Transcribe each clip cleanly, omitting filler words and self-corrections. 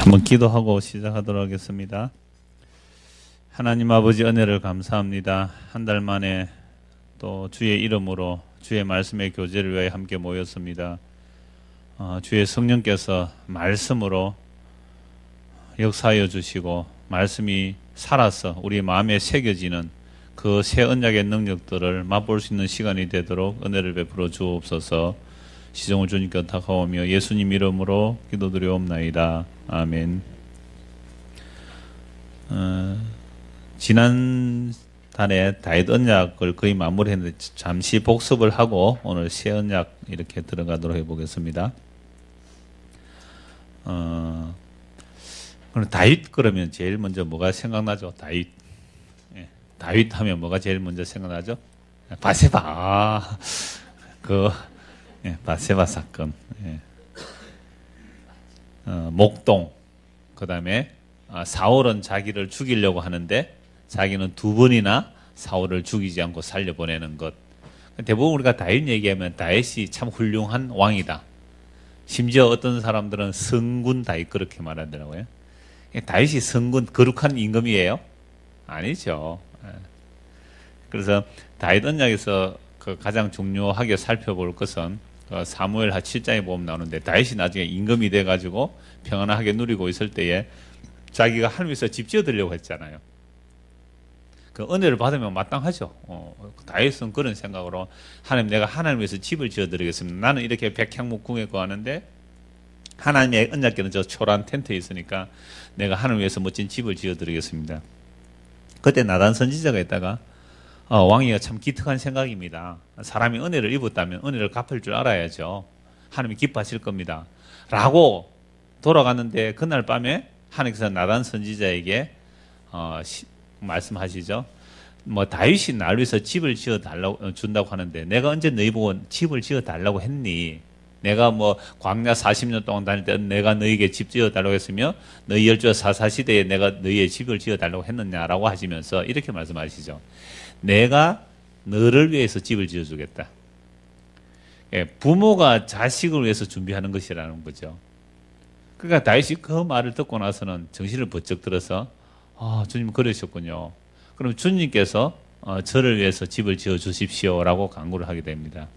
한번 기도하고 시작하도록 하겠습니다. 하나님 아버지 은혜를 감사합니다. 한 달 만에 또 주의 이름으로 주의 말씀의 교제를 위해 함께 모였습니다. 주의 성령께서 말씀으로 역사하여 주시고 말씀이 살아서 우리 마음에 새겨지는 그 새 언약의 능력들을 맛볼 수 있는 시간이 되도록 은혜를 베풀어 주옵소서. 시종을 주님께 다가오며 예수님 이름으로 기도드리옵나이다. 아멘. 지난 달에 다윗 언약을 거의 마무리했는데 잠시 복습을 하고 오늘 새 언약 이렇게 들어가도록 해보겠습니다. 다윗 그러면 제일 먼저 뭐가 생각나죠? 다윗. 예, 다윗 하면 뭐가 제일 먼저 생각나죠? 바세바. 바세바 사건. 예. 목동. 그 다음에 사울은 자기를 죽이려고 하는데 자기는 두 번이나 사울을 죽이지 않고 살려보내는 것. 대부분 우리가 다윗 얘기하면 다윗이 참 훌륭한 왕이다. 심지어 어떤 사람들은 성군 다윗 그렇게 말하더라고요. 다윗이 성군 거룩한 임금이에요? 아니죠. 그래서 다윗 언약에서 가장 중요하게 살펴볼 것은 사무엘하 7장에 보면 나오는데 다윗이 나중에 임금이 돼가지고 평안하게 누리고 있을 때에 자기가 하나님께서 집 지어드리려고 했잖아요. 그 은혜를 받으면 마땅하죠. 다윗은 그런 생각으로 하나님 내가 하나님 위해서 집을 지어드리겠습니다. 나는 이렇게 백향목궁에 거하는데 하나님의 언약궤는 저 초라한 텐트에 있으니까 내가 하나님 위해서 멋진 집을 지어드리겠습니다. 그때 나단 선지자가 있다가 왕이가 참 기특한 생각입니다. 사람이 은혜를 입었다면 은혜를 갚을 줄 알아야죠. 하나님이 기뻐하실 겁니다. 라고 돌아갔는데 그날 밤에 하나님께서 나단 선지자에게 말씀하시죠. 다윗이 나를 위해서 집을 지어달라고 준다고 하는데 내가 언제 너희 보고 집을 지어달라고 했니? 내가 광야 40년 동안 다닐 때 내가 너희에게 집 지어달라고 했으며 너희 열조 사사시대에 내가 너희의 집을 지어달라고 했느냐라고 하시면서 이렇게 말씀하시죠. 내가 너를 위해서 집을 지어주겠다. 부모가 자식을 위해서 준비하는 것이라는 거죠. 그러니까 다윗이 그 말을 듣고 나서는 정신을 번쩍 들어서 주님 그러셨군요. 그럼 주님께서 저를 위해서 집을 지어주십시오라고 간구를 하게 됩니다.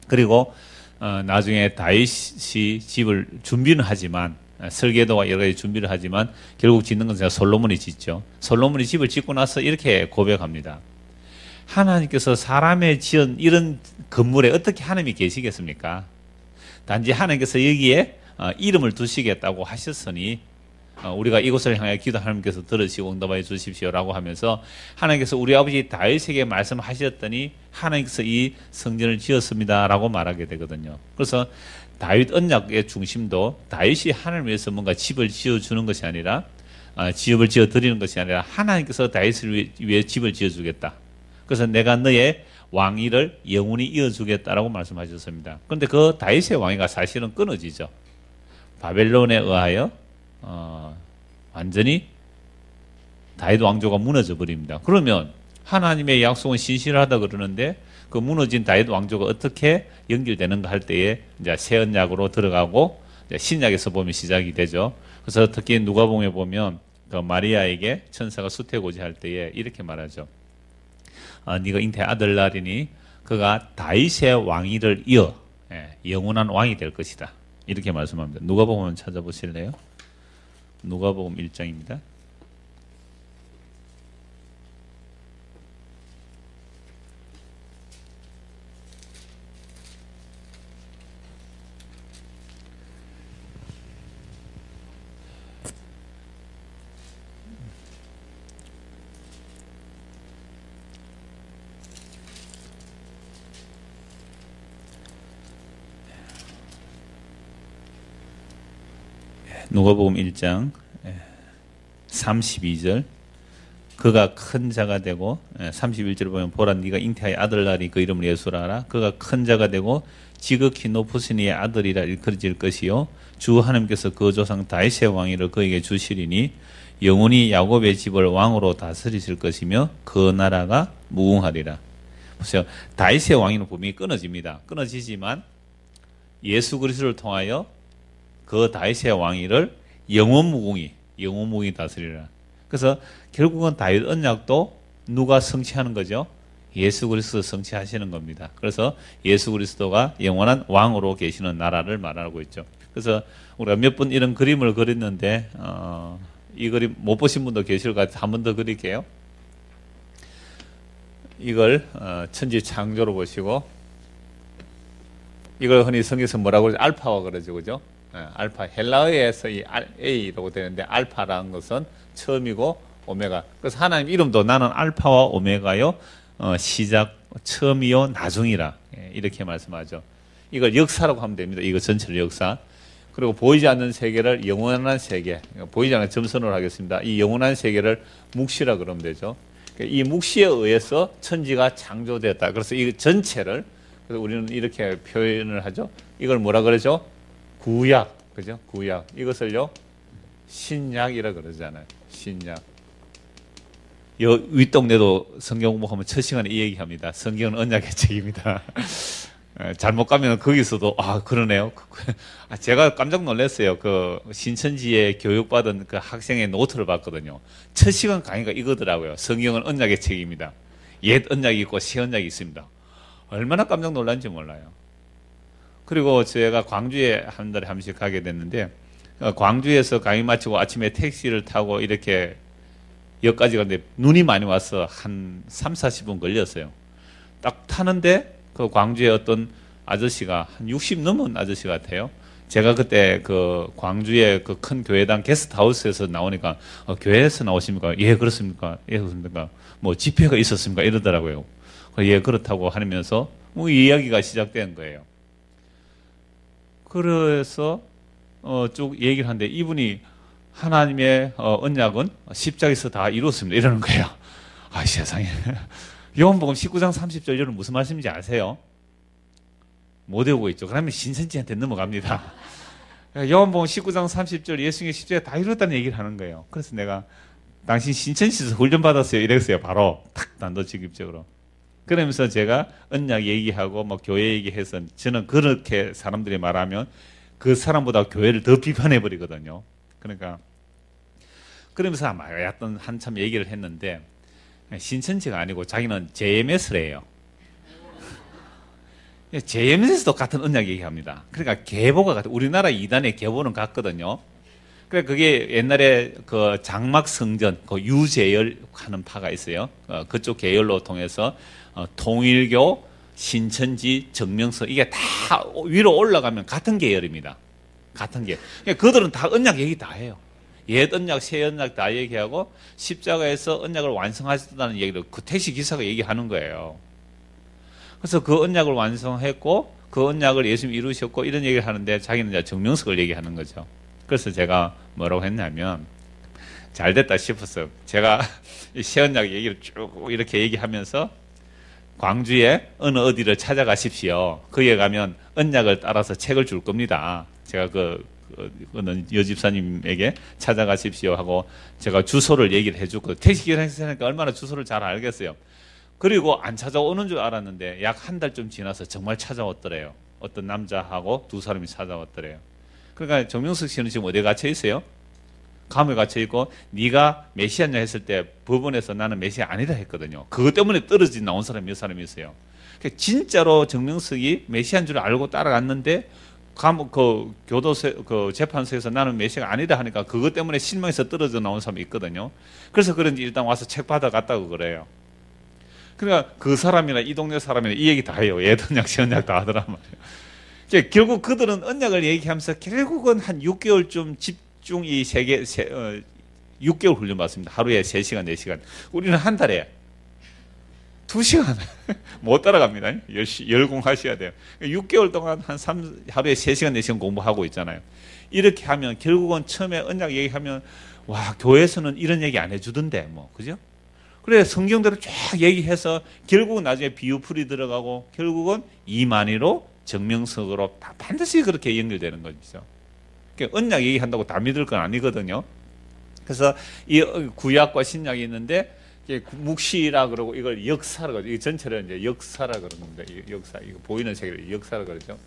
그리고 나중에 다윗이 집을 준비는 하지만 설계도와 여러 가지 준비를 하지만 결국 짓는 것은 솔로몬이 짓죠. 솔로몬이 집을 짓고 나서 이렇게 고백합니다. 하나님께서 사람의 지은 이런 건물에 어떻게 하나님이 계시겠습니까? 단지 하나님께서 여기에 이름을 두시겠다고 하셨으니 우리가 이곳을 향해 기도 하나님께서 들으시고 응답하여 주십시오라고 하면서 하나님께서 우리 아버지 다윗에게 말씀하셨더니 하나님께서 이 성전을 지었습니다라고 말하게 되거든요. 그래서 다윗 언약의 중심도 다윗이 하나님을 위해서 뭔가 집을 지어주는 것이 아니라 집을 지어드리는 것이 아니라 하나님께서 다윗을 위해 집을 지어주겠다. 그래서 내가 너의 왕위를 영원히 이어주겠다라고 말씀하셨습니다. 그런데 그 다윗의 왕위가 사실은 끊어지죠. 바벨론에 의하여 완전히 다윗 왕조가 무너져 버립니다. 그러면 하나님의 약속은 신실하다 그러는데 그 무너진 다윗 왕조가 어떻게 연결되는가 할 때에 이제 새 언약으로 들어가고 이제 신약에서 보면 시작이 되죠. 그래서 특히 누가복음에 보면 그 마리아에게 천사가 수태고지 할 때에 이렇게 말하죠. 네가 잉태 아들 낳으리니 그가 다윗의 왕위를 이어 영원한 왕이 될 것이다. 이렇게 말씀합니다. 누가복음 찾아보실래요? 누가복음 1장입니다. 누가복음 1장 32절 그가 큰 자가 되고 31절을 보면 보라 네가 잉태하여 아들 낳으니 그 이름을 예수라 하라. 그가 큰 자가 되고 지극히 높으신 이의 아들이라 일컬어질 것이요 주 하나님께서 그 조상 다윗의 왕위를 그에게 주시리니 영원히 야곱의 집을 왕으로 다스리실 것이며 그 나라가 무궁하리라. 보세요. 다윗의 왕위는 분명히 끊어집니다. 끊어지지만 예수 그리스도를 통하여 그 다윗의 왕위를 영원무궁이 다스리라. 그래서 결국은 다윗 언약도 누가 성취하는 거죠? 예수 그리스도 성취하시는 겁니다. 그래서 예수 그리스도가 영원한 왕으로 계시는 나라를 말하고 있죠. 그래서 우리가 몇 번 이런 그림을 그렸는데 이 그림 못 보신 분도 계실 것 같아서 한 번 더 그릴게요. 이걸 천지 창조로 보시고, 이걸 흔히 성경에서 뭐라고 그러죠? 알파와 그러죠, 그죠? 알파, 헬라어에서 이 A라고 되는데 알파라는 것은 처음이고 오메가. 그래서 하나님 이름도 나는 알파와 오메가요, 시작, 처음이요, 나중이라, 이렇게 말씀하죠. 이걸 역사라고 하면 됩니다. 이거 전체를 역사. 그리고 보이지 않는 세계를 영원한 세계, 보이지 않는 점선으로 하겠습니다. 이 영원한 세계를 묵시라 그러면 되죠. 이 묵시에 의해서 천지가 창조되었다. 그래서 이 전체를, 그래서 우리는 이렇게 표현을 하죠. 이걸 뭐라 그러죠? 구약, 그죠? 구약. 이것을요, 신약이라 그러잖아요. 신약. 윗동네도 성경 공부하면 첫 시간에 이 얘기합니다. 성경은 언약의 책입니다. 잘못 가면 거기서도 그러네요. 제가 깜짝 놀랐어요. 그 신천지에 교육받은 그 학생의 노트를 봤거든요. 첫 시간 강의가 이거더라고요. 성경은 언약의 책입니다. 옛 언약이 있고 새 언약이 있습니다. 얼마나 깜짝 놀랐는지 몰라요. 그리고 제가 광주에 한 달에 한 번씩 가게 됐는데, 광주에서 강의 마치고 아침에 택시를 타고 이렇게 역까지 갔는데 눈이 많이 와서 한 3, 40분 걸렸어요. 딱 타는데 그 광주에 어떤 아저씨가 한 60 넘은 아저씨 같아요. 제가 그때 그 광주의 그 큰 교회당 게스트하우스에서 나오니까 교회에서 나오십니까? 예, 그렇습니까? 예, 그렇습니까? 뭐 집회가 있었습니까? 이러더라고요. 예, 그렇다고 하면서 뭐 이야기가 시작된 거예요. 그래서 쭉 얘기를 하는데 이분이 하나님의 언약은 십자가에서 다 이루었습니다. 이러는 거예요. 세상에. 요한복음 19장 30절 여러분 무슨 말씀인지 아세요? 못 외우고 있죠. 그러면 신천지한테 넘어갑니다. 요한복음 19장 30절 예수님의 십자가 다 이뤘다는 얘기를 하는 거예요. 그래서 내가 당신 신천지에서 훈련 받았어요. 이랬어요. 바로 탁 단도직입적으로. 그러면서 제가 언약 얘기하고 뭐 교회 얘기해서 저는 그렇게 사람들이 말하면 그 사람보다 교회를 더 비판해 버리거든요. 그러니까 그러면서 한참 얘기를 했는데 신천지가 아니고 자기는 JMS래요. JMS도 같은 언약 얘기합니다. 그러니까 계보가 같은, 우리나라 이단의 계보는 같거든요. 그러니까 그게 옛날에 그 장막 성전, 그 유재열 하는 파가 있어요. 그쪽 계열로 통해서 통일교, 신천지, 정명서 이게 다 위로 올라가면 같은 계열입니다. 같은 계열. 그러니까 그들은 다 언약 얘기 다 해요. 옛 언약, 새 언약 다 얘기하고 십자가에서 언약을 완성하셨다는 얘기를 그 택시 기사가 얘기하는 거예요. 그래서 그 언약을 완성했고 그 언약을 예수님이 이루셨고 이런 얘기를 하는데 자기는 이제 정명석을 얘기하는 거죠. 그래서 제가 뭐라고 했냐면 잘 됐다 싶었어요. 제가 새 언약 얘기를 쭉 이렇게 얘기하면서 광주에 어느 어디를 찾아가십시오. 거기에 가면 언약을 따라서 책을 줄 겁니다. 제가 어느 여집사님에게 찾아가십시오 하고 제가 주소를 얘기를 해주고 택시기사니까 얼마나 주소를 잘 알겠어요. 그리고 안 찾아오는 줄 알았는데 약 한 달쯤 지나서 정말 찾아왔더래요. 어떤 남자하고 두 사람이 찾아왔더래요. 그러니까 정명석 씨는 지금 어디에 갇혀 있어요? 감옥에 갇혀 있고 네가 메시아냐 했을 때 법원에서 나는 메시아 아니다 했거든요. 그것 때문에 떨어져 나온 사람이 몇 사람이 있어요. 그러니까 진짜로 정명석이 메시아인 줄 알고 따라갔는데 교도소, 재판소에서 나는 메시아가 아니다 하니까 그것 때문에 실망해서 떨어져 나온 사람이 있거든요. 그래서 그런지 일단 와서 책 받아갔다고 그래요. 그러니까 그 사람이나 이 동네 사람이나 이 얘기 다 해요. 예언약, 시언약 다 하더란 말이에요. 결국 그들은 언약을 얘기하면서 결국은 한 6개월쯤 집중이 6개월 훈련받습니다. 하루에 3시간, 4시간. 우리는 한 달에 2시간 못 따라갑니다. 열공하셔야 돼요. 6개월 동안 하루에 3시간, 4시간 공부하고 있잖아요. 이렇게 하면 결국은 처음에 언약 얘기하면 와, 교회에서는 이런 얘기 안 해주던데 뭐, 그죠? 그래 성경대로 쫙 얘기해서 결국은 나중에 비유풀이 들어가고 결국은 이만희로 정명석으로 다 반드시 그렇게 연결되는 거죠. 그러니까 언약 얘기한다고 다 믿을 건 아니거든요. 그래서 이 구약과 신약이 있는데 묵시라 그러고 이걸 역사라 그러죠. 이 전체를 이제 역사라 그러는데 역사 이거 보이는 세계를 역사라 그러죠.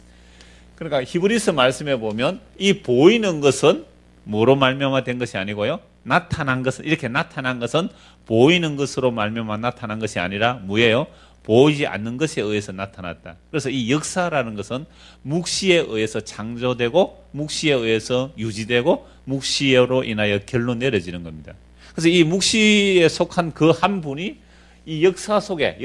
그러니까 히브리서 말씀에 보면 이 보이는 것은 뭐로 말미암아 된 것이 아니고요. 나타난 것은 이렇게 나타난 것은 보이는 것으로 말미암아 나타난 것이 아니라 뭐예요? 보이지 않는 것에 의해서 나타났다. 그래서 이 역사라는 것은 묵시에 의해서 창조되고 묵시에 의해서 유지되고 묵시로 인하여 결론 내려지는 겁니다. 그래서 이 묵시에 속한 그 한 분이 이 역사 속에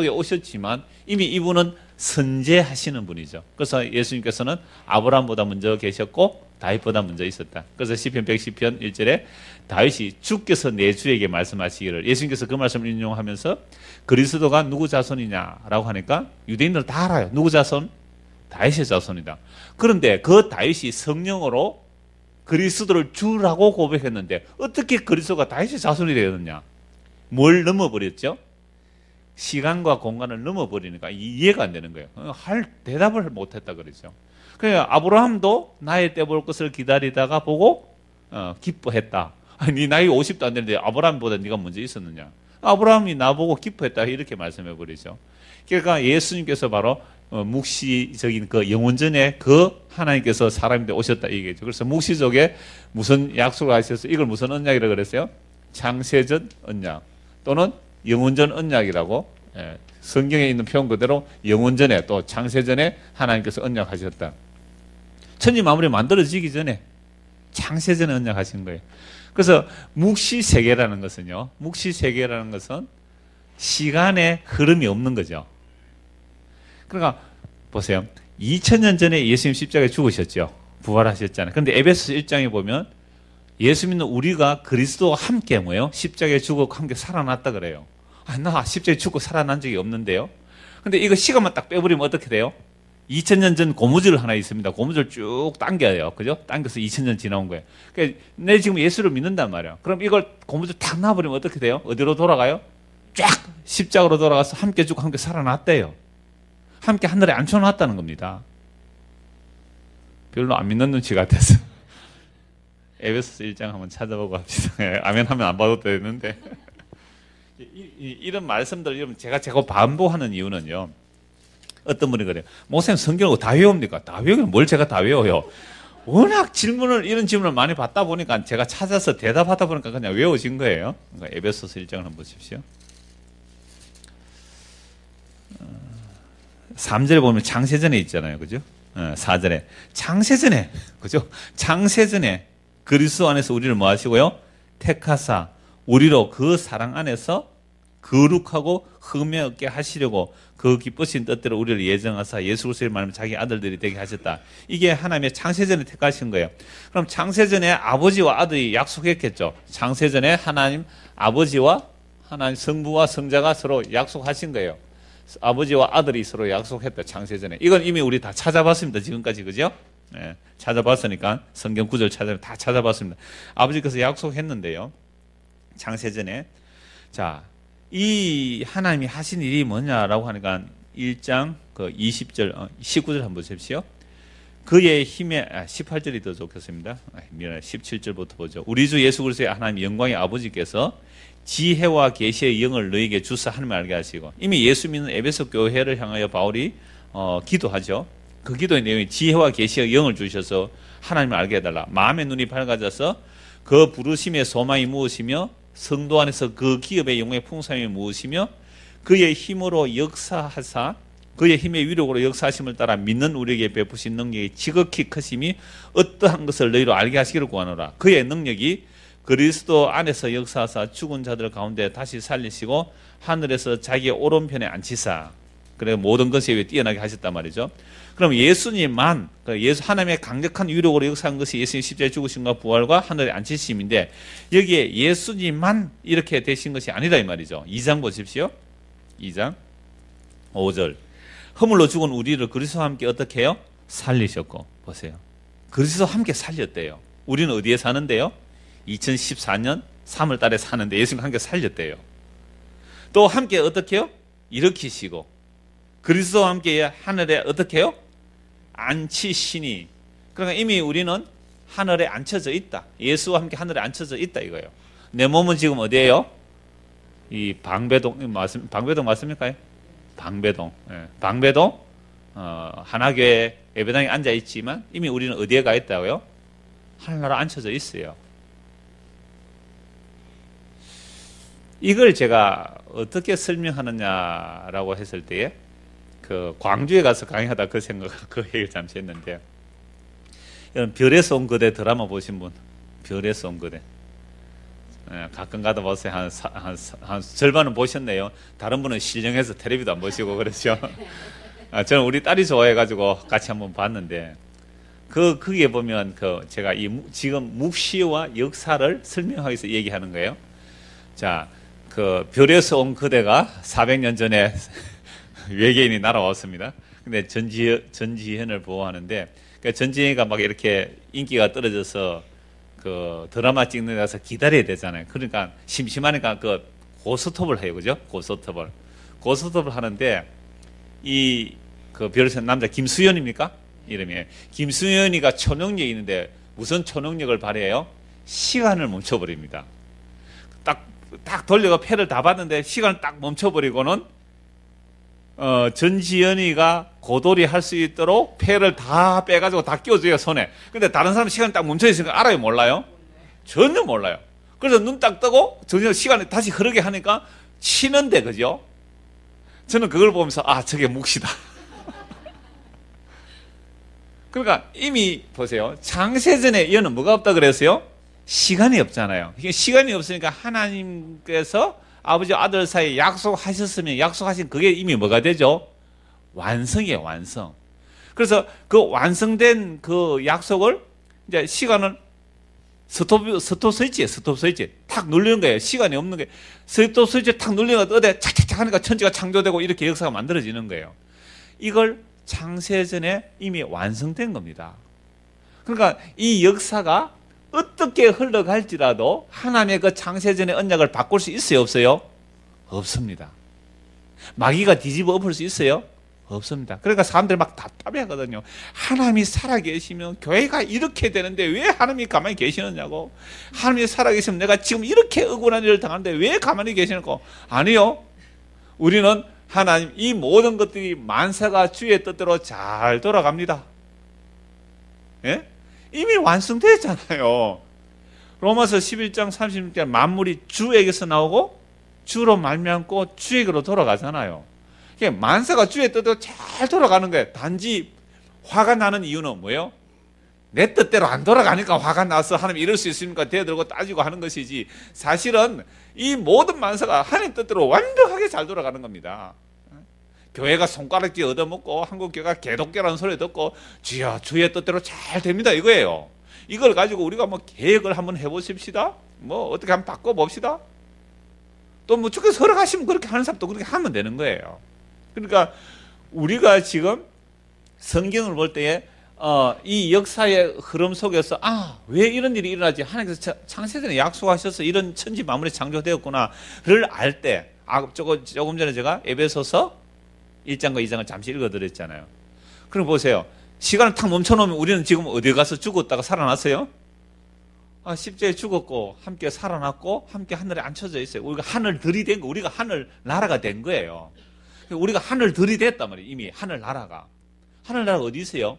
오셨지만 이미 이분은 선제하시는 분이죠. 그래서 예수님께서는 아브라함보다 먼저 계셨고 다윗보다 먼저 있었다. 그래서 시편 110편 1절에 다윗이 주께서 내 주에게 말씀하시기를, 예수님께서 그 말씀을 인용하면서 그리스도가 누구 자손이냐라고 하니까 유대인들은 다 알아요. 누구 자손? 다윗의 자손이다. 그런데 그 다윗이 성령으로 그리스도를 주라고 고백했는데 어떻게 그리스도가 다윗의 자손이 되었느냐? 뭘 넘어버렸죠? 시간과 공간을 넘어버리니까 이해가 안 되는 거예요. 할 대답을 못했다 그러죠. 그러니까 아브라함도 나의 때 볼 것을 기다리다가 보고 기뻐했다. 네 나이 50도 안 되는데 아브라함보다 네가 먼저 있었느냐? 아브라함이 나보고 기뻐했다 이렇게 말씀해 버리죠. 그러니까 예수님께서 바로 묵시적인 그 영원전에 그 하나님께서 사람인데 오셨다 이 얘기죠. 그래서 묵시적에 무슨 약속을 하셔서 이걸 무슨 언약이라고 그랬어요? 창세전 언약 또는 영원전 언약이라고, 성경에 있는 표현 그대로 영원전에 또 창세전에 하나님께서 언약하셨다. 천지 만물이 만들어지기 전에 창세전에 언약하신 거예요. 그래서 묵시세계라는 것은요, 묵시세계라는 것은 시간의 흐름이 없는 거죠. 그러니까 보세요. 2000년 전에 예수님 십자가에 죽으셨죠. 부활하셨잖아요. 그런데 에베소서 1장에 보면 예수 믿는 우리가 그리스도와 함께 뭐예요? 십자가에 죽고 함께 살아났다 그래요. 나 십자가에 죽고 살아난 적이 없는데요. 근데 이거 시간만 딱 빼버리면 어떻게 돼요? 2000년 전 고무줄 하나 있습니다. 고무줄 쭉 당겨요. 그죠? 당겨서 2000년 지나온 거예요. 그러니까 내 지금 예수를 믿는단 말이야. 그럼 이걸 고무줄 탁 놔버리면 어떻게 돼요? 어디로 돌아가요? 쫙 십자가로 돌아가서 함께 죽고 함께 살아났대요. 함께 하늘에 앉혀놨다는 겁니다. 별로 안 믿는 눈치 같아서. 에베소서 1장 한번 찾아보고 합시다. 아멘 하면 안 봐도 되는데. 이런 말씀들 제가 반복하는 이유는요. 어떤 분이 그래요. 목사님 성경을 다 외웁니까? 다 외우면 뭘 제가 다 외워요. 워낙 이런 질문을 많이 받다 보니까 제가 찾아서 대답하다 보니까 그냥 외워진 거예요. 그러니까 에베소서 1장을 한번 보십시오. 3절에 보면 창세전에 있잖아요. 그죠? 4절에. 창세전에. 그죠? 창세전에 그리스도 안에서 우리를 뭐 하시고요? 택하사 우리로 그 사랑 안에서 거룩하고 흠에 없게 하시려고 그 기쁘신 뜻대로 우리를 예정하사 예수 그리스도의 말하면 자기 아들들이 되게 하셨다. 이게 하나님의 창세전에 택하신 거예요. 그럼 창세전에 아버지와 아들이 약속했겠죠. 창세전에 하나님 아버지와 하나님 성부와 성자가 서로 약속하신 거예요. 아버지와 아들이 서로 약속했다. 창세전에. 이건 이미 우리 다 찾아봤습니다. 지금까지. 그죠? 네, 찾아봤으니까 성경 구절 다 찾아봤습니다. 아버지께서 약속했는데요. 창세전에. 자, 이 하나님이 하신 일이 뭐냐라고 하니까 1장 그 20절, 19절 한번 보십시오. 그의 힘에 18절이 더 좋겠습니다. 17절부터 보죠. 우리 주 예수 그리스도의 하나님 영광의 아버지께서 지혜와 계시의 영을 너에게 주사 하나님을 알게 하시고, 이미 예수 믿는 에베소 교회를 향하여 바울이 기도하죠. 그 기도의 내용이 지혜와 계시의 영을 주셔서 하나님을 알게 해달라. 마음의 눈이 밝아져서 그 부르심의 소망이 무엇이며 성도 안에서 그 기업의 영광의 풍성함이 무엇이며 그의 힘으로 역사하사 그의 힘의 위력으로 역사하심을 따라 믿는 우리에게 베푸신 능력이 지극히 크심이 어떠한 것을 너희로 알게 하시기를 구하노라. 그의 능력이 그리스도 안에서 역사하사 죽은 자들 가운데 다시 살리시고 하늘에서 자기의 오른편에 앉히사, 그래 모든 것에 위해 뛰어나게 하셨단 말이죠. 그럼 예수님만, 하나님의 강력한 위력으로 역사한 것이 예수님 십자가에 죽으심과 부활과 하늘에 앉히심인데, 여기에 예수님만 이렇게 되신 것이 아니다 이 말이죠. 2장 보십시오. 2장 5절. 허물로 죽은 우리를 그리스도와 함께 어떻게 해요? 살리셨고. 보세요. 그리스도와 함께 살렸대요. 우리는 어디에 사는데요? 2014년 3월 달에 사는데 예수님과 함께 살렸대요. 또 함께 어떻게 해요? 일으키시고 그리스도와 함께 하늘에 어떻게 해요? 앉히시니. 그러니까 이미 우리는 하늘에 앉혀져 있다. 예수와 함께 하늘에 앉혀져 있다 이거예요. 내 몸은 지금 어디예요? 이 방배동 맞습니까? 방배동. 예. 방배동 하나교회 예배당에 앉아 있지만 이미 우리는 어디에 가 있다고요? 하늘나라 앉혀져 있어요. 이걸 제가 어떻게 설명하느냐라고 했을 때에 그 광주에 가서 강의하다 그 얘기를 잠시 했는데, 여러분 별에서 온 그대 드라마 보신 분? 별에서 온 그대. 가끔 가다 보세요. 한 절반은 보셨네요. 다른 분은 실령해서 텔레비도 안 보시고 그렇죠. 저는 우리 딸이 좋아해가지고 같이 한번 봤는데, 거기에 보면 제가 지금 묵시와 역사를 설명하기 위해서 얘기하는 거예요. 자, 별에서 온 그대가 400년 전에 외계인이 날아왔습니다. 근데 전지현을 보호하는데, 그러니까 전지현이가 막 이렇게 인기가 떨어져서 드라마 찍는 데 가서 기다려야 되잖아요. 그러니까 심심하니까 고스톱을 해요. 그죠? 고스톱을 하는데, 별에서 남자 김수현입니까? 이름이. 김수현이가 초능력이 있는데, 무슨 초능력을 발휘해요? 시간을 멈춰버립니다. 딱 돌려가 패를 다 봤는데, 시간을 딱 멈춰버리고는, 전지현이가 고돌이 할 수 있도록 패를 다 빼가지고 다 끼워줘요, 손에. 근데 다른 사람 시간이 딱 멈춰있으니까 알아요, 몰라요? 전혀 몰라요. 그래서 눈 딱 뜨고, 전혀 시간이 다시 흐르게 하니까 치는데, 그죠? 저는 그걸 보면서, 저게 묵시다. 그러니까 이미 보세요. 창세전에 얘는 뭐가 없다 그랬어요? 시간이 없잖아요. 시간이 없으니까 하나님께서 아버지 아들 사이에 약속하셨으면 약속하신 그게 이미 뭐가 되죠? 완성이에요, 완성. 그래서 그 완성된 그 약속을 이제 시간은 스톱 스위치 탁 누르는 거예요. 시간이 없는 거예요. 스톱 스위치 탁 누르면 어디 착착착 하니까 천지가 창조되고 이렇게 역사가 만들어지는 거예요. 이걸 창세전에 이미 완성된 겁니다. 그러니까 이 역사가 어떻게 흘러갈지라도 하나님의 그 창세전의 언약을 바꿀 수 있어요, 없어요? 없습니다. 마귀가 뒤집어 엎을 수 있어요? 없습니다. 그러니까 사람들이 막 답답해 하거든요. 하나님이 살아계시면 교회가 이렇게 되는데 왜 하나님이 가만히 계시느냐고. 하나님이 살아계시면 내가 지금 이렇게 억울한 일을 당하는데 왜 가만히 계시냐고. 아니요. 우리는 하나님, 이 모든 것들이 만사가 주의 뜻대로 잘 돌아갑니다. 예? 이미 완성됐잖아요. 로마서 11장 36절 만물이 주에게서 나오고 주로 말미암고 주에게로 돌아가잖아요. 만사가 주의 뜻대로 잘 돌아가는 거예요. 단지 화가 나는 이유는 뭐예요? 내 뜻대로 안 돌아가니까 화가 나서 하나님 이럴 수 있습니까? 대들고 따지고 하는 것이지, 사실은 이 모든 만사가 하나님 뜻대로 완벽하게 잘 돌아가는 겁니다. 교회가 손가락질 얻어먹고 한국교회가 개독교라는 소리 듣고 주여 주의 뜻대로 잘 됩니다 이거예요. 이걸 가지고 우리가 뭐 계획을 한번 해보십시다. 뭐 어떻게 한번 바꿔봅시다. 또 뭐 주께서 허락하시면 그렇게 하는 사람도 그렇게 하면 되는 거예요. 그러니까 우리가 지금 성경을 볼 때에 이 역사의 흐름 속에서 왜 이런 일이 일어나지? 하나님께서 창세전에 약속하셔서 이런 천지 만물이 창조되었구나를 알 때, 조금 전에 제가 에베소서 1장과 2장을 잠시 읽어드렸잖아요. 그럼 보세요. 시간을 탁 멈춰놓으면 우리는 지금 어디 가서 죽었다가 살아났어요? 십자가에 죽었고 함께 살아났고 함께 하늘에 앉혀져 있어요. 우리가 하늘 들이댄 거, 우리가 하늘 나라가 된 거예요. 우리가 하늘 들이댔단 말이에요. 이미 하늘 나라가. 하늘 나라가 어디 있어요?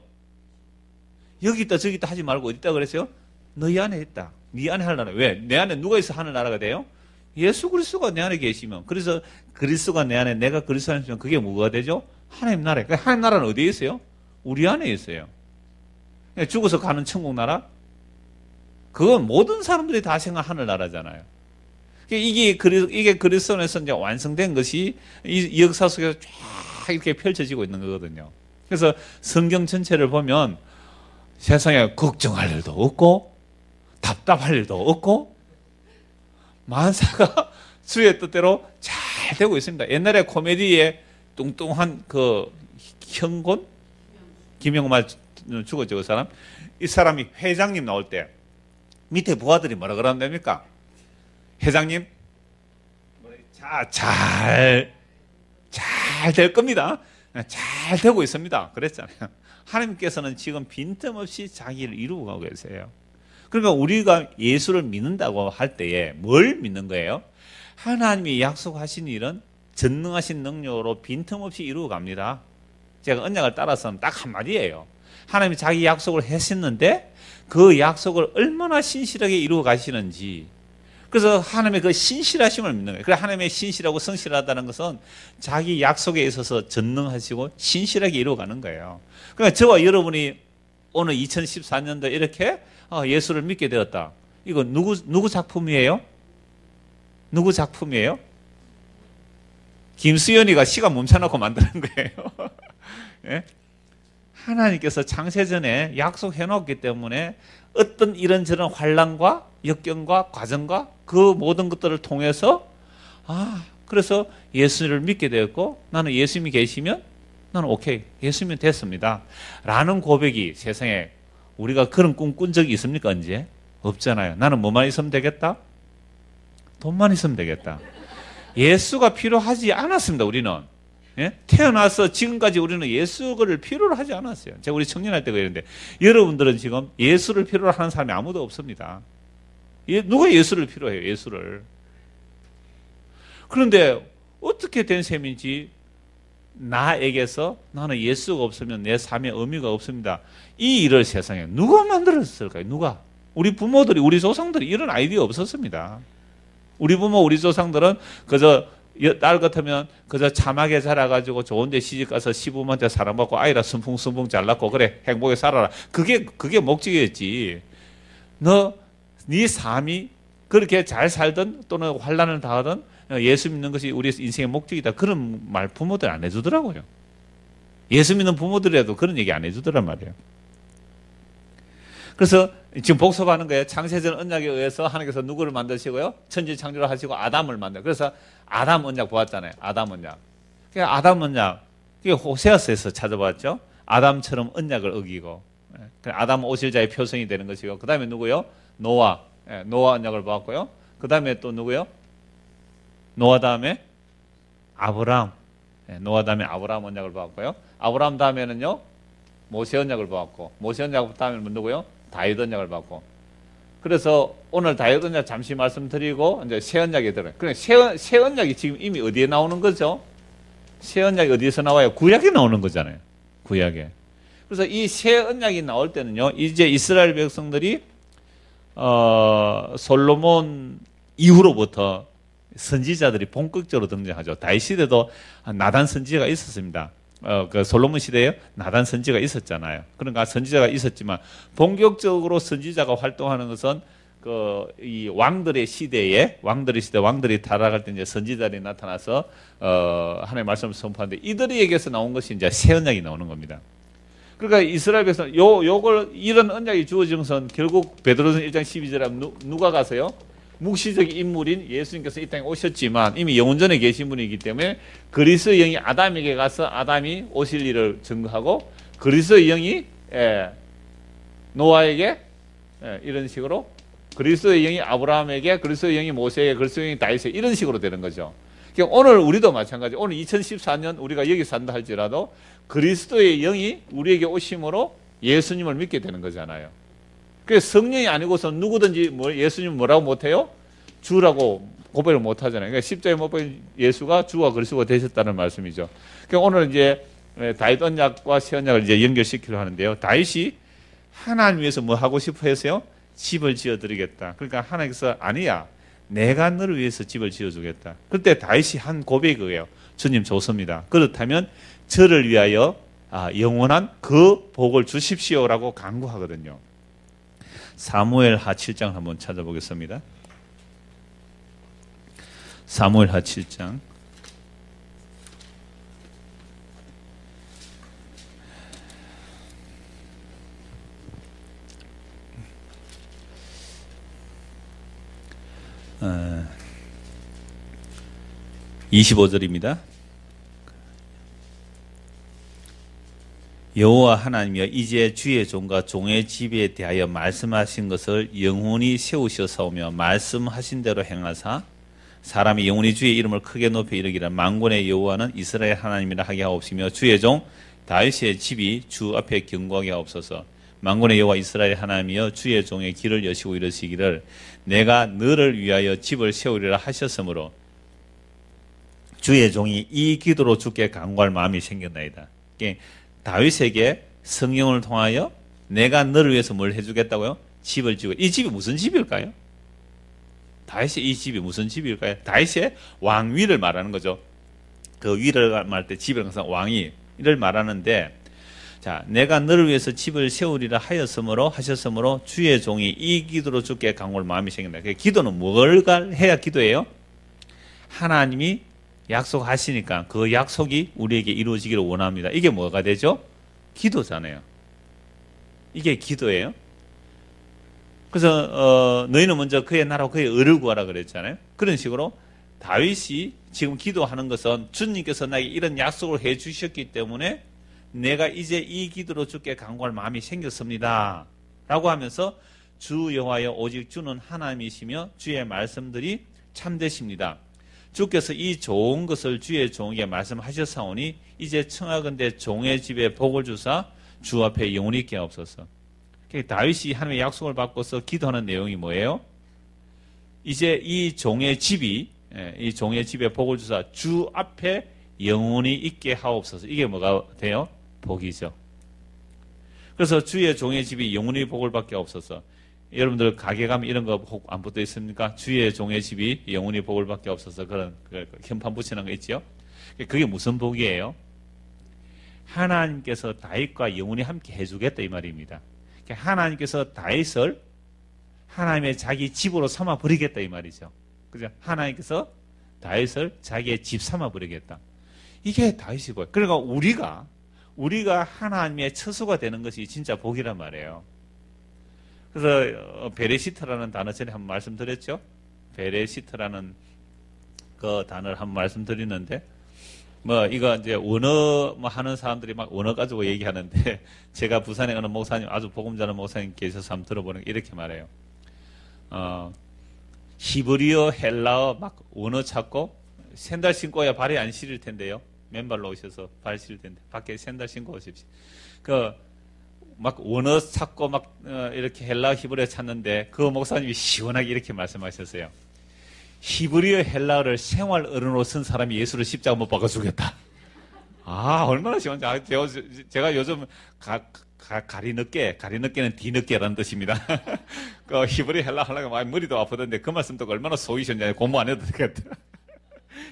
여기 있다 저기 있다 하지 말고 어디 있다 그랬어요? 너희 안에 있다. 네 안에 하늘 나라. 왜? 내 안에 누가 있어 하늘 나라가 돼요? 예수 그리스도가 내 안에 계시면. 그래서 그리스도가 내 안에, 내가 그리스도 안에 있으면 그게 뭐가 되죠? 하나님 나라. 그러니까 하나님 나라는 어디에 있어요? 우리 안에 있어요. 죽어서 가는 천국 나라? 그건 모든 사람들이 다 생각하는 하늘 나라잖아요. 이게 그리스도 안에서 이제 완성된 것이 이 역사 속에서 쫙 이렇게 펼쳐지고 있는 거거든요. 그래서 성경 전체를 보면 세상에 걱정할 일도 없고 답답할 일도 없고 만사가 주의 뜻대로 잘 되고 있습니다. 옛날에 코미디에 뚱뚱한 그 형곤? 김영호 말 죽었죠, 그 사람? 이 사람이 회장님 나올 때 밑에 부하들이 뭐라 그러면 됩니까? 회장님, 잘 될 겁니다. 잘 되고 있습니다. 그랬잖아요. 하나님께서는 지금 빈틈없이 자기를 이루고 가고 계세요. 그러니까 우리가 예수를 믿는다고 할 때에 뭘 믿는 거예요? 하나님이 약속하신 일은 전능하신 능력으로 빈틈없이 이루어 갑니다. 제가 언약을 따라서는 딱 한마디예요. 하나님이 자기 약속을 했었는데 그 약속을 얼마나 신실하게 이루어 가시는지. 그래서 하나님의 그 신실하심을 믿는 거예요. 그래 하나님의 신실하고 성실하다는 것은 자기 약속에 있어서 전능하시고 신실하게 이루어가는 거예요. 그러니까 저와 여러분이 오늘 2014년도 이렇게 예수를 믿게 되었다. 이거 누구 작품이에요? 누구 작품이에요? 김수연이가 시간 멈춰놓고 만드는 거예요. 예? 하나님께서 창세전에 약속해놓기 때문에 어떤 이런저런 환난과 역경과 과정과 그 모든 것들을 통해서 그래서 예수를 믿게 되었고 나는 예수님이 계시면 나는 오케이 예수님이 됐습니다 라는 고백이 세상에 우리가 그런 꿈 꾼 적이 있습니까? 언제? 없잖아요. 나는 뭐만 있으면 되겠다? 돈만 있으면 되겠다. 예수가 필요하지 않았습니다. 우리는. 예? 태어나서 지금까지 우리는 예수를 필요로 하지 않았어요. 제가 우리 청년할 때가 이랬는데 여러분들은 지금 예수를 필요로 하는 사람이 아무도 없습니다. 누가 예수를 필요해요? 예수를. 그런데 어떻게 된 셈인지 나에게서 나는 예수가 없으면 내 삶에 의미가 없습니다. 이 일을 세상에 누가 만들었을까요? 누가? 우리 부모들이 우리 조상들이 이런 아이디어 없었습니다. 우리 부모 우리 조상들은 그저 딸 같으면 그저 참하게 자라가지고 좋은 데 시집가서 시부모한테 사랑받고 아이라 순풍순풍 잘났고 그래 행복하게 살아라. 그게 목적이었지. 네 삶이 그렇게 잘 살든 또는 환난을 당하든 예수 믿는 것이 우리 인생의 목적이다. 그런 말 부모들 안 해주더라고요. 예수 믿는 부모들이라도 그런 얘기 안 해주더란 말이에요. 그래서 지금 복습하는 거예요. 창세전 언약에 의해서 하나님께서 누구를 만드시고요? 천지 창조를 하시고 아담을 만들어요. 그래서 아담 언약 보았잖아요. 아담 언약. 그러니까 아담 언약. 그게 호세아서에서 찾아봤죠. 아담처럼 언약을 어기고. 아담 오실자의 표성이 되는 것이고. 그 다음에 누구요? 노아. 노아 언약을 보았고요. 그 다음에 또 누구요? 노아 다음에 아브라함. 노아 다음에 아브라함 언약을 보았고요. 아브라함 다음에는요. 모세 언약을 보았고. 모세 언약 다음에는 누구요? 다윗 언약을 받고. 그래서 오늘 다윗 언약 잠시 말씀드리고 이제 새 언약에 들어요. 그래 새 언약이 지금 이미 어디에 나오는 거죠? 새 언약이 어디에서 나와요? 구약에 나오는 거잖아요. 구약에. 그래서 이 새 언약이 나올 때는요. 이제 이스라엘 백성들이 솔로몬 이후로부터 선지자들이 본격적으로 등장하죠. 다윗 시대도 나단 선지자가 있었습니다. 그 솔로몬 시대에 나단 선지자가 있었잖아요. 그러니까 선지자가 있었지만 본격적으로 선지자가 활동하는 것은 이 왕들의 시대 왕들이 타락할 때 이제 선지자들이 나타나서 하나님의 말씀을 선포하는데 이들에게서 나온 것이 이제 새 언약이 나오는 겁니다. 그러니까 이스라엘 백성 요걸 이런 언약이 주어진 것은 결국 베드로전 1장 12절에 누가 가서요? 묵시적 인물인 예수님께서 이 땅에 오셨지만 이미 영원전에 계신 분이기 때문에 그리스도의 영이 아담에게 가서 아담이 오실 일을 증거하고 그리스도의 영이 노아에게 이런 식으로 그리스도의 영이 아브라함에게 그리스도의 영이 모세에게 그리스도의 영이 다윗에게 이런 식으로 되는 거죠. 그러니까 오늘 우리도 마찬가지. 오늘 2014년 우리가 여기 산다 할지라도 그리스도의 영이 우리에게 오심으로 예수님을 믿게 되는 거잖아요. 그 성령이 아니고서 누구든지 예수님 뭐라고 못해요? 주라고 고백을 못하잖아요. 그러니까 십자가에 못 박힌 예수가 주와 그리스도가 되셨다는 말씀이죠. 그러니까 오늘 이제 다윗 언약과 새 언약을 이제 연결시키려 하는데요. 다윗이 하나님 위해서 뭐 하고 싶어 했어요? 집을 지어드리겠다. 그러니까 하나님께서 아니야. 내가 너를 위해서 집을 지어주겠다. 그때 다윗이 한 고백이에요. 주님 좋습니다. 그렇다면 저를 위하여 영원한 그 복을 주십시오라고 간구하거든요. 사무엘하 7장 한번 찾아보겠습니다. 사무엘하 7장. 어, 25절입니다. 여호와 하나님이여 이제 주의 종과 종의 집에 대하여 말씀하신 것을 영원히 세우셨사오며 말씀하신 대로 행하사 사람이 영원히 주의 이름을 크게 높여 이르기를 만군의 여호와는 이스라엘 하나님이라 하게 하옵시며 주의 종 다윗의 집이 주 앞에 견고하게 하옵소서. 만군의 여호와 이스라엘 하나님이여 주의 종의 길을 여시고 이르시기를 내가 너를 위하여 집을 세우리라 하셨으므로 주의 종이 이 기도로 주께 간구할 마음이 생겼나이다. 다윗에게 성령을 통하여 내가 너를 위해서 뭘 해주겠다고요? 집을 지고. 이 집이 무슨 집일까요? 다윗의 이 집이 무슨 집일까요? 다윗의 왕위를 말하는 거죠. 그 위를 말할 때 집을 항상 왕위를 말하는데, 자, 내가 너를 위해서 집을 세우리라 하셨으므로 주의 종이 이 기도로 주께 간구할 마음이 생긴다. 기도는 뭘 해야 기도해요? 하나님이 약속하시니까 그 약속이 우리에게 이루어지기를 원합니다. 이게 뭐가 되죠? 기도잖아요. 이게 기도예요. 그래서 너희는 먼저 그의 나라와 그의 의를 구하라 그랬잖아요. 그런 식으로 다윗이 지금 기도하는 것은 주님께서 나에게 이런 약속을 해 주셨기 때문에 내가 이제 이 기도로 주께 간구할 마음이 생겼습니다 라고 하면서 주 여호와여 오직 주는 하나님이시며 주의 말씀들이 참되십니다. 주께서 이 좋은 것을 주의 종에게 말씀하셨사오니 이제 청하건대 종의 집에 복을 주사 주 앞에 영원히 있게 하옵소서. 다윗이 하나님의 약속을 받고서 기도하는 내용이 뭐예요? 이제 이 종의 집에 복을 주사 주 앞에 영원히 있게 하옵소서. 이게 뭐가 돼요? 복이죠. 그래서 주의 종의 집이 영원히 복을 받게 하옵소서. 여러분들 가게 가면 이런 거 혹 안 붙어 있습니까? 주의 종의 집이 영원히 복을 받게 하옵소서. 그런 현판 붙이는 거 있죠? 그게 무슨 복이에요? 하나님께서 다윗과 영원히 함께 해주겠다 이 말입니다. 하나님께서 다윗을 하나님의 자기 집으로 삼아 버리겠다 이 말이죠. 그죠? 하나님께서 다윗을 자기의 집 삼아 버리겠다. 이게 다윗이고요. 그러니까 우리가 하나님의 처소가 되는 것이 진짜 복이란 말이에요. 그래서 베레시트라는 단어 전에 한번 말씀드렸죠. 베레시트라는 그 단어를 한번 말씀드리는데, 이거 이제 원어 하는 사람들이 막 원어 가지고 얘기하는데, 제가 부산에 어느 목사님, 아주 복음 전하는 목사님 계셔서 한번 들어보는 게 이렇게 말해요. 히브리어, 헬라어 막 원어 찾고, 샌들 신고야 발이 안 시릴 텐데요. 맨발로 오셔서 발 시릴 텐데, 밖에 샌들 신고 오십시오. 막 원어 찾고 이렇게 헬라어, 히브리어 찾는데, 그 목사님이 시원하게 이렇게 말씀하셨어요. 히브리어 헬라어를 생활 어른으로 쓴 사람이 예수를 십자가 못 박아주겠다. 아, 얼마나 시원한지. 제가 요즘 가리늦게는 뒤늦게라는 뜻입니다. 그 히브리어 헬라어 하려고 머리도 아프던데 그 말씀 듣고 얼마나 속이 시원하냐. 공부 안 해도 되겠다.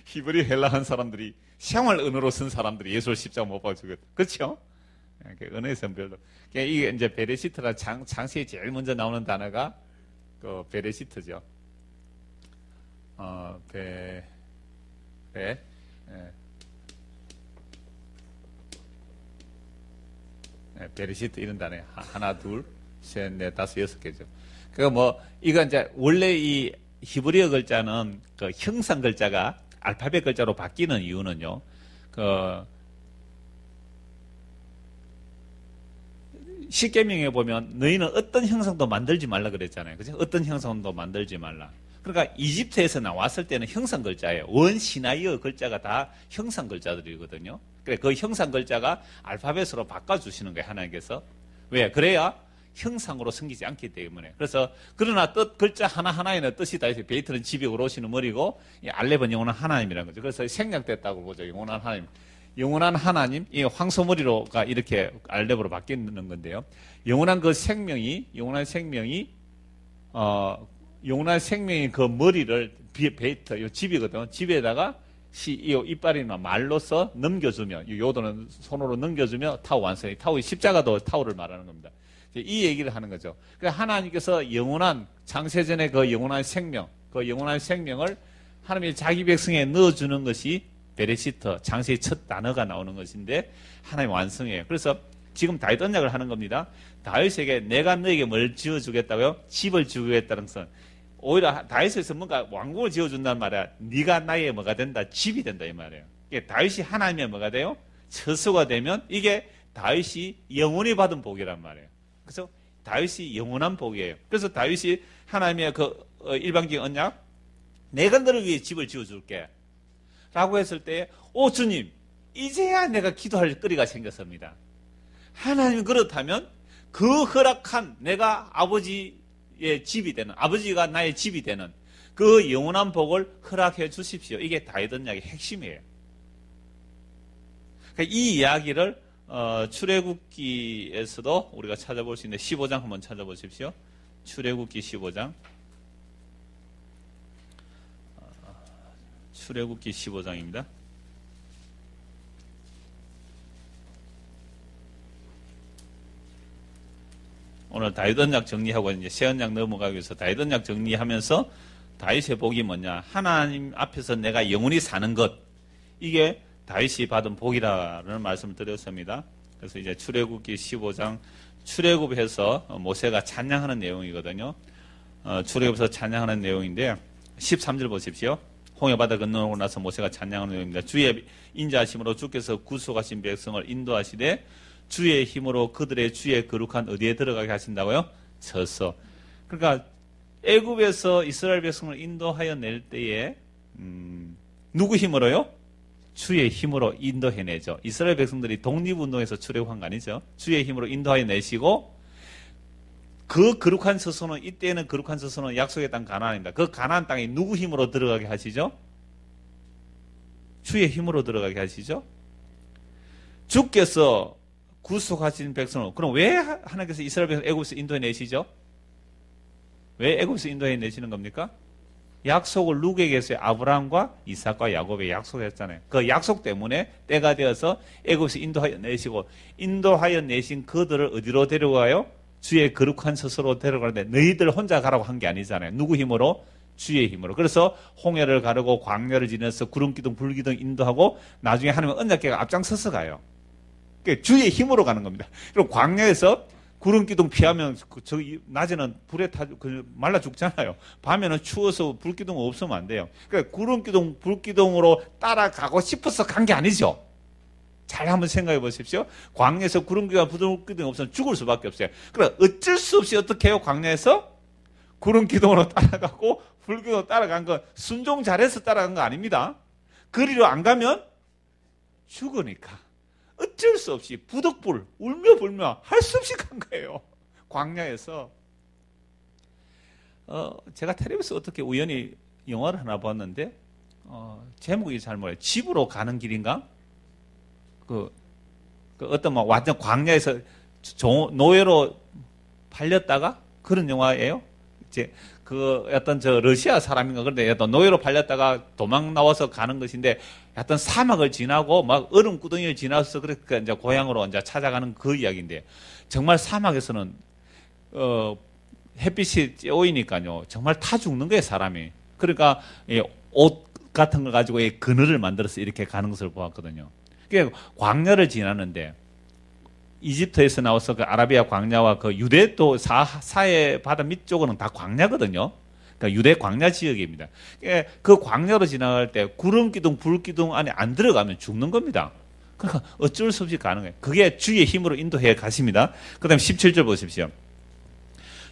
히브리어 헬라어 한 사람들이 생활 언어로 쓴 사람들이 예수를 십자가 못 박아주겠다. 그렇죠? 은혜의 선별로. 이게 이제 베레시트라 창세기 제일 먼저 나오는 단어가 그 베레시트죠. 베레시트 이런 단어 하나, 둘, 셋, 넷, 다섯, 여섯 개죠. 이거 이제 원래 이 히브리어 글자는 그 형상 글자가 알파벳 글자로 바뀌는 이유는요. 십계명에 보면 너희는 어떤 형상도 만들지 말라 그랬잖아요. 그죠? 어떤 형상도 만들지 말라. 그러니까 이집트에서 나왔을 때는 형상 글자예요. 원 시나이어 글자가 다 형상 글자들이거든요. 그래 그 형상 글자가 알파벳으로 바꿔주시는 거예요. 하나님께서. 왜? 그래야 형상으로 생기지 않기 때문에. 그래서 그러나 글자 하나하나에는 뜻이 다 있어요. 베이트는 집이 오롯이는 머리고 알렙은 영원한 하나님이라는 거죠. 그래서 생략됐다고 보죠. 영원한 하나님. 영원한 하나님, 이 황소머리로가 이렇게 알렙으로 바뀌는 건데요. 영원한 생명이 그 머리를 베이트, 요 집이거든요. 집에다가 이 이빨이나 말로서 넘겨주면, 요도는 손으로 넘겨주면 타우 완성이, 타우의 십자가도 타우를 말하는 겁니다. 이 얘기를 하는 거죠. 그러니까 하나님께서 영원한, 창세전의 그 영원한 생명을 하나님의 자기 백성에 넣어주는 것이 베레시트, 창세의 첫 단어가 나오는 것인데 하나님 완성이에요. 그래서 지금 다윗 언약을 하는 겁니다. 다윗에게 내가 너에게 뭘 지어주겠다고요? 집을 지어주겠다는 것은 오히려 다윗에서 뭔가 왕국을 지어준다는 말이야. 네가 나의 뭐가 된다? 집이 된다 이 말이에요. 이게 다윗이 하나님의 뭐가 돼요? 처소가 되면 이게 다윗이 영원히 받은 복이란 말이에요. 그래서 다윗이 영원한 복이에요. 그래서 다윗이 하나님의 일방적인 언약, 내가 너를 위해 집을 지어줄게 라고 했을 때, 주님, 이제야 내가 기도할 거리가 생겼습니다. 하나님 그렇다면 그 허락한 내가 아버지의 집이 되는, 아버지가 나의 집이 되는 그 영원한 복을 허락해 주십시오. 이게 다윗 언약의 핵심이에요. 그러니까 이 이야기를 출애굽기에서도 우리가 찾아볼 수 있는데 15장 한번 찾아보십시오. 출애굽기 15장. 출애굽기 15장입니다. 오늘 다윗 언약 정리하고 이제 새 언약 넘어가기 위해서 다윗 언약 정리하면서 다윗의 복이 뭐냐? 하나님 앞에서 내가 영원히 사는 것. 이게 다윗이 받은 복이라는 말씀을 드렸습니다. 그래서 이제 출애굽기 15장 출애굽해서 모세가 찬양하는 내용이거든요. 출애굽에서 찬양하는 내용인데 13절 보십시오. 홍해바다 건너고 나서 모세가 찬양하는 내용입니다. 주의 인자하심으로 주께서 구속하신 백성을 인도하시되 주의 힘으로 그들의 주의 거룩한 어디에 들어가게 하신다고요? 젖소. 그러니까 애굽에서 이스라엘 백성을 인도하여 낼 때에 누구 힘으로요? 주의 힘으로 인도해내죠. 이스라엘 백성들이 독립운동에서 출애굽한 거 아니죠. 주의 힘으로 인도하여 내시고 그 거룩한 서소는 이때는 거룩한 서소는 약속의 땅 가나안입니다. 그 가나안 땅에 누구 힘으로 들어가게 하시죠? 주의 힘으로 들어가게 하시죠. 주께서 구속하신 백성을 그럼 왜 하나님께서 이스라엘 백성 애굽에서 인도해 내시죠? 왜 애굽에서 인도해 내시는 겁니까? 약속을 누구에게서 아브라함과 이삭과 야곱에 약속했잖아요. 그 약속 때문에 때가 되어서 애굽에서 인도하여 내시고 인도하여 내신 그들을 어디로 데려가요? 주의 거룩한 스스로 데려가는데 너희들 혼자 가라고 한 게 아니잖아요. 누구 힘으로? 주의 힘으로. 그래서 홍해를 가르고 광야를 지나서 구름기둥 불기둥 인도하고 나중에 하나님은 언약궤가 앞장서서 가요. 그러니까 주의 힘으로 가는 겁니다. 그리고 광야에서 구름기둥 피하면 저기 낮에는 불에 말라 죽잖아요. 밤에는 추워서 불기둥 없으면 안 돼요. 그러니까 구름기둥 불기둥으로 따라가고 싶어서 간 게 아니죠. 잘 한번 생각해 보십시오. 광야에서 구름기둥 불기둥 없으면 죽을 수밖에 없어요. 그러나 어쩔 수 없이 어떻게 해요? 광야에서 구름기둥으로 따라가고 불기둥으로 따라간 건 순종 잘해서 따라간 거 아닙니다. 그리로 안 가면 죽으니까. 어쩔 수 없이 부득불 울며 불며 할 수 없이 간 거예요. 광야에서. 제가 텔레비에서 어떻게 우연히 영화를 하나 봤는데 제목이 잘 몰라요. 집으로 가는 길인가? 그 어떤 막 완전 광야에서 노예로 팔렸다가 그런 영화예요. 이제 그 어떤 저 러시아 사람인가 그런데 어떤 노예로 팔렸다가 도망 나와서 가는 것인데 어떤 사막을 지나고 막 얼음 구덩이를 지나서 그러니까 이제 고향으로 이제 찾아가는 그 이야기인데 정말 사막에서는 햇빛이 쬐오이니까요 정말 타 죽는 거예요 사람이. 그러니까 옷 같은 걸 가지고 그늘을 만들어서 이렇게 가는 것을 보았거든요. 그러니까 광야를 지나는데 이집트에서 나와서 그 아라비아 광야와 그 유대 또 사해 바다 밑쪽은 다 광야거든요. 그러니까 유대 광야 지역입니다. 그러니까 그 광야로 지나갈 때 구름기둥, 불기둥 안에 안 들어가면 죽는 겁니다. 그러니까 어쩔 수 없이 가는 거예요. 그게 주의 힘으로 인도해 가십니다. 그 다음에 17절 보십시오.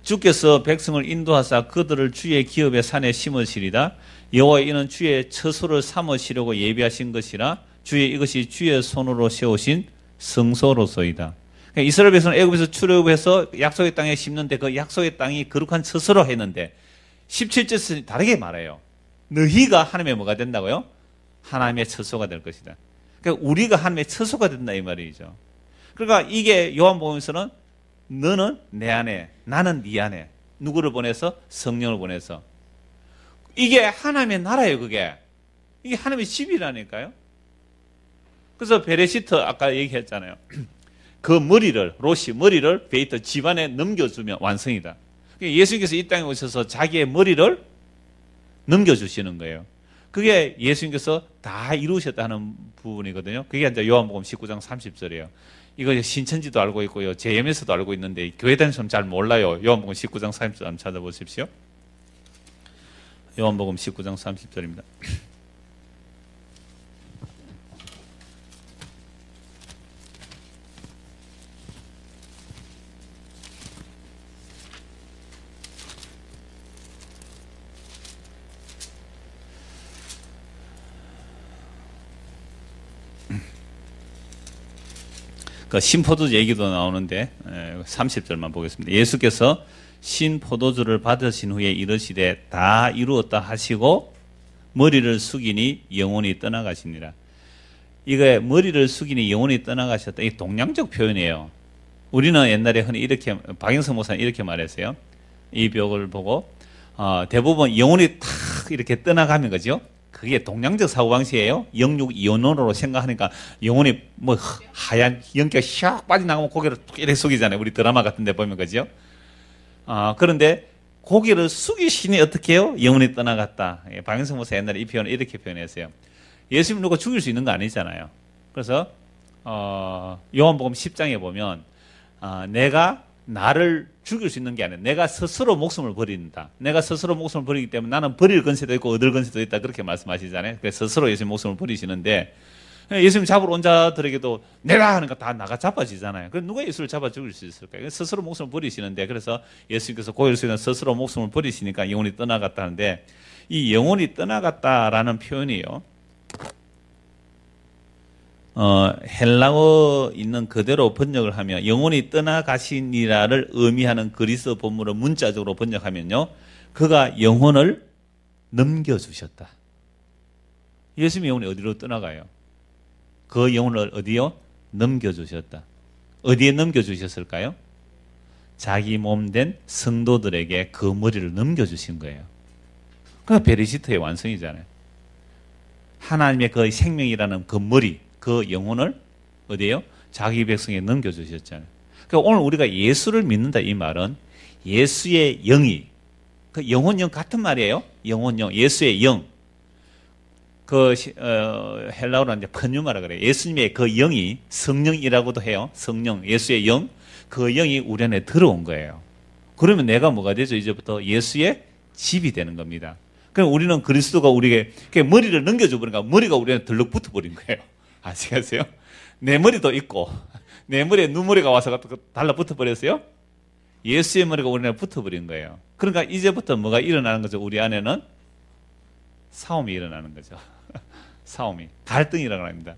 주께서 백성을 인도하사 그들을 주의 기업의 산에 심으시리다. 여호와 이는 주의 처소를 삼으시려고 예비하신 것이라 주의 이것이 주의 손으로 세우신 성소로소이다. 그러니까 이스라엘 백성은 애굽에서 출애굽해서 약속의 땅에 심는데 그 약속의 땅이 거룩한 처소로 했는데 17절은 다르게 말해요. 너희가 하나님의 뭐가 된다고요? 하나님의 처소가 될 것이다. 그러니까 우리가 하나님의 처소가 된다 이 말이죠. 그러니까 이게 요한복음에서는 너는 내 안에 나는 네 안에 누구를 보내서? 성령을 보내서. 이게 하나님의 나라예요. 그게 이게 하나님의 집이라니까요. 그래서 베레시트 아까 얘기했잖아요. 그 머리를 베이터 집안에 넘겨주면 완성이다. 예수님께서 이 땅에 오셔서 자기의 머리를 넘겨주시는 거예요. 그게 예수님께서 다 이루셨다는 부분이거든요. 그게 이제 요한복음 19장 30절이에요. 이거 신천지도 알고 있고요. JM에서도 알고 있는데 교회 다니시면 잘 몰라요. 요한복음 19장 30절 한번 찾아보십시오. 요한복음 19장 30절입니다. 그 신포도 얘기도 나오는데 30절만 보겠습니다. 예수께서 신포도주를 받으신 후에 이르시되 다 이루었다 하시고 머리를 숙이니 영혼이 떠나가시니라. 이게 머리를 숙이니 영혼이 떠나가셨다. 이 동양적 표현이에요. 우리는 옛날에 흔히 이렇게, 박영선 목사는 이렇게 말했어요. 이 벽을 보고, 대부분 영혼이 탁 이렇게 떠나가면, 그죠? 그게 동양적 사고방식이에요. 영육 이원론으로 생각하니까 영혼이 뭐 하얀 연기가 샥 빠져나가면 고개를 툭 이렇게 숙이잖아요. 우리 드라마 같은 데 보면, 그죠? 그런데 고개를 숙이시니 어떻게 해요? 영혼이 떠나갔다. 박영선 목사 옛날에 이 표현을 이렇게 표현했어요. 예수님 누가 죽일 수 있는 거 아니잖아요. 그래서 요한복음 10장에 보면 내가 나를 죽일 수 있는 게 아니라 내가 스스로 목숨을 버린다. 내가 스스로 목숨을 버리기 때문에 나는 버릴 건세도 있고 얻을 건세도 있다. 그렇게 말씀하시잖아요. 그래서 스스로 예수님 목숨을 버리시는데 예수님 잡으러 온 자들에게도 내가 하니까 다 나가 잡아지잖아요. 그럼 누가 예수를 잡아 죽일 수 있을까요? 스스로 목숨을 버리시는데 그래서 예수님께서 고일 수 있는 스스로 목숨을 버리시니까 영혼이 떠나갔다는데 이 영혼이 떠나갔다라는 표현이요. 헬라어 있는 그대로 번역을 하면 영혼이 떠나가시니라를 의미하는 그리스 본문을 문자적으로 번역하면요. 그가 영혼을 넘겨주셨다. 예수님의 영혼이 어디로 떠나가요? 그 영혼을 어디요? 넘겨주셨다. 어디에 넘겨주셨을까요? 자기 몸 된 성도들에게 그 머리를 넘겨주신 거예요. 그게 베리시트의 완성이잖아요. 하나님의 그 생명이라는 그 머리, 그 영혼을 어디에요? 자기 백성에 넘겨주셨잖아요. 그러니까 오늘 우리가 예수를 믿는다 이 말은 예수의 영이, 그 영혼 영 같은 말이에요. 영혼 영, 예수의 영. 헬라어로 이제 펀유마라 그래요. 예수님의 그 영이 성령이라고도 해요. 성령, 예수의 영. 그 영이 우리 안에 들어온 거예요. 그러면 내가 뭐가 되죠? 이제부터 예수의 집이 되는 겁니다. 그럼 우리는 그리스도가 우리에게 머리를 넘겨줘 버리니까 머리가 우리 안에 덜럭 붙어버린 거예요. 아시겠어요? 내 머리도 있고 내 머리에 눈머리가 와서 달라붙어 버렸어요. 예수의 머리가 우리 안에 붙어버린 거예요. 그러니까 이제부터 뭐가 일어나는 거죠? 우리 안에는 싸움이 일어나는 거죠. 싸움이. 갈등이라고 합니다.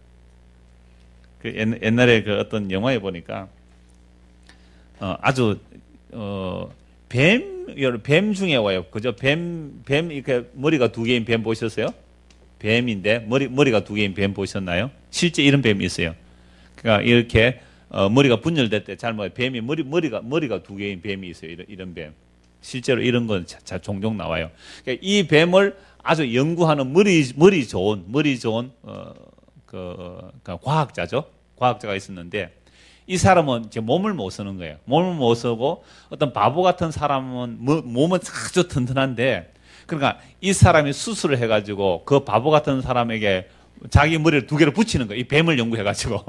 옛날에 그 어떤 영화에 보니까 아주 뱀 중에 와요. 그죠? 뱀 이렇게 머리가 두 개인 뱀 보셨어요? 뱀인데 머리가 두 개인 뱀 보셨나요? 실제 이런 뱀이 있어요. 그러니까 이렇게 머리가 분열될 때 잘 봐요. 뱀이 머리가 두 개인 뱀이 있어요. 이런 뱀. 실제로 이런 건 종종 나와요. 그러니까 이 뱀을 아주 연구하는 머리 좋은 과학자죠. 과학자가 있었는데 이 사람은 이제 몸을 못 쓰는 거예요. 몸을 못 쓰고 어떤 바보 같은 사람은 몸은 아주 튼튼한데 그러니까 이 사람이 수술을 해가지고 그 바보 같은 사람에게 자기 머리를 두 개를 붙이는 거예요. 이 뱀을 연구해가지고.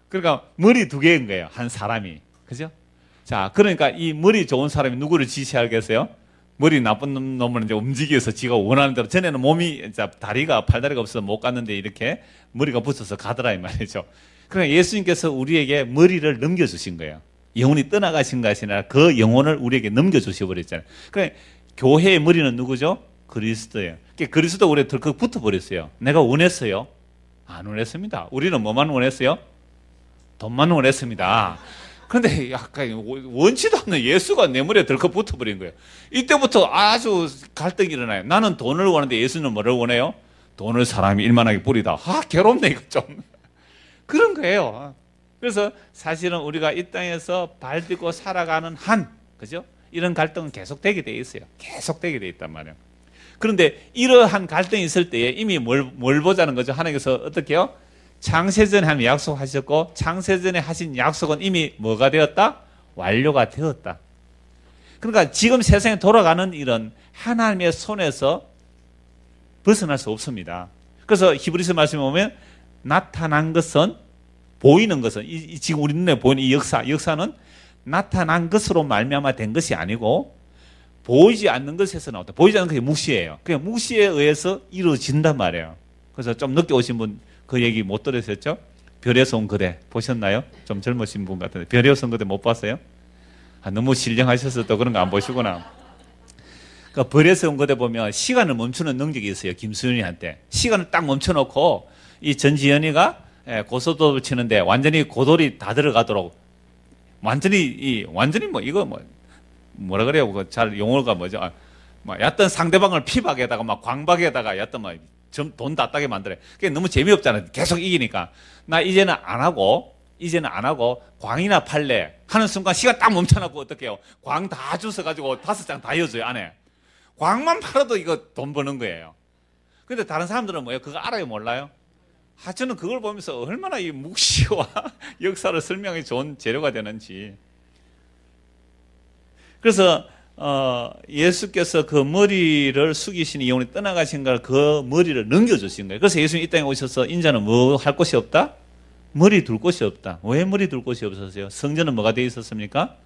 그러니까 머리 두 개인 거예요. 한 사람이. 그죠? 자, 그러니까 이 머리 좋은 사람이 누구를 지시하겠어요? 머리 나쁜 놈은 이제 움직여서 지가 원하는 대로. 전에는 몸이, 팔다리가 없어서 못 갔는데 이렇게 머리가 붙어서 가더라 이 말이죠. 그러니까 예수님께서 우리에게 머리를 넘겨주신 거예요. 영혼이 떠나가신 것이 아니라 그 영혼을 우리에게 넘겨주셔버렸잖아요. 그러니까 교회의 머리는 누구죠? 그리스도예요. 그러니까 그리스도 우리에 덜컥 붙어버렸어요. 내가 원했어요? 안 원했습니다. 우리는 뭐만 원했어요? 돈만 원했습니다. 그런데 약간 원치도 않는 예수가 내 머리에 덜컥 붙어버린 거예요. 이때부터 아주 갈등이 일어나요. 나는 돈을 원하는데 예수는 뭐를 원해요? 돈을 사람이 일만하게 뿌리다. 괴롭네 이거 좀. 그런 거예요. 그래서 사실은 우리가 이 땅에서 발디고 살아가는 한, 그죠? 이런 갈등은 계속되게 돼 있어요. 계속되게 돼 있단 말이에요. 그런데 이러한 갈등이 있을 때에 이미 뭘 보자는 거죠? 하나님께서 어떻게 해요? 창세전에 하나님 약속하셨고 창세전에 하신 약속은 이미 뭐가 되었다? 완료가 되었다. 그러니까 지금 세상에 돌아가는 일은 하나님의 손에서 벗어날 수 없습니다. 그래서 히브리서 말씀에 보면 나타난 것은 보이는 것은 지금 우리 눈에 보이는 이 역사는 나타난 것으로 말미암아 된 것이 아니고 보이지 않는 것에서 나왔다. 보이지 않는 것이 묵시예요. 그냥 묵시에 의해서 이루어진단 말이에요. 그래서 좀 늦게 오신 분 그 얘기 못 들으셨죠? 별에서 온 그대 보셨나요? 좀 젊으신 분 같은데 별에서 온 그대 못 봤어요? 너무 신령하셔서 또 그런 거 안 보시구나. 그러니까 별에서 온 그대 보면 시간을 멈추는 능력이 있어요. 김수현이한테. 시간을 딱 멈춰놓고 이 전지현이가 고소도를 치는데 완전히 고돌이 다 들어가도록 완전히 뭐라 그래요? 잘 용어가 뭐죠? 막 얕던 상대방을 피박에다가 막 광박에다가 얕던 막 돈 다 따게 만들어요. 그게 너무 재미없잖아요. 계속 이기니까. 나 이제는 안 하고 광이나 팔래 하는 순간 시간 딱 멈춰놓고 어떡해요? 광 다 주워가지고 5장 다 이어줘요, 안에. 광만 팔아도 이거 돈 버는 거예요. 근데 다른 사람들은 뭐예요? 그거 알아요, 몰라요? 저는 그걸 보면서 얼마나 이 묵시와 역사를 설명이 좋은 재료가 되는지. 그래서 예수께서 그 머리를 숙이시니 영혼이 떠나가신 걸 그 머리를 넘겨주신 거예요. 그래서 예수님 이 땅에 오셔서 인자는 뭐 할 곳이 없다? 머리 둘 곳이 없다. 왜 머리 둘 곳이 없었어요? 성전은 뭐가 되어 있었습니까?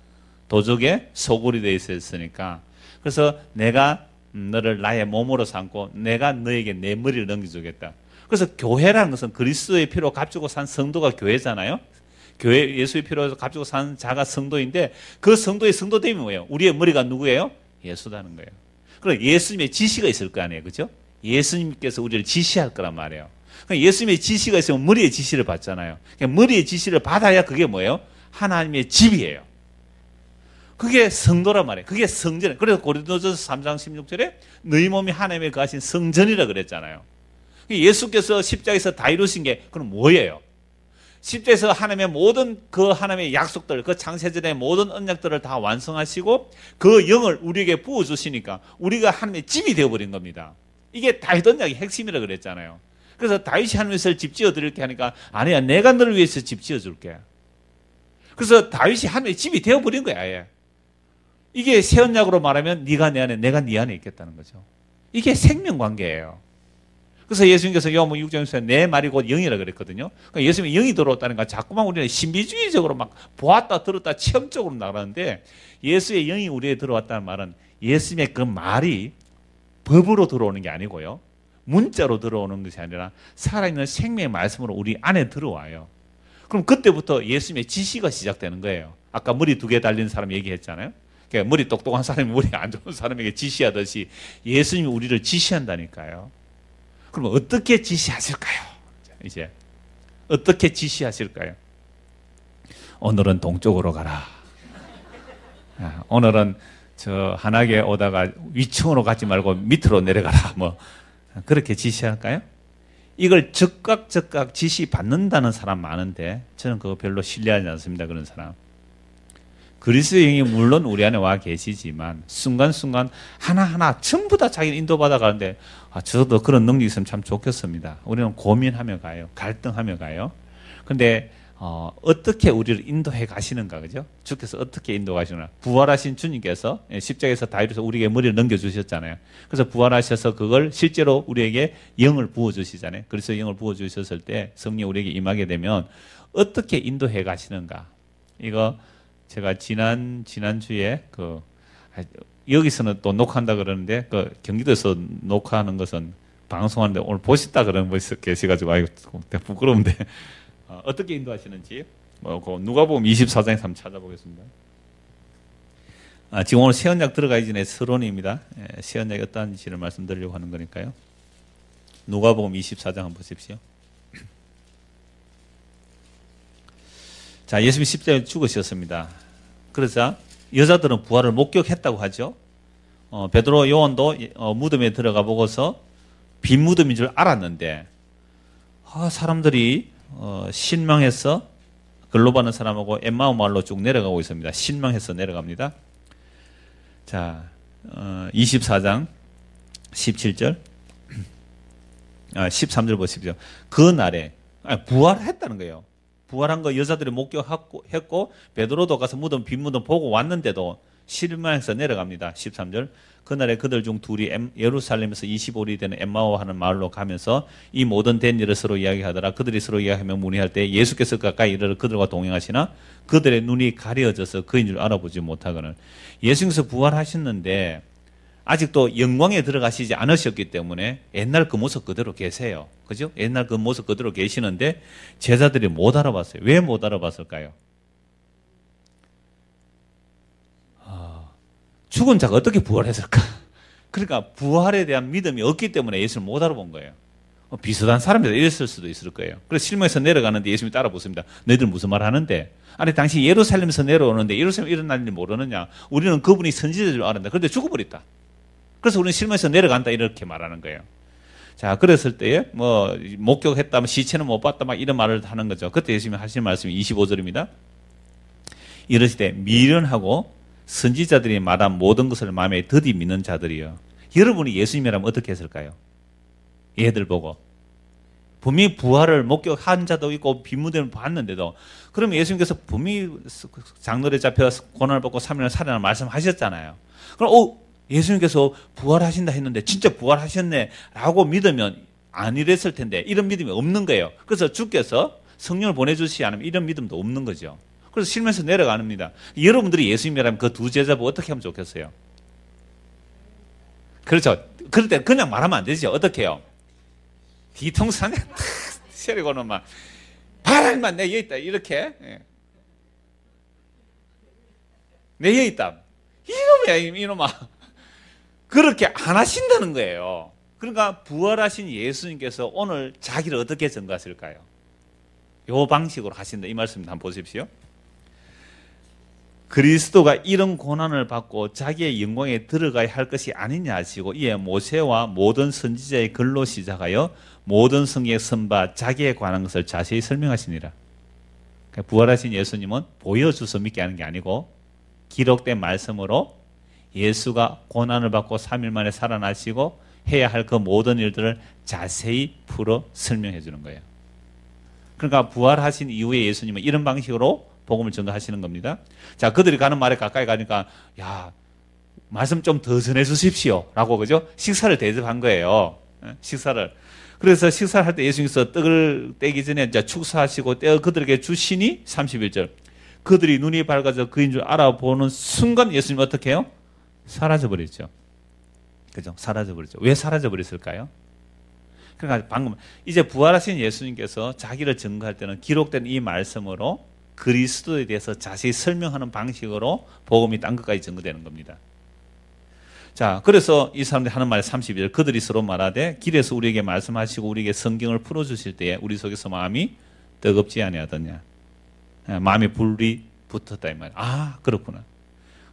도적의 소굴이 되어 있었으니까. 그래서 내가 너를 나의 몸으로 삼고 내가 너에게 내 머리를 넘겨주겠다. 그래서 교회라는 것은 그리스도의 피로 값주고 산 성도가 교회잖아요. 교회 예수의 피로 값주고 산 자가 성도인데 그 성도의 성도됨이 뭐예요? 우리의 머리가 누구예요? 예수다는 거예요. 그리고 예수님의 지시가 있을 거 아니에요. 그죠? 예수님께서 우리를 지시할 거란 말이에요. 그러니까 예수님의 지시가 있으면 머리의 지시를 받잖아요. 그러니까 머리의 지시를 받아야 그게 뭐예요? 하나님의 집이에요. 그게 성도란 말이에요. 그게 성전. 그래서 고린도전서 3장 16절에 너희 몸이 하나님의 거하신 성전이라 그랬잖아요. 예수께서 십자가에서 다 이루신 게 그럼 뭐예요? 십자가에서 하나님의 모든 그 하나님의 약속들, 그 창세전의 모든 언약들을 다 완성하시고 그 영을 우리에게 부어주시니까 우리가 하나님의 집이 되어버린 겁니다. 이게 다윗 언약의 핵심이라 그랬잖아요. 그래서 다윗이 하나님께서 집 지어드릴게 하니까 아니야, 내가 너를 위해서 집 지어줄게. 그래서 다윗이 하나님의 집이 되어버린 거야, 아예. 이게 새 언약으로 말하면 네가 내 안에, 내가 네 안에 있겠다는 거죠. 이게 생명관계예요. 그래서 예수님께서 요한복음 6장에서 내 말이 곧 영이라 그랬거든요. 그러니까 예수님이 영이 들어왔다니까 자꾸만 우리는 신비주의적으로 막 보았다 들었다 체험적으로 나가는데 예수의 영이 우리에 들어왔다는 말은 예수님의 그 말이 법으로 들어오는 게 아니고요. 문자로 들어오는 것이 아니라 살아있는 생명의 말씀으로 우리 안에 들어와요. 그럼 그때부터 예수님의 지시가 시작되는 거예요. 아까 머리 2개 달린 사람 얘기했잖아요. 그러니까 머리 똑똑한 사람이 머리 안 좋은 사람에게 지시하듯이 예수님이 우리를 지시한다니까요. 그럼 어떻게 지시하실까요? 이제 어떻게 지시하실까요? 오늘은 동쪽으로 가라. 오늘은 저 한악에 오다가 위층으로 가지 말고 밑으로 내려가라. 뭐 그렇게 지시할까요? 이걸 즉각 지시 받는다는 사람 많은데 저는 그거 별로 신뢰하지 않습니다. 그런 사람. 그리스도의 영이 물론 우리 안에 와 계시지만 순간순간 하나하나 전부 다 자기는 인도받아 가는데 저도 그런 능력이 있으면 참 좋겠습니다. 우리는 고민하며 가요. 갈등하며 가요. 근데 어떻게 우리를 인도해 가시는가, 그죠? 주께서 어떻게 인도하시나? 부활하신 주님께서 십자가에서 다 이루어서 우리에게 머리를 넘겨주셨잖아요. 그래서 부활하셔서 그걸 실제로 우리에게 영을 부어주시잖아요. 그래서 영을 부어주셨을 때 성령 우리에게 임하게 되면 어떻게 인도해 가시는가? 이거 제가 지난주에 여기서는 또 녹화한다 그러는데 경기도에서 녹화하는 것은 방송하는데 오늘 보셨다 그러는 분이 계셔가지고 아이고 부끄러운데 어떻게 인도하시는지 누가복음 24장에서 한번 찾아보겠습니다. 지금 오늘 새 언약 들어가기 전에 서론입니다. 새 언약이 어떠한지를 말씀드리려고 하는 거니까요. 누가복음 24장 한번 보십시오. 자, 예수님이 십자가에 죽으셨습니다. 그래서 여자들은 부활을 목격했다고 하죠. 베드로, 요한도 무덤에 들어가 보고서 빈 무덤인 줄 알았는데 사람들이 신망해서 글로바는 사람하고 엠마오 마을로 쭉 내려가고 있습니다. 신망해서 내려갑니다. 자, 24장 17절 13절 보십시오. 그 날에 부활했다는 거예요. 부활한 거 여자들이 목격했고 베드로도 가서 빈 무덤 보고 왔는데도 실망해서 내려갑니다. 13절. 그날에 그들 중 둘이 예루살렘에서 25리 되는 엠마오 하는 마을로 가면서 이 모든 된 일을 서로 이야기하더라. 그들이 서로 이야기하며 문의할 때 예수께서 가까이 이르러 그들과 동행하시나 그들의 눈이 가려져서 그인 줄 알아보지 못하거늘. 예수께서 부활하셨는데 아직도 영광에 들어가시지 않으셨기 때문에 옛날 그 모습 그대로 계세요. 그죠? 옛날 그 모습 그대로 계시는데 제자들이 못 알아봤어요. 왜 못 알아봤을까요? 죽은 자가 어떻게 부활했을까? 그러니까 부활에 대한 믿음이 없기 때문에 예수를 못 알아본 거예요. 비슷한 사람이다 이랬을 수도 있을 거예요. 그래서 실망해서 내려가는데 예수님이 따라붙습니다. 너희들 무슨 말 하는데? 아니 당신 예루살렘에서 내려오는데 예루살렘에 일어날 일 모르느냐? 우리는 그분이 선지자인 줄 알았는데 그런데 죽어버렸다. 그래서 우리는 실망해서 내려간다 이렇게 말하는 거예요. 자, 그랬을 때에 뭐 목격했다, 시체는 못 봤다, 막 이런 말을 하는 거죠. 그때 예수님이 하신 말씀이 25절입니다. 이러시되 미련하고 선지자들이 말한 모든 것을 마음에 더디 믿는 자들이요. 여러분이 예수님이라면 어떻게 했을까요? 얘들 보고. 분명히 부활을 목격한 자도 있고 비무대를 봤는데도 그러면 예수님께서 분명히 장로에 잡혀 고난을 받고 3일을 살아나 말씀하셨잖아요. 그럼 예수님께서 부활하신다 했는데 진짜 부활하셨네 라고 믿으면 안 이랬을 텐데 이런 믿음이 없는 거예요. 그래서 주께서 성령을 보내주시지 않으면 이런 믿음도 없는 거죠. 그래서 실면서 내려가는니다. 여러분들이 예수님이라면 그 두 제자 보고 어떻게 하면 좋겠어요? 그렇죠. 그럴 때 그냥 말하면 안 되죠. 어떻게 해요? 뒤통수 안에 탁 세리고는 막 바람만 내 여기 있다 이렇게 내 여기 있다 이놈이야 이놈아 그렇게 안 하신다는 거예요. 그러니까 부활하신 예수님께서 오늘 자기를 어떻게 증거하실까요? 이 방식으로 하신다 이 말씀 한번 보십시오. 그리스도가 이런 고난을 받고 자기의 영광에 들어가야 할 것이 아니냐 하시고 이에 모세와 모든 선지자의 글로 시작하여 모든 성경에 선바 자기에 관한 것을 자세히 설명하시니라. 그러니까 부활하신 예수님은 보여줘서 믿게 하는 게 아니고 기록된 말씀으로 예수가 고난을 받고 3일 만에 살아나시고 해야 할 그 모든 일들을 자세히 풀어 설명해 주는 거예요. 그러니까 부활하신 이후에 예수님은 이런 방식으로 복음을 전도하시는 겁니다. 자, 그들이 가는 말에 가까이 가니까 야, 말씀 좀 더 전해 주십시오 라고 그죠? 식사를 대접한 거예요. 식사를. 그래서 식사를 할 때 예수님께서 떡을 떼기 전에 이제 축사하시고 떼어 그들에게 주시니 31절. 그들이 눈이 밝아져 그인 줄 알아보는 순간 예수님은 어떻게 해요? 사라져버렸죠. 그죠? 사라져버렸죠. 왜 사라져버렸을까요? 그러니까 방금 이제 부활하신 예수님께서 자기를 증거할 때는 기록된 이 말씀으로 그리스도에 대해서 자세히 설명하는 방식으로 복음이 딴 것까지 증거되는 겁니다. 자, 그래서 이 사람들이 하는 말이 32절. 그들이 서로 말하되 길에서 우리에게 말씀하시고 우리에게 성경을 풀어주실 때에 우리 속에서 마음이 뜨겁지 아니하더냐. 마음에 불이 붙었다 이 말이에요. 아, 그렇구나.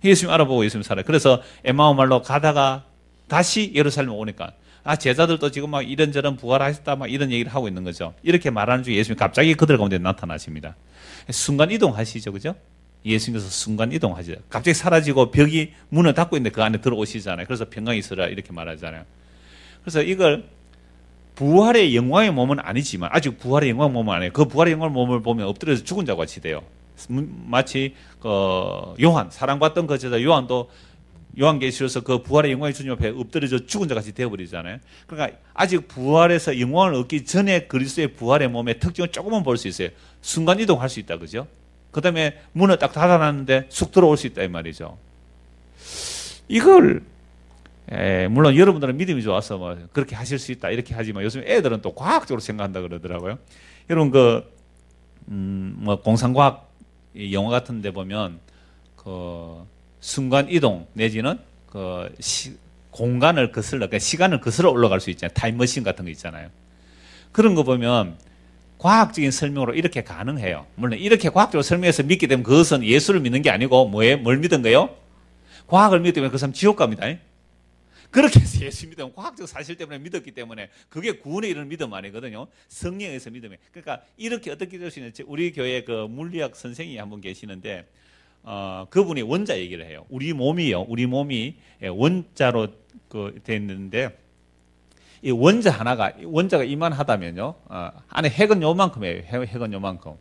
예수님 알아보고 예수님 살아요. 그래서 엠마오 말로 가다가 다시 예루살렘 오니까 제자들도 지금 막 이런저런 부활하셨다 막 이런 얘기를 하고 있는 거죠. 이렇게 말하는 중에 예수님 갑자기 그들 가운데 나타나십니다. 순간 이동하시죠, 그죠? 예수님께서 순간 이동하시죠. 갑자기 사라지고 벽이 문을 닫고 있는데 그 안에 들어오시잖아요. 그래서 평강이 있으라 이렇게 말하잖아요. 그래서 이걸 부활의 영광의 몸은 아니지만 아직 부활의 영광 몸은 아니에요. 그 부활의 영광 몸을 보면 엎드려서 죽은 자와 같이 돼요. 마치 요한 사랑받던 그 제자 요한도 요한계시록에서 그 부활의 영광의 주님 앞에 엎드려져 죽은 자 같이 되어버리잖아요. 그러니까 아직 부활에서 영광을 얻기 전에 그리스도의 부활의 몸의 특징을 조금은 볼 수 있어요. 순간 이동할 수 있다, 그죠? 그 다음에 문을 딱 닫아놨는데 쑥 들어올 수 있다 이 말이죠. 이걸 물론 여러분들은 믿음이 좋아서 뭐 그렇게 하실 수 있다 이렇게 하지만 요즘 애들은 또 과학적으로 생각한다 그러더라고요. 여러분 뭐 공상과학 영화 같은 데 보면 순간 이동 내지는 공간을 거슬러, 그러니까 시간을 거슬러 올라갈 수 있잖아요. 타임머신 같은 거 있잖아요. 그런 거 보면 과학적인 설명으로 이렇게 가능해요. 물론 이렇게 과학적으로 설명해서 믿게 되면 그것은 예수를 믿는 게 아니고 뭘 믿은 거예요? 과학을 믿게 되면 그 사람 지옥 갑니다. 그렇게 해서 예수 믿으면 과학적 사실 때문에 믿었기 때문에 그게 구원에 이르는 믿음 아니거든요. 성령에서 믿음이. 그러니까 이렇게 어떻게 될 수 있는지 우리 교회 그 물리학 선생님이 한 분 계시는데 그분이 원자 얘기를 해요. 우리 몸이 원자로 됐는데 이 원자가 이만하다면요. 안에 핵은 요만큼이에요. 핵은 요만큼.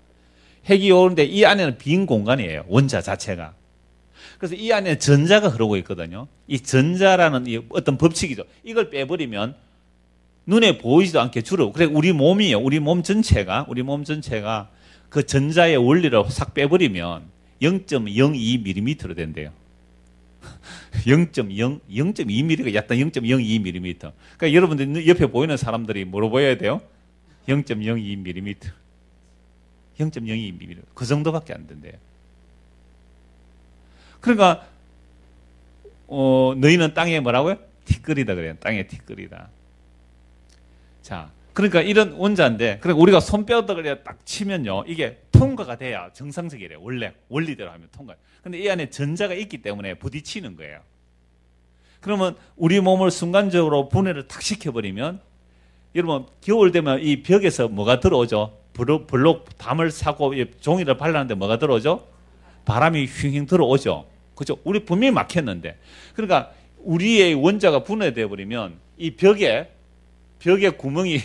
핵이 오는데 이 안에는 빈 공간이에요. 원자 자체가. 그래서 이 안에 전자가 흐르고 있거든요. 이 전자라는 이 어떤 법칙이죠. 이걸 빼버리면 눈에 보이지도 않게 줄어. 그래 우리 몸 전체가 그 전자의 원리를 싹 빼버리면 0.02mm로 된대요. 0.02mm가 얕다 0.02mm. 그러니까 여러분들 옆에 보이는 사람들이 뭐로 보여야 돼요? 0.02mm. 0.02mm. 그 정도밖에 안 된대요. 그러니까 너희는 땅에 뭐라고요? 티끌이다 그래요. 땅에 티끌이다. 자, 그러니까 이런 원자인데, 그러니까 우리가 손뼈덕을 딱 치면요, 이게 통과가 돼야 정상적이래요. 원리대로 하면 통과. 근데 이 안에 전자가 있기 때문에 부딪히는 거예요. 그러면 우리 몸을 순간적으로 분해를 탁 시켜버리면 여러분 겨울 되면 이 벽에서 뭐가 들어오죠? 블록 담을 사고 종이를 발랐는데 뭐가 들어오죠? 바람이 휘휘 들어오죠. 그죠? 우리 분명히 막혔는데. 그러니까 우리의 원자가 분해되어 버리면 이 벽에 구멍이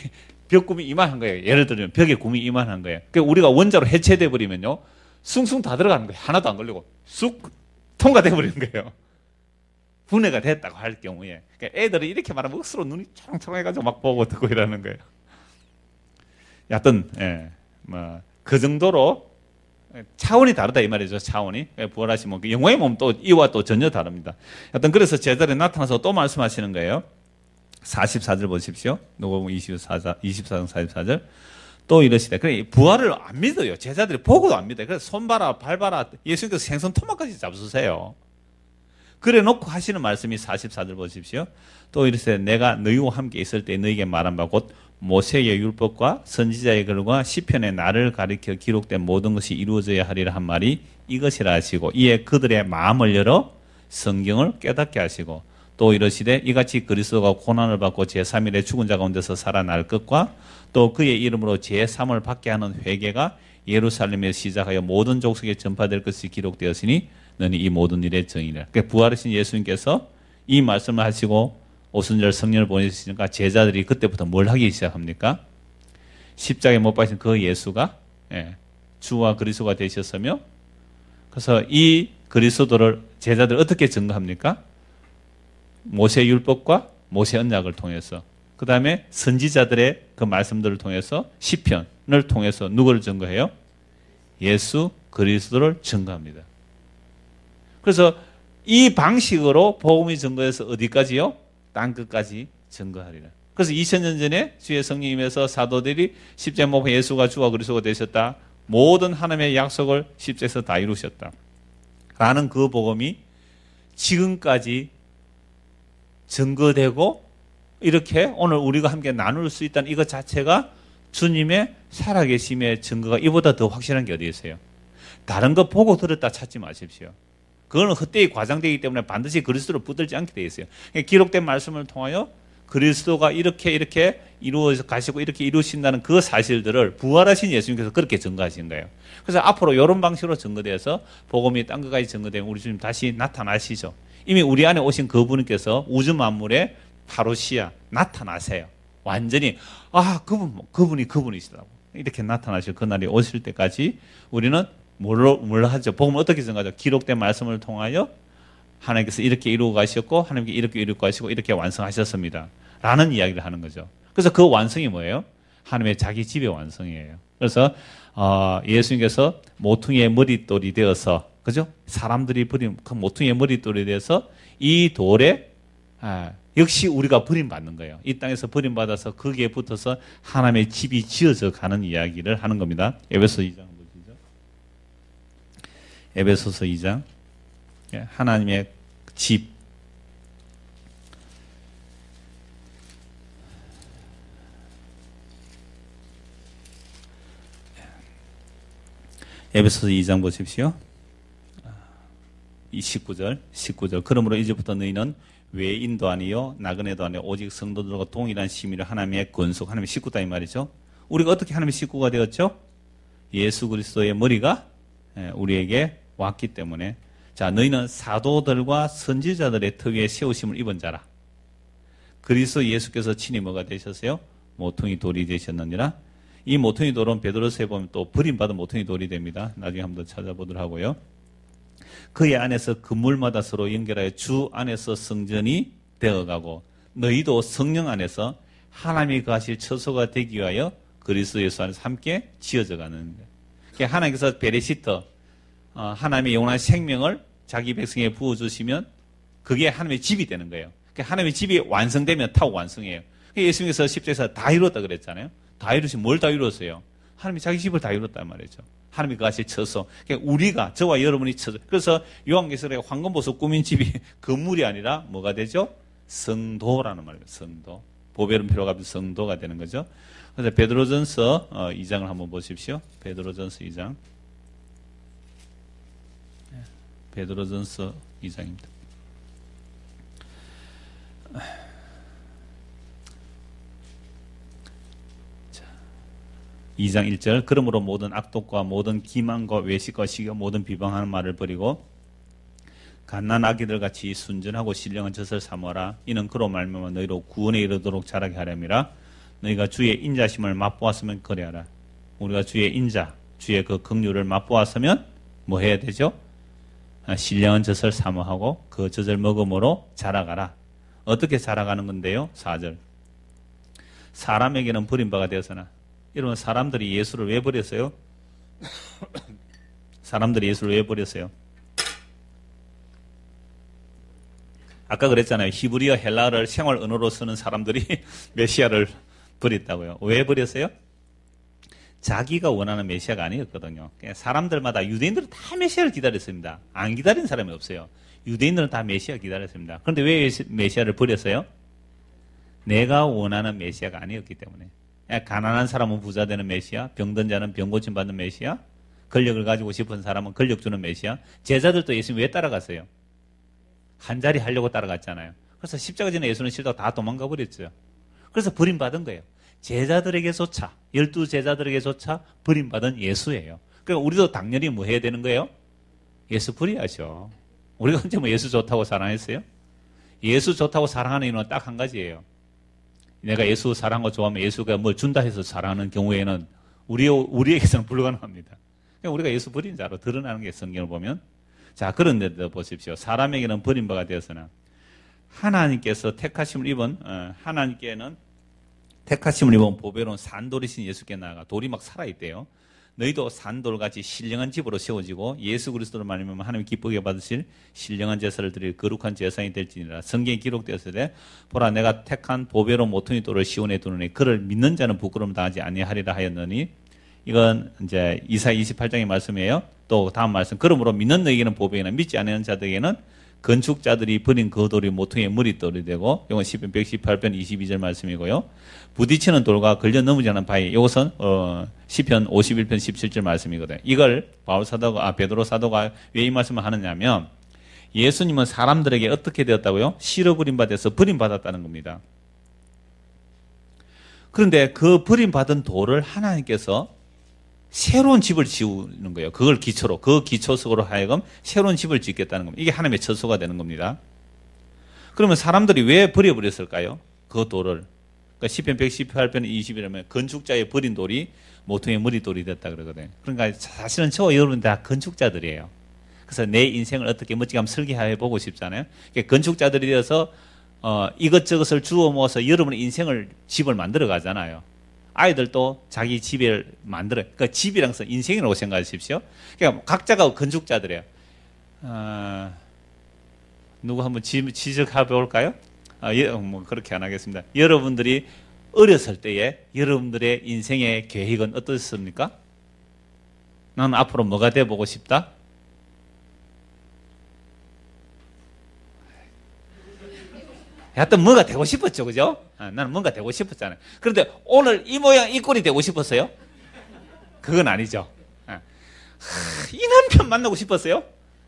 벽구멍이 이만한 거예요. 예를 들면 벽에 구멍이 이만한 거예요. 그러니까 우리가 원자로 해체돼 버리면요, 숭숭 다 들어가는 거예요. 하나도 안 걸리고 쑥 통과돼 버리는 거예요. 분해가 됐다고 할 경우에. 그러니까 애들이 이렇게 말하면 억수로 눈이 초롱초롱해가지고 막 보고 듣고 이러는 거예요. 여하튼 그 정도로 차원이 다르다 이 말이죠. 차원이. 부활하시면 영광의 몸 또 이와 또 전혀 다릅니다. 여하튼 그래서 제자리에 나타나서 또 말씀하시는 거예요. 44절 보십시오. 누가복음 24장 44절. 또 이러시다. 그래 부활을 안 믿어요. 제자들이 보고도 안 믿어요. 그래서 손 봐라, 발 봐라. 예수님께서 생선 토막까지 잡수세요. 그래 놓고 하시는 말씀이 44절 보십시오. 또 이르시되 내가 너희와 함께 있을 때 너희에게 말한 바 곧 모세의 율법과 선지자의 글과 시편의 나를 가리켜 기록된 모든 것이 이루어져야 하리라 한 말이 이것이라 하시고 이에 그들의 마음을 열어 성경을 깨닫게 하시고 또 이러시되 이같이 그리스도가 고난을 받고 제3일에 죽은 자 가운데서 살아날 것과 또 그의 이름으로 제3을 받게 하는 회개가 예루살렘에 시작하여 모든 족속에 전파될 것이 기록되었으니 너는 이 모든 일의 증인이라. 그러니까 부활하신 예수님께서 이 말씀을 하시고 오순절 성령을 보내주시니까 제자들이 그때부터 뭘 하기 시작합니까? 십자가에 못 박힌 그 예수가 주와 그리스도가 되셨으며 그래서 이 그리스도를 제자들 어떻게 증거합니까? 모세 율법과 모세 언약을 통해서 그 다음에 선지자들의 그 말씀들을 통해서 시편을 통해서 누구를 증거해요? 예수 그리스도를 증거합니다. 그래서 이 방식으로 복음이 증거해서 어디까지요? 땅끝까지 증거하리라. 그래서 2000년 전에 주의 성령님에서 사도들이 십자가에 못 박힌 예수가 주와 그리스도가 되셨다. 모든 하나님의 약속을 십자가에서 다 이루셨다. 라는 그 복음이 지금까지 증거되고 이렇게 오늘 우리가 함께 나눌 수 있다는 이것 자체가 주님의 살아계심의 증거가 이보다 더 확실한 게 어디 있어요? 다른 거 보고 들었다 찾지 마십시오. 그거는 헛되이 과장되기 때문에 반드시 그리스도를 붙들지 않게 되어 있어요. 기록된 말씀을 통하여 그리스도가 이렇게 이루어서 가시고 이렇게 이루신다는 그 사실들을 부활하신 예수님께서 그렇게 증거하신 거예요. 그래서 앞으로 이런 방식으로 증거돼서 복음이 땅 끝까지 증거되면 우리 주님 다시 나타나시죠. 이미 우리 안에 오신 그분께서 우주 만물의 파루시아 나타나세요. 완전히 그분이 그분이시다고 이렇게 나타나실 그날이 오실 때까지 우리는 뭘로 하죠? 복음을 어떻게 증거하죠? 기록된 말씀을 통하여 하나님께서 이렇게 이루어 가셨고 하나님께 이렇게 이루어 가시고 이렇게 완성하셨습니다. 라는 이야기를 하는 거죠. 그래서 그 완성이 뭐예요? 하나님의 자기 집의 완성이에요. 그래서 예수님께서 모퉁이의 머릿돌이 되어서 그죠? 사람들이 버린 그 모퉁이의 머릿돌이 되어서 이 돌에 역시 우리가 버림받는 거예요. 이 땅에서 버림받아서 거기에 붙어서 하나님의 집이 지어져 가는 이야기를 하는 겁니다. 에베소 2장 보시죠. 에베소서 2장 하나님의 집 에베소서 2장 보십시오. 19절 그러므로 이제부터 너희는 외인도 아니요 나그네도 아니요 오직 성도들과 동일한 시민을 하나님의 권속 하나님의 식구다 이 말이죠. 우리가 어떻게 하나님의 식구가 되었죠? 예수 그리스도의 머리가 우리에게 왔기 때문에 자 너희는 사도들과 선지자들의 특위에 세우심을 입은 자라. 그리스도 예수께서 친히 뭐가 되셨어요? 모퉁이 돌이 되셨느니라. 이 모퉁이 돌은 베드로서에 보면 또 버림받은 모퉁이 돌이 됩니다. 나중에 한번 찾아보도록 하고요. 그의 안에서 건물마다 서로 연결하여 주 안에서 성전이 되어가고 너희도 성령 안에서 하나님이 거하실 처소가 되기 위하여 그리스도 예수 안에서 함께 지어져 가는 거예요. 하나님께서 베레시터 하나님의 영원한 생명을 자기 백성에 부어주시면 그게 하나님의 집이 되는 거예요. 하나님의 집이 완성되면 타고 완성해요. 예수님께서 십자가에서 다 이뤘다 그랬잖아요. 다 이루시면 뭘 다 이뤘어요? 하나님이 자기 집을 다 이뤘단 말이죠. 하나님이 그것이 처소. 우리가 저와 여러분이 처소. 그래서 요한계시록에 황금보석 꾸민 집이 건물이 아니라 뭐가 되죠? 성도라는 말이에요. 성도. 보배는 필요가 없는 성도가 되는 거죠. 그래서 베드로전서 2장을 한번 보십시오. 베드로전서 2장. 베드로전서 2장입니다. 2장 1절 그러므로 모든 악독과 모든 기만과 외식과 시기 모든 비방하는 말을 버리고 갓난 아기들 같이 순전하고 신령한 젖을 삼아라. 이는 그로 말미암아 너희로 구원에 이르도록 자라게 하렴이라. 너희가 주의 인자심을 맛보았으면 그래하라. 우리가 주의 인자, 주의 그 긍휼을 맛보았으면 뭐 해야 되죠? 신령한 젖을 사모하고 그 젖을 먹음으로 자라가라. 어떻게 자라가는 건데요? 4절 사람에게는 버림바가 되어서나. 여러분 사람들이 예수를 왜 버렸어요? 사람들이 예수를 왜 버렸어요? 아까 그랬잖아요. 히브리어 헬라어를 생활 언어로 쓰는 사람들이 메시아를 버렸다고요. 왜 버렸어요? 자기가 원하는 메시아가 아니었거든요. 사람들마다 유대인들은 다 메시아를 기다렸습니다. 안 기다린 사람이 없어요. 유대인들은 다 메시아 기다렸습니다. 그런데 왜 메시아를 버렸어요? 내가 원하는 메시아가 아니었기 때문에. 가난한 사람은 부자 되는 메시아, 병든 자는 병 고침 받는 메시아, 권력을 가지고 싶은 사람은 권력 주는 메시아. 제자들도 예수님 왜 따라갔어요? 한 자리 하려고 따라갔잖아요. 그래서 십자가 전에 예수는 싫다고 다 도망가 버렸어요. 그래서 버림받은 거예요. 제자들에게조차, 12제자들에게조차 버림받은 예수예요. 그러니까 우리도 당연히 뭐 해야 되는 거예요? 예수 버려야죠. 우리가 언제 뭐 예수 좋다고 사랑했어요? 예수 좋다고 사랑하는 이유는 딱 한 가지예요. 내가 예수 사랑하는 거 좋아하면 예수가 뭘 준다 해서 사랑하는 경우에는 우리에게서는 불가능합니다. 그러니까 우리가 예수 버린 자로 드러나는 게 성경을 보면. 자, 그런데도 보십시오. 사람에게는 버림바가 되었으나 하나님께서 택하심을 입은 하나님께는 택하심을 입은 보배로운 산돌이신 예수께 나아가 돌이 막 살아있대요. 너희도 산돌같이 신령한 집으로 세워지고 예수 그리스도로 말미암아 하나님 기쁘게 받으실 신령한 제사를 드릴 거룩한 제사장이 될지니라. 성경에 기록되었을 때 보라 내가 택한 보배로운 모퉁이 돌을 시온에 두느니 그를 믿는 자는 부끄러움 당하지 아니하리라 하였느니. 이건 이제 이사야 28장의 말씀이에요. 또 다음 말씀. 그러므로 믿는 너희에게는 보배이나 믿지 않는 자들에게는 건축자들이 버린 그 돌이 모퉁이의 머릿돌이 되고, 이건 시편 118편 22절 말씀이고요. 부딪히는 돌과 걸려 넘어지지 않은 바위. 이것은 시편 51편 17절 말씀이거든요. 이걸 베드로 사도가 왜 이 말씀을 하느냐면 예수님은 사람들에게 어떻게 되었다고요? 실어 버림받아서 버림받았다는 겁니다. 그런데 그 버림받은 돌을 하나님께서 새로운 집을 지우는 거예요. 그걸 기초로, 그 기초석으로 하여금 새로운 집을 짓겠다는 겁니다. 이게 하나님의 처소가 되는 겁니다. 그러면 사람들이 왜 버려버렸을까요? 그 돌을. 그러니까 시편 118편 20이라면 건축자의 버린 돌이 모퉁이의 머릿돌이 됐다 그러거든요. 그러니까 사실은 저와 여러분 다 건축자들이에요. 그래서 내 인생을 어떻게 멋지게 한번 설계해 보고 싶잖아요. 그러니까 건축자들이 되어서 이것저것을 주워 모아서 여러분의 인생을 집을 만들어 가잖아요. 아이들도 자기 집을 만들어요. 그러니까 집이란 것은 인생이라고 생각하십시오. 그러니까 각자가 건축자들이에요. 누구 한번 지적해 볼까요? 뭐 그렇게 안 하겠습니다. 여러분들이 어렸을 때에 여러분들의 인생의 계획은 어떻습니까? 나는 앞으로 뭐가 돼보고 싶다? 하여튼 뭔가 되고 싶었죠, 그죠? 나는 뭔가 되고 싶었잖아요. 그런데 오늘 이 모양 이 꼴이 되고 싶었어요? 그건 아니죠. 이 남편 만나고 싶었어요?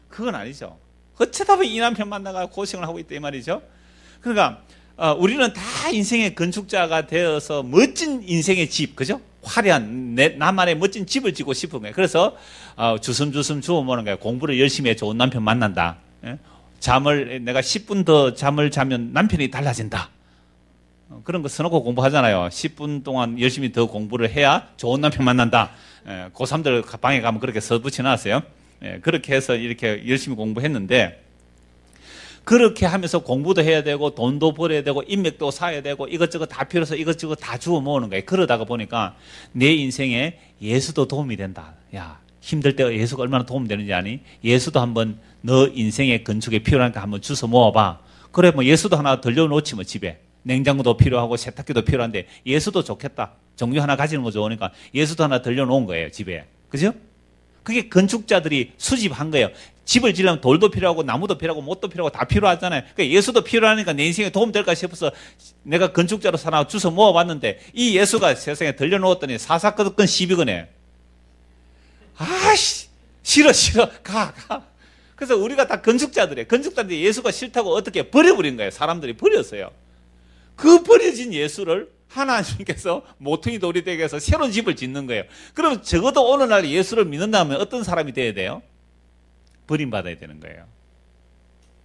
그건 아니죠. 어쩌다 보니 이 남편 만나가 고생을 하고 있다 이 말이죠. 그러니까 우리는 다 인생의 건축자가 되어서 멋진 인생의 집, 그죠? 화려한 나만의 멋진 집을 짓고 싶은 거예요. 그래서 주섬주섬 주워 모는 거예요. 공부를 열심히 해 좋은 남편 만난다. 예? 내가 10분 더 잠을 자면 남편이 달라진다. 그런 거 써놓고 공부하잖아요. 10분 동안 열심히 더 공부를 해야 좋은 남편 만난다. 고3들 방에 가면 그렇게 써붙여놨어요. 그렇게 해서 이렇게 열심히 공부했는데, 그렇게 하면서 공부도 해야 되고 돈도 벌어야 되고 인맥도 쌓아야 되고 이것저것 다 필요해서 이것저것 다 주워 모으는 거예요. 그러다가 보니까 내 인생에 예수도 도움이 된다. 야, 힘들 때 예수가 얼마나 도움되는지 아니? 예수도 한번 너 인생의 건축에 필요하니까 한번 주워 모아봐. 그래 뭐 예수도 하나 들려놓지 뭐 집에. 냉장고도 필요하고 세탁기도 필요한데 예수도 좋겠다. 종류 하나 가지는 거 좋으니까 예수도 하나 들려놓은 거예요 집에. 그죠? 그게 건축자들이 수집한 거예요. 집을 지으려면 돌도 필요하고 나무도 필요하고 못도 필요하고 다 필요하잖아요. 그러니까 예수도 필요하니까 내 인생에 도움 될까 싶어서 내가 건축자로 살아 주워 모아봤는데 이 예수가 세상에 들려놓았더니 사사건건 시비거네. 아씨 싫어 가. 그래서 우리가 다 건축자들이에요. 건축자들이 예수가 싫다고 어떻게 버려버린 거예요. 사람들이 버렸어요. 그 버려진 예수를 하나님께서 모퉁이 돌이 되게 해서 새로운 집을 짓는 거예요. 그럼 적어도 오늘날 예수를 믿는다면 어떤 사람이 돼야 돼요? 버림받아야 되는 거예요.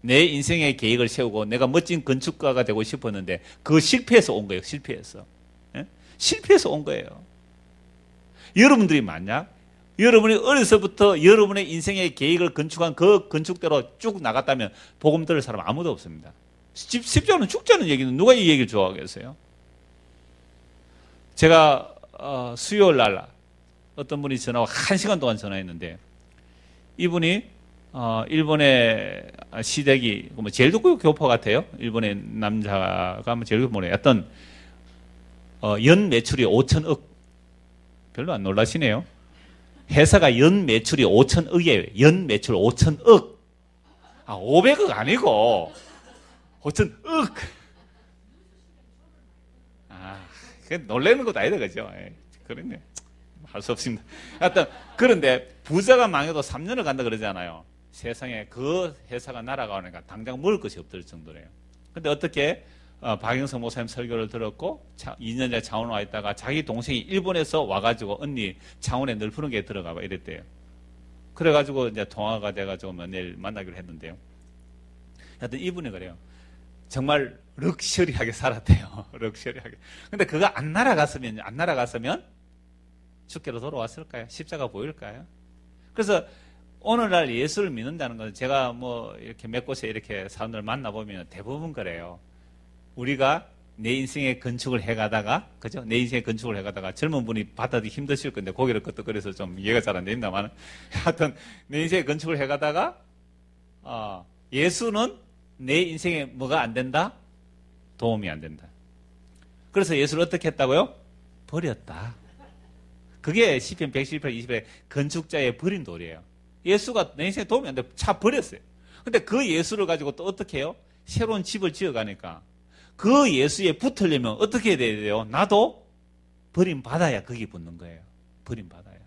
내 인생의 계획을 세우고 내가 멋진 건축가가 되고 싶었는데 그거 실패해서 온 거예요. 실패해서. 예? 실패해서 온 거예요. 여러분들이 만약 여러분이 어려서부터 여러분의 인생의 계획을 건축한 그 건축대로 쭉 나갔다면 복음 들을 사람 아무도 없습니다. 십자가는 죽자는 얘기는 누가 이 얘기를 좋아하겠어요? 제가 수요일 날 어떤 분이 전화와 1시간 동안 전화했는데 이분이 일본의 시댁이 뭐 제일 독고 교포 같아요. 일본의 남자가 제일 독고 뭐래. 어떤 연 매출이 5천억. 별로 안 놀라시네요. 회사가 연 매출이 5천억이에요. 연 매출 5천억. 500억 아니고 5천억. 놀라는 것도 아니다, 그죠? 그렇네. 할 수 없습니다. 하여튼, 그런데 부자가 망해도 3년을 간다 그러잖아요. 세상에 그 회사가 날아가니까 당장 먹을 것이 없을 정도래요. 근데 어떻게 박영성 목사님 설교를 들었고 2년 전에 창원 와 있다가 자기 동생이 일본에서 와가지고 언니 창원에 늘 푸른 게 들어가봐 이랬대요. 그래가지고 이제 통화가 돼가지고 내일 만나기로 했는데요. 하여튼 이분이 그래요. 정말 럭셔리하게 살았대요. 럭셔리하게. 근데 그거 안 날아갔으면 죽게로 돌아왔을까요? 십자가 보일까요? 그래서 오늘날 예수를 믿는다는 것은 제가 뭐 이렇게 몇 곳에 이렇게 사람들 만나보면 대부분 그래요. 우리가 내 인생의 건축을 해가다가, 그죠? 내 인생의 건축을 해가다가 젊은 분이 받아들이기 힘드실 건데 고개를 끄덕거려서 좀 이해가 잘 안 됩니다만 하여튼 내 인생의 건축을 해가다가 예수는 내 인생에 뭐가 안 된다? 도움이 안 된다. 그래서 예수를 어떻게 했다고요? 버렸다. 그게 시편 118, 20의 건축자의 버린 돌이에요. 예수가 내 인생에 도움이 안 돼. 차 버렸어요. 근데 그 예수를 가지고 또 어떻게 해요? 새로운 집을 지어가니까 그 예수에 붙으려면 어떻게 해야 돼요? 나도 버림받아야 거기 붙는 거예요. 버림받아야.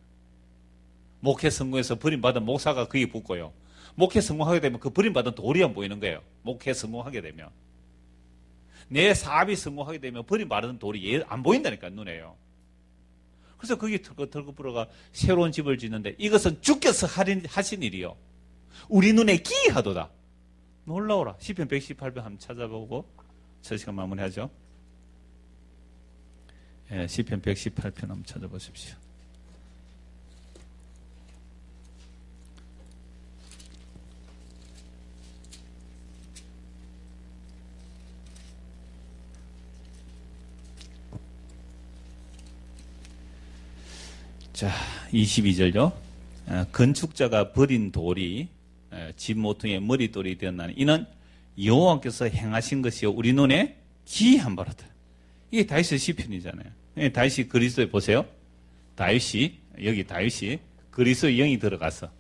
목회 성공해서 버림받은 목사가 거기 붙고요. 목회 성공하게 되면 그 버림받은 돌이 안 보이는 거예요. 목회 성공하게 되면. 내 사업이 성공하게 되면 버림받은 돌이 안 보인다니까, 눈에요. 그래서 거기 털거풀어가 새로운 집을 짓는데 이것은 주께서 하신 일이요. 우리 눈에 기이하도다. 놀라워라. 시편 118편 한번 찾아보고 저 시간 마무리하죠. 시편 118편 한번 찾아보십시오. 자, 22절요. 건축자가 버린 돌이 집 모퉁이의 머릿돌이 되었나니 이는 여호와께서 행하신 것이요 우리 눈에 기이한 바로다. 이게 다윗의 시편이잖아요. 다윗이 그리스도에 보세요. 여기 다윗이 그리스도의 영이 들어가서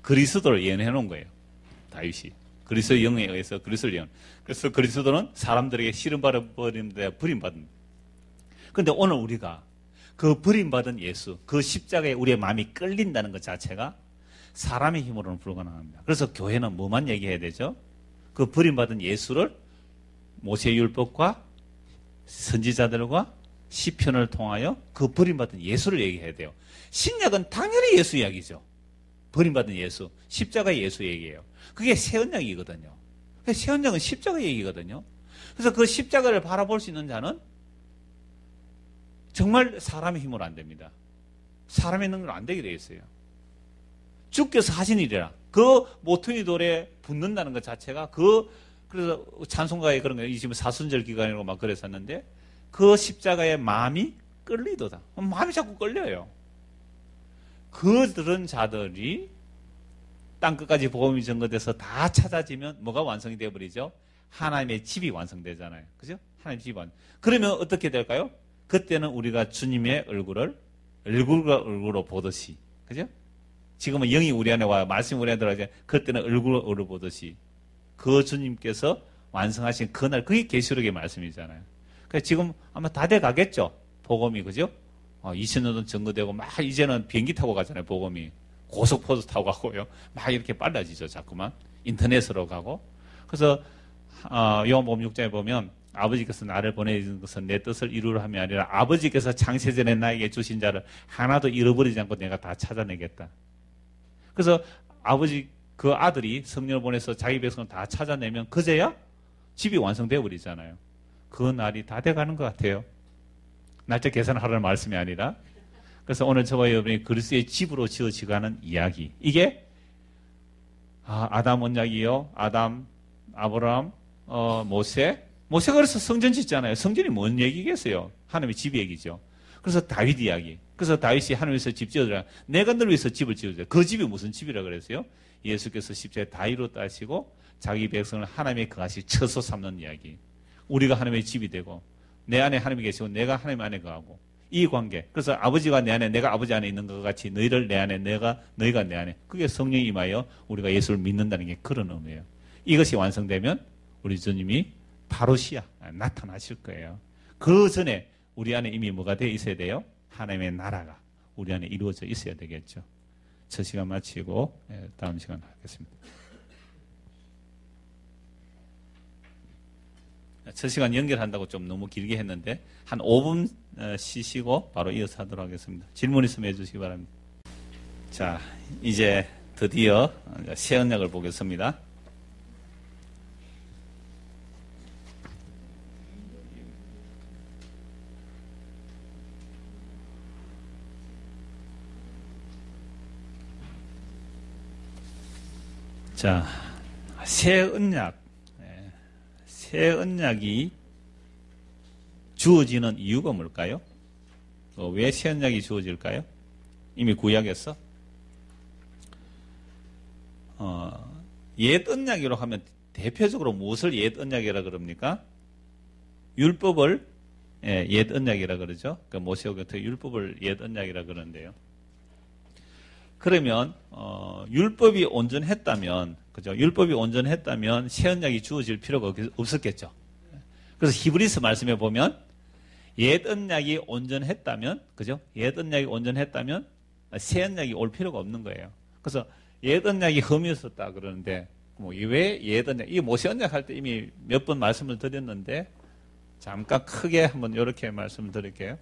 그리스도를 예언해 놓은 거예요. 다윗이 그리스도의 영에 의해서 그리스도를 예언. 그래서 그리스도는 사람들에게 씨름받아 버리는데 버림받은. 그런데 오늘 우리가 그 버림받은 예수, 그 십자가에 우리의 마음이 끌린다는 것 자체가 사람의 힘으로는 불가능합니다. 그래서 교회는 뭐만 얘기해야 되죠? 그 버림받은 예수를 모세율법과 선지자들과 시편을 통하여 그 버림받은 예수를 얘기해야 돼요. 신약은 당연히 예수 이야기죠. 버림받은 예수, 십자가의 예수 얘기예요. 그게 새언약이거든요. 새언약은 십자가 얘기거든요. 그래서 그 십자가를 바라볼 수 있는 자는 정말 사람의 힘으로 안 됩니다. 사람의 능력으로 안 되게 되어 있어요. 주께서 하신 일이라. 그 모퉁이 돌에 붙는다는 것 자체가 그래서 찬송가에 그런 거, 지금 사순절 기간이라고 막 그랬었는데 그 십자가의 마음이 끌리도다. 마음이 자꾸 끌려요. 그런 자들이 땅끝까지 복음이 전거돼서 다 찾아지면 뭐가 완성이 되어버리죠? 하나님의 집이 완성되잖아요. 그죠? 하나님의 집이 완성. 그러면 어떻게 될까요? 그때는 우리가 주님의 얼굴을 얼굴과 얼굴로 보듯이, 그죠? 지금은 영이 우리 안에 와요. 말씀이 우리 안에 들어가죠. 그때는 얼굴과 얼굴로 보듯이 그 주님께서 완성하신 그날, 그게 계시록의 말씀이잖아요. 그러니까 지금 아마 다 돼 가겠죠? 복음이, 그죠? 2000년도 전거되고 막 이제는 비행기 타고 가잖아요. 복음이. 고속포도 타고 가고요. 막 이렇게 빨라지죠. 자꾸만. 인터넷으로 가고. 그래서 요한복음 6장에 보면 아버지께서 나를 보내준 것은 내 뜻을 이루려 함이 아니라 아버지께서 창세전에 나에게 주신 자를 하나도 잃어버리지 않고 내가 다 찾아내겠다. 그래서 아버지 그 아들이 성령을 보내서 자기 백성을 다 찾아내면 그제야 집이 완성되어 버리잖아요. 그 날이 다 돼가는 것 같아요. 날짜 계산하라는 말씀이 아니라. 그래서 오늘 저와 여러분이 그리스도의 집으로 지어지가는 이야기. 이게 아담 언약이요. 아담, 아브라함, 모세. 모세가 그래서 성전 짓잖아요. 성전이 뭔 얘기겠어요? 하나님의 집 얘기죠. 그래서 다윗 이야기. 그래서 다윗이 하나님께서 집 지어주라. 내가 널 위해서 집을 지어주라. 그 집이 무슨 집이라 그랬어요? 예수께서 십자가에 다이로 따시고 자기 백성을 하나님의 그것이 처소 삼는 이야기. 우리가 하나님의 집이 되고 내 안에 하나님이 계시고 내가 하나님 안에 거하고 이 관계. 그래서 아버지가 내 안에 내가 아버지 안에 있는 것 같이 너희를 내 안에 너희가 내 안에. 그게 성령이 임하여 우리가 예수를 믿는다는 게 그런 의미예요. 이것이 완성되면 우리 주님이 바로시야 나타나실 거예요. 그 전에 우리 안에 이미 뭐가 되어 있어야 돼요? 하나님의 나라가 우리 안에 이루어져 있어야 되겠죠. 첫 시간 마치고 다음 시간 하겠습니다. 첫 시간 연결한다고 좀 너무 길게 했는데 한 5분 쉬시고 바로 이어서 하도록 하겠습니다. 질문 있으면 해주시기 바랍니다. 자, 이제 드디어 새 언약을 보겠습니다. 자, 새 언약. 새 언약이 주어지는 이유가 뭘까요? 왜 새 언약이 주어질까요? 이미 구약에서 옛 언약이라고 하면 대표적으로 무엇을 옛 언약이라 그럽니까? 율법을 옛 언약이라 그러죠. 그 모세오경 같은 율법을 옛 언약이라 그러는데요. 그러면 율법이 온전했다면, 그죠? 율법이 온전했다면 새 언약이 주어질 필요가 없었겠죠. 그래서 히브리서 말씀에 보면 옛 언약이 온전했다면, 그죠? 옛 언약이 온전했다면 새 언약이 올 필요가 없는 거예요. 그래서 옛 언약이 흠이었었다 그러는데 왜 옛 언약? 이 모세 언약 할 때 이미 몇 번 말씀을 드렸는데 잠깐 크게 한번 이렇게 말씀을 드릴게요.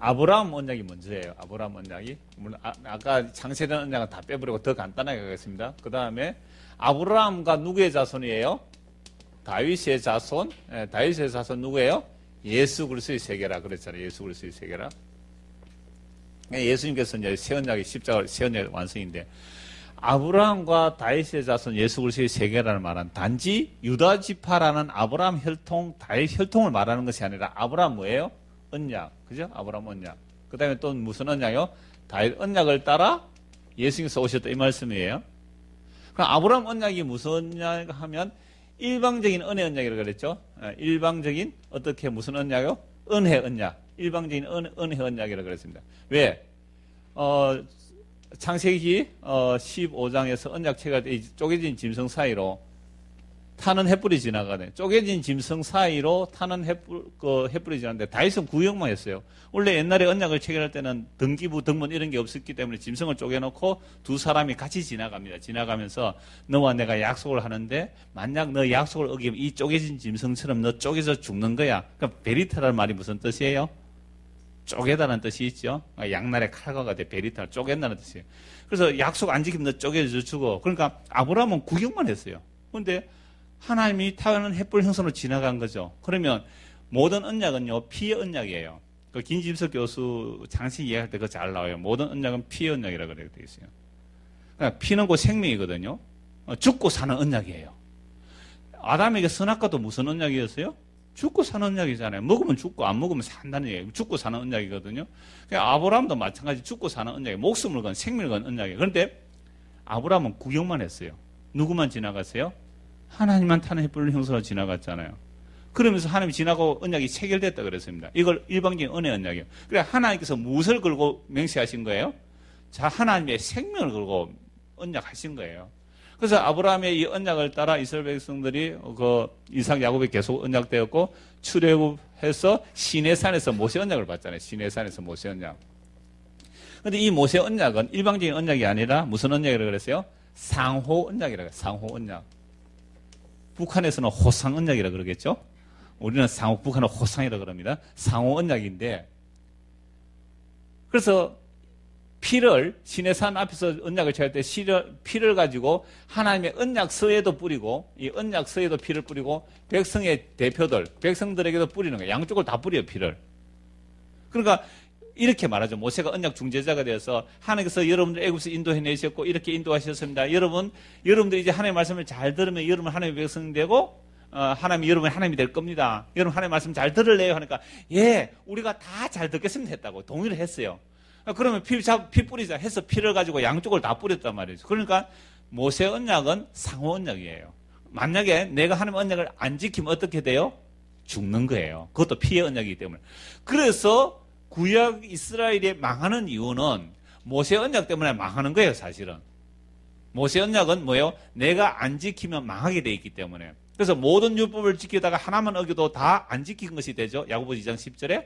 아브라함 언약이 먼저예요. 아브라함 언약이. 물론 아까 창세된 언약은 다 빼버리고 더 간단하게 가겠습니다. 그 다음에 아브라함과 누구의 자손이에요? 다윗의 자손. 다윗의 자손 누구예요? 예수 그리스도의 세계라 그랬잖아요. 예수 그리스도의 세계라. 예수님께서 이제 새 언약의 십자가 새 언약 완성인데 아브라함과 다윗의 자손 예수 그리스도의 세계라는 말은 단지 유다 지파라는 아브라함 혈통, 다윗 혈통을 말하는 것이 아니라 아브라함 뭐예요? 언약. 그죠? 아브라함 언약. 그 다음에 또 무슨 언약이요? 다윗 언약을 따라 예수님께서 오셨다 이 말씀이에요. 그럼 아브라함 언약이 무슨 언약 하면 일방적인 은혜 언약이라고 그랬죠? 일방적인 어떻게 무슨 언약이요? 은혜 언약. 일방적인 은혜 언약이라고 그랬습니다. 왜? 창세기 15장에서 언약체가 쪼개진 짐승 사이로 타는 햇불이 지나가네. 쪼개진 짐승 사이로 타는 햇불이 지나는데 다윗은 구역만 했어요. 원래 옛날에 언약을 체결할 때는 등기부, 등본 이런 게 없었기 때문에 짐승을 쪼개놓고 두 사람이 같이 지나갑니다. 지나가면서 너와 내가 약속을 하는데 만약 너 약속을 어기면 이 쪼개진 짐승처럼 너 쪼개져 죽는 거야. 그러니까 베리타라는 말이 무슨 뜻이에요? 쪼개다는 뜻이 있죠. 양날의 칼과 같아 베리타 쪼갠다는 뜻이에요. 그래서 약속 안 지키면 너 쪼개져 죽어. 그러니까 아브라함은 구경만 했어요. 그런데 하나님이 타는 햇불 형성으로 지나간 거죠. 그러면 모든 언약은요 피의 언약이에요. 그 김진석 교수 장식 이해할 때 그거 잘 나와요. 모든 언약은 피의 언약이라고 그렇게 되어 있어요. 그러니까 피는 곧 생명이거든요. 죽고 사는 언약이에요. 아담에게 선악과도 무슨 언약이었어요? 죽고 사는 언약이잖아요. 먹으면 죽고 안 먹으면 산다는 얘기예요. 죽고 사는 언약이거든요. 그러니까 아브라함도 마찬가지 죽고 사는 언약이에요. 목숨을 건 생명을 건 언약이에요. 그런데 아브라함은 구경만 했어요. 누구만 지나갔어요? 하나님만 타는 햇불 형성으로 지나갔잖아요. 그러면서 하나님이 지나고 언약이 체결됐다 그랬습니다. 이걸 일방적인 은혜 언약이에요. 그래 하나님께서 무엇을 걸고 맹세하신 거예요? 자, 하나님의 생명을 걸고 언약하신 거예요. 그래서 아브라함의 이 언약을 따라 이스라엘 백성들이 그 이삭 야곱이 계속 언약되었고 출애굽해서 시내산에서 모세 언약을 받잖아요. 시내산에서 모세 언약. 근데 이 모세 언약은 일방적인 언약이 아니라 무슨 언약이라고 그랬어요? 상호 언약이라고 해요. 상호 언약. 북한에서는 호상 언약이라고 그러겠죠? 우리는 북한은 호상이라고 그럽니다. 상호 언약인데, 그래서 피를, 시내산 앞에서 언약을 취할 때 피를 가지고 하나님의 언약서에도 뿌리고, 이 언약서에도 피를 뿌리고, 백성의 대표들, 백성들에게도 뿌리는 거예요. 양쪽을 다 뿌려요, 피를. 그러니까 이렇게 말하죠. 모세가 언약 중재자가 되어서 하나님께서 여러분들 애굽에서 인도해내셨고 이렇게 인도하셨습니다. 여러분들이 이제 하나님의 말씀을 잘 들으면 여러분 하나님의 백성이 되고 여러분이 하나님이 될 겁니다. 여러분 하나님의 말씀 잘 들을래요? 하니까 예, 우리가 다 잘 듣겠습니다 했다고 동의를 했어요. 그러면 피 뿌리자 해서 피를 가지고 양쪽을 다 뿌렸단 말이죠. 그러니까 모세 언약은 상호 언약이에요. 만약에 내가 하나님의 언약을 안 지키면 어떻게 돼요? 죽는 거예요. 그것도 피의 언약이기 때문에. 그래서 구약 이스라엘이 망하는 이유는 모세 언약 때문에 망하는 거예요, 사실은. 모세 언약은 뭐예요? 내가 안 지키면 망하게 돼 있기 때문에. 그래서 모든 율법을 지키다가 하나만 어겨도 다 안 지킨 것이 되죠. 야고보 2장 10절에.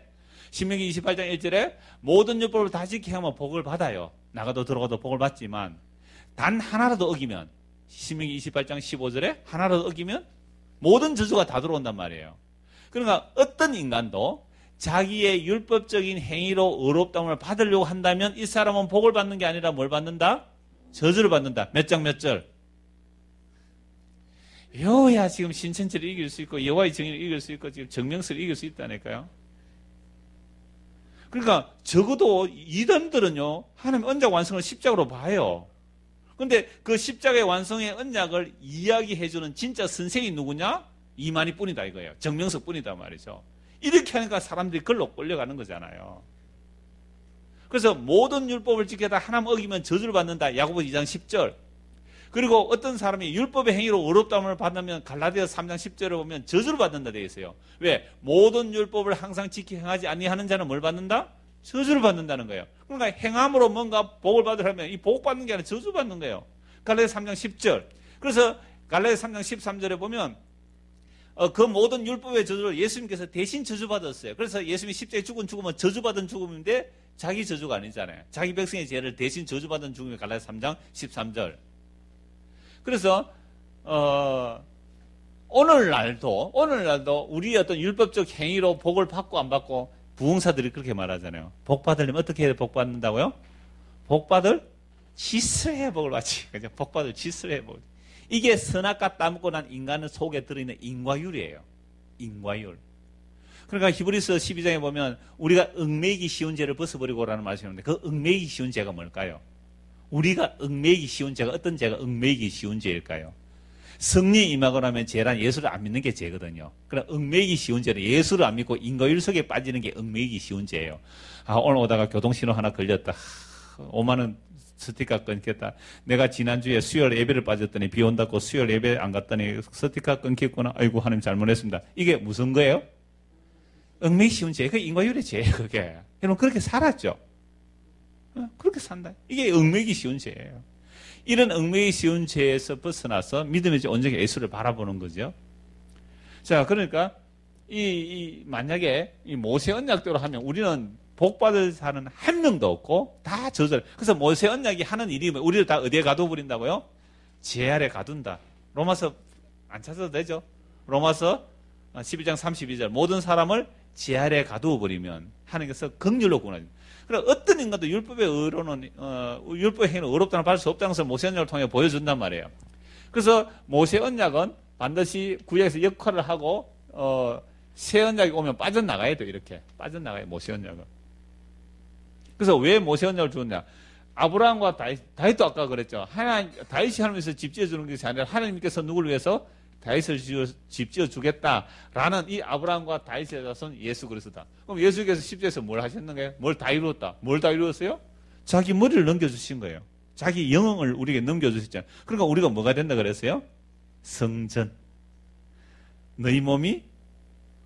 신명기 28장 1절에 모든 율법을 다 지키게 하면 복을 받아요. 나가도 들어가도 복을 받지만 단 하나라도 어기면 신명기 28장 15절에 하나라도 어기면 모든 저주가 다 들어온단 말이에요. 그러니까 어떤 인간도 자기의 율법적인 행위로 의롭다함을 받으려고 한다면 이 사람은 복을 받는 게 아니라 뭘 받는다? 저주를 받는다. 몇 장 몇 절? 여호야 지금 신천지를 이길 수 있고 여호와의 정의를 이길 수 있고 지금 정명서를 이길 수 있다니까요. 그러니까 적어도 이단들은요 하나님 언약 완성을 십자가로 봐요. 그런데 그 십자가의 완성의 언약을 이야기해주는 진짜 선생이 누구냐? 이만희 뿐이다 이거예요. 정명서 뿐이다 말이죠. 이렇게 하니까 사람들이 글로 끌려가는 거잖아요. 그래서 모든 율법을 지켜다 하나님 어기면 저주를 받는다. 야고보 2장 10절. 그리고 어떤 사람이 율법의 행위로 의롭다함을 받으면 갈라디아서 3장 10절에 보면 저주를 받는다 되어 있어요. 왜? 모든 율법을 항상 지키 행하지 아니하는 자는 뭘 받는다? 저주를 받는다는 거예요. 그러니까 행함으로 뭔가 복을 받으려면 이 복 받는 게 아니라 저주 받는 거예요. 갈라디아서 3장 10절. 그래서 갈라디아서 3장 13절에 보면 그 모든 율법의 저주를 예수님께서 대신 저주받았어요. 그래서 예수님이 십자가에 죽은 죽음은 저주받은 죽음인데 자기 저주가 아니잖아요. 자기 백성의 죄를 대신 저주받은 죽음이 갈라디아서 3장 13절. 그래서 오늘날도 우리의 어떤 율법적 행위로 복을 받고 안 받고 부흥사들이 그렇게 말하잖아요. 복 받으려면 어떻게 해야 복 받는다고요? 복 받을 짓을 해야 복을 받지. 그죠? 복 받을 짓을 해야 복. 이게 선악과 따먹고 난 인간의 속에 들어있는 인과율이에요. 인과율. 그러니까 히브리서 12장에 보면 우리가 얽매이기 쉬운 죄를 벗어버리고라는 말씀이 있는데 그 얽매이기 쉬운 죄가 뭘까요? 우리가 얽매이기 쉬운 죄가 어떤 죄가 얽매이기 쉬운 죄일까요? 성령이 임하거나 하면 죄란 예수를 안 믿는 게 죄거든요. 그럼 얽매이기 쉬운 죄는 예수를 안 믿고 인과율 속에 빠지는 게 얽매이기 쉬운 죄예요. 아, 오늘 오다가 교통신호 하나 걸렸다. 5만 원 스티커 끊겼다. 내가 지난주에 수요일 예배를 빠졌더니 비 온다고 수요일 예배 안 갔더니 스티커 끊겼구나. 아이고 하나님 잘못했습니다. 이게 무슨 거예요? 얽매이기 쉬운 죄. 그게 인과율의 죄예요. 그게. 여러분 그렇게 살았죠? 그렇게 산다. 이게 얽매이기 쉬운 죄예요. 이런 얽매이기 쉬운 죄에서 벗어나서 믿음의 죄 온전히 예수를 바라보는 거죠. 자, 그러니까 만약에 이 모세 언약대로 하면 우리는 복받을 사는 한 명도 없고 다 저절. 그래서 모세 언약이 하는 일이 우리를 다 어디에 가둬버린다고요? 죄 아래 가둔다. 로마서 안 찾아도 되죠. 로마서 12장 32절 모든 사람을 죄 아래 가두어버리면 하나님께서 긍휼로 구원하십니다. 그래 어떤 인간도 율법의 의로는 율법의 행위는 의롭다는 받을 수 없다는 것을 모세 언약을 통해 보여준단 말이에요. 그래서 모세 언약은 반드시 구약에서 역할을 하고 새 언약이 오면 빠져나가야 돼요. 이렇게 빠져나가요. 모세 언약은. 그래서 왜 모세 언약을 주었냐? 아브라함과 다윗도 아까 그랬죠. 다윗이 하나님께서 집 지어주는 것이 아니라 하나님께서 누구를 위해서 다윗을 집 지어주겠다라는 이 아브라함과 다윗의 자손 예수 그리스도다. 그럼 예수께서 십자에서 뭘 하셨는가요? 뭘 다 이루었다. 뭘 다 이루었어요? 자기 머리를 넘겨주신 거예요. 자기 영혼을 우리에게 넘겨주셨잖아요. 그러니까 우리가 뭐가 된다 그랬어요? 성전. 너희 몸이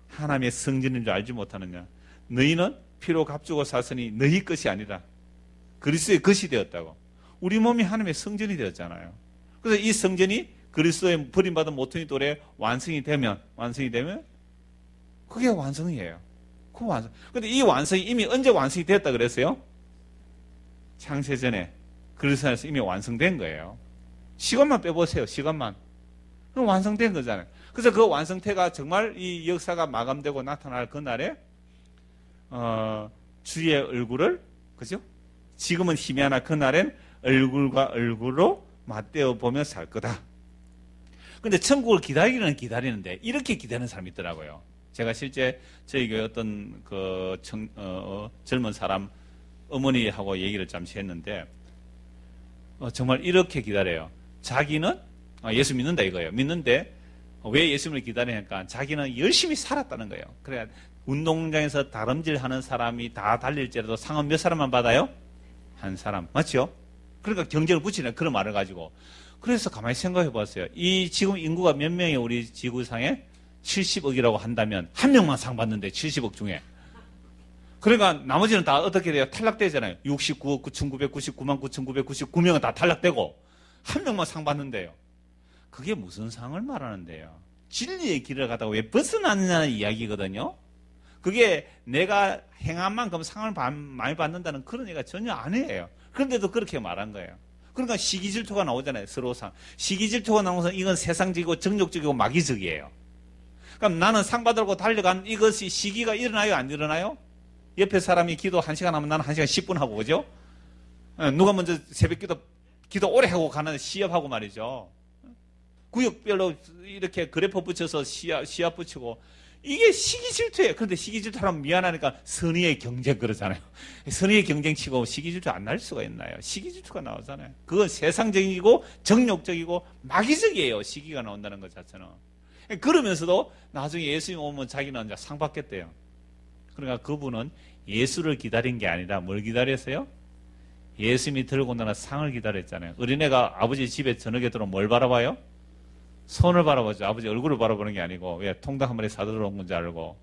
하나님의 성전인 줄 알지 못하느냐. 너희는 피로 값주고 샀으니 너희 것이 아니라 그리스도의 것이 되었다고. 우리 몸이 하나님의 성전이 되었잖아요. 그래서 이 성전이 그리스도의 버림받은 모퉁이 돌에 완성이 되면 그게 완성이에요. 그 완성. 근데 이 완성이 이미 언제 완성이 되었다 그랬어요? 창세전에 그리스도 안에서 이미 완성된 거예요. 시간만 빼보세요. 시간만. 그럼 완성된 거잖아요. 그래서 그 완성태가 정말 이 역사가 마감되고 나타날 그날에 주의 얼굴을, 그죠? 지금은 희미하나 그날엔 얼굴과 얼굴로 맞대어 보며 살 거다. 근데 천국을 기다리기는 기다리는데 이렇게 기다리는 사람이 있더라고요. 제가 실제 저희 교회 어떤 젊은 사람 어머니하고 얘기를 잠시 했는데 정말 이렇게 기다려요. 자기는 예수 믿는다 이거예요. 믿는데 왜 예수님을 기다리니까 자기는 열심히 살았다는 거예요. 그래 운동장에서 다름질하는 사람이 다 달릴지라도 상은 몇 사람만 받아요? 한 사람. 맞죠? 그러니까 경쟁을 붙이는 그런 말을 가지고. 그래서 가만히 생각해 봤어요. 이 지금 인구가 몇 명이 우리 지구상에 70억이라고 한다면 한 명만 상 받는데 70억 중에. 그러니까 나머지는 다 어떻게 돼요? 탈락되잖아요. 69억 9,999만 9,999명은 다 탈락되고 한 명만 상 받는데요. 그게 무슨 상을 말하는데요? 진리의 길을 가다가 왜 벗어나느냐는 이야기거든요. 그게 내가 행한 만큼 상을 많이 받는다는 그런 얘기가 전혀 아니에요. 그런데도 그렇게 말한 거예요. 그러니까 시기질투가 나오잖아요. 서로상. 시기질투가 나오면서 이건 세상적이고 정욕적이고 마귀적이에요. 그럼 나는 상 받으려고 달려간 이것이 시기가 일어나요? 안 일어나요? 옆에 사람이 기도 1시간 하면 나는 1시간 10분 하고, 그죠? 누가 먼저 새벽 기도 오래 하고 가는 시합하고 말이죠. 구역별로 이렇게 그래프 붙여서 시합 붙이고. 이게 시기질투예요. 그런데 시기질투하면 미안하니까 선의의 경쟁 그러잖아요. 선의의 경쟁 치고 시기질투 안 날 수가 있나요? 시기질투가 나오잖아요. 그건 세상적이고 정욕적이고 마귀적이에요. 시기가 나온다는 것 자체는. 그러면서도 나중에 예수님 오면 자기는 이제 상 받겠대요. 그러니까 그분은 예수를 기다린 게 아니라 뭘 기다렸어요? 예수님이 들고 나는 상을 기다렸잖아요. 어린애가 아버지 집에 저녁에 들어오면 뭘 바라봐요? 손을 바라보죠. 아버지 얼굴을 바라보는 게 아니고 왜 통닭 한 마리 사들어 온 건지 알고.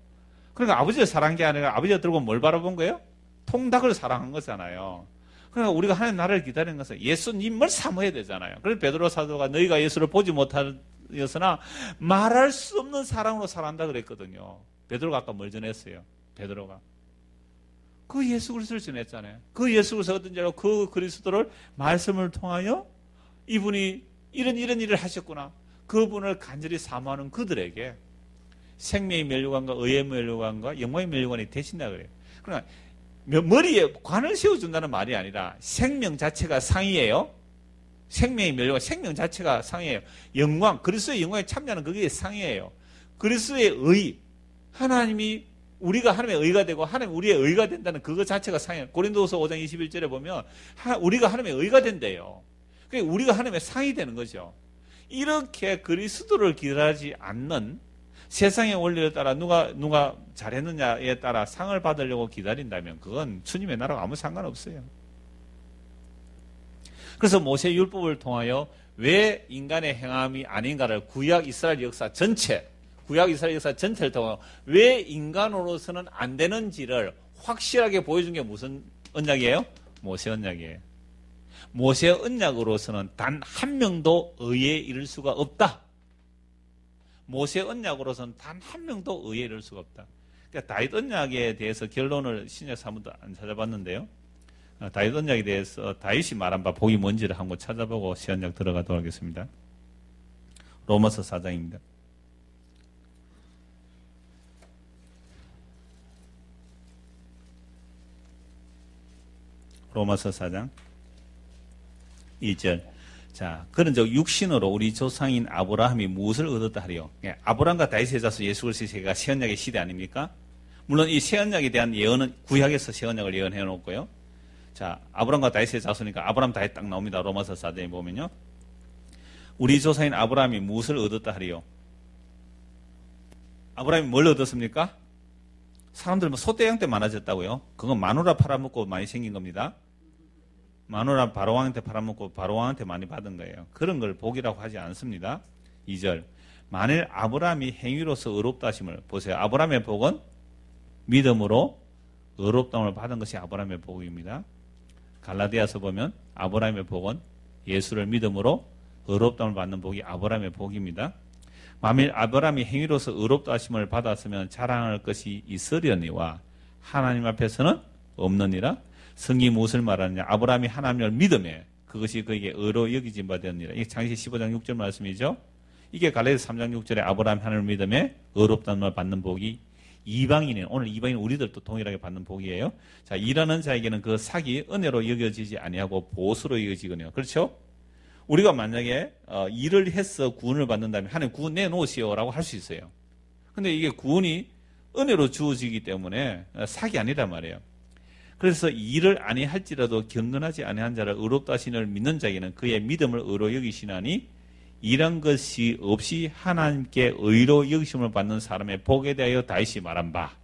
그러니까 아버지를 사랑한 게 아니라 아버지가 들고 뭘 바라본 거예요? 통닭을 사랑한 거잖아요. 그러니까 우리가 하나님 나라를 기다리는 것은 예수님을 사모해야 되잖아요. 그래서 베드로 사도가 너희가 예수를 보지 못하였으나 말할 수 없는 사랑으로 살아간다 그랬거든요. 베드로가 아까 뭘 전했어요? 베드로가 그 예수 그리스도를 전했잖아요. 그 예수 그리스도가 어떤지 알고 그 그리스도를 말씀을 통하여 이분이 이런 일을 하셨구나. 그분을 간절히 사모하는 그들에게 생명의 면류관과 의의 면류관과 영광의 면류관이 되신다 그래요. 그러나 머리에 관을 세워준다는 말이 아니라 생명 자체가 상이에요. 생명의 면류관, 생명 자체가 상이에요. 영광, 그리스도의 영광에 참여하는 그게 상이에요. 그리스도의 의, 하나님이 우리가 하나님의 의가 되고 하나님 우리의 의가 된다는 그거 자체가 상이에요. 고린도후서 5장 21절에 보면 우리가 하나님의 의가 된대요. 그러니까 우리가 하나님의 상이 되는 거죠. 이렇게 그리스도를 기다리지 않는 세상의 원리를 따라 누가 잘했느냐에 따라 상을 받으려고 기다린다면 그건 주님의 나라와 아무 상관없어요. 그래서 모세 율법을 통하여 왜 인간의 행함이 아닌가를 구약 이스라엘 역사 전체를 통하여 왜 인간으로서는 안 되는지를 확실하게 보여준 게 무슨 언약이에요? 모세 언약이에요. 모세 언약으로서는 단 한 명도 의에 이를 수가 없다. 모세 언약으로서는 단 한 명도 의에 이를 수가 없다. 그러니까 다윗 언약에 대해서 결론을 신약에서 한 번도 안 찾아봤는데요. 다윗 언약에 대해서 다윗이 말한 바 복이 뭔지를 한번 찾아보고 시언약 들어가도록 하겠습니다. 로마서 4장입니다. 로마서 4장 2절. 자, 그런즉 육신으로 우리 조상인 아브라함이 무엇을 얻었다 하리요? 아브라함과 다윗의 자손 예수 그리스도가 새 언약의 시대 아닙니까? 물론 이 새 언약에 대한 예언은 구약에서 새 언약을 예언해 놓고요. 자, 아브라함과 다윗의 자손이니까 아브라함 다윗 딱 나옵니다. 로마서 4장에 보면요. 우리 조상인 아브라함이 무엇을 얻었다 하리요? 아브라함이 뭘 얻었습니까? 사람들 뭐 소떼양 때 많아졌다고요? 그건 마누라 팔아먹고 많이 생긴 겁니다. 마누라 바로왕한테 팔아먹고 바로왕한테 많이 받은 거예요. 그런 걸 복이라고 하지 않습니다. 2절. 만일 아브라함이 행위로서 의롭다 하심을 보세요. 아브라함의 복은 믿음으로 의롭다함을 받은 것이 아브라함의 복입니다. 갈라디아서 보면 아브라함의 복은 예수를 믿음으로 의롭다함을 받는 복이 아브라함의 복입니다. 만일 아브라함이 행위로서 의롭다 하심을 받았으면 자랑할 것이 있으려니와 하나님 앞에서는 없느니라. 성경이 무엇을 말하느냐? 아브라함이 하나님을 믿음에 그것이 그에게 의로 여기진 바 되느니라. 이게 창세기 15장 6절 말씀이죠. 이게 갈라디아서 3장 6절에 아브라함이 하나님을 믿음에 의롭다는 말 받는 복이 이방인은, 오늘 이방인 우리들도 동일하게 받는 복이에요. 자, 일하는 자에게는 그 삭이 은혜로 여겨지지 아니하고 보수로 여겨지거든요. 그렇죠? 우리가 만약에 일을 해서 구원을 받는다면 하나님 구원 내놓으시오라고 할 수 있어요. 근데 이게 구원이 은혜로 주어지기 때문에 삭이 아니란 말이에요. 그래서 일을 아니할지라도 경건하지 아니한 자를 의롭다 하시는 믿는 자에게는 그의 믿음을 의로 여기시나니 이런 것이 없이 하나님께 의로 여기심을 받는 사람의 복에 대하여 다윗이 말한 바,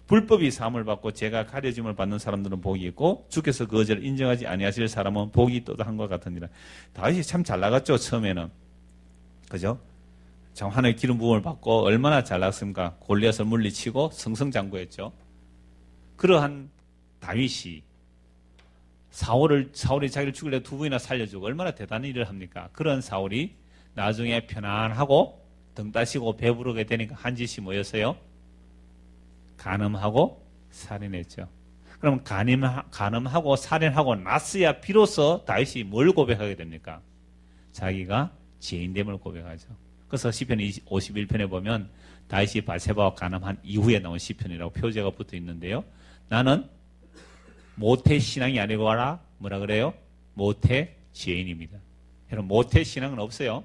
불법이 사함을 받고 죄가 가려짐을 받는 사람들은 복이 있고 주께서 그 죄를 인정하지 아니하실 사람은 복이 또다한 것 같으니라. 다윗이 참 잘 나갔죠. 처음에는. 그죠? 참 하나님의 기름 부음을 받고 얼마나 잘 나갔습니까? 골리앗을 물리치고 승승장구했죠. 그러한 다윗이 사울이 자기를 죽이려 두 번이나 살려주고 얼마나 대단한 일을 합니까? 그런 사울이 나중에 편안하고 등 따시고 배부르게 되니까 한 짓이 뭐였어요? 간음하고 살인했죠. 그럼 간음하고 살인하고 났어야 비로소 다윗이 뭘 고백하게 됩니까? 자기가 죄인됨을 고백하죠. 그래서 시편 51편에 보면 다윗이 바세바와 간음한 이후에 나온 시편이라고 표제가 붙어 있는데요. 나는 모태 신앙이 아니고 뭐라 그래요? 모태 죄인입니다. 여러분, 모태 신앙은 없어요.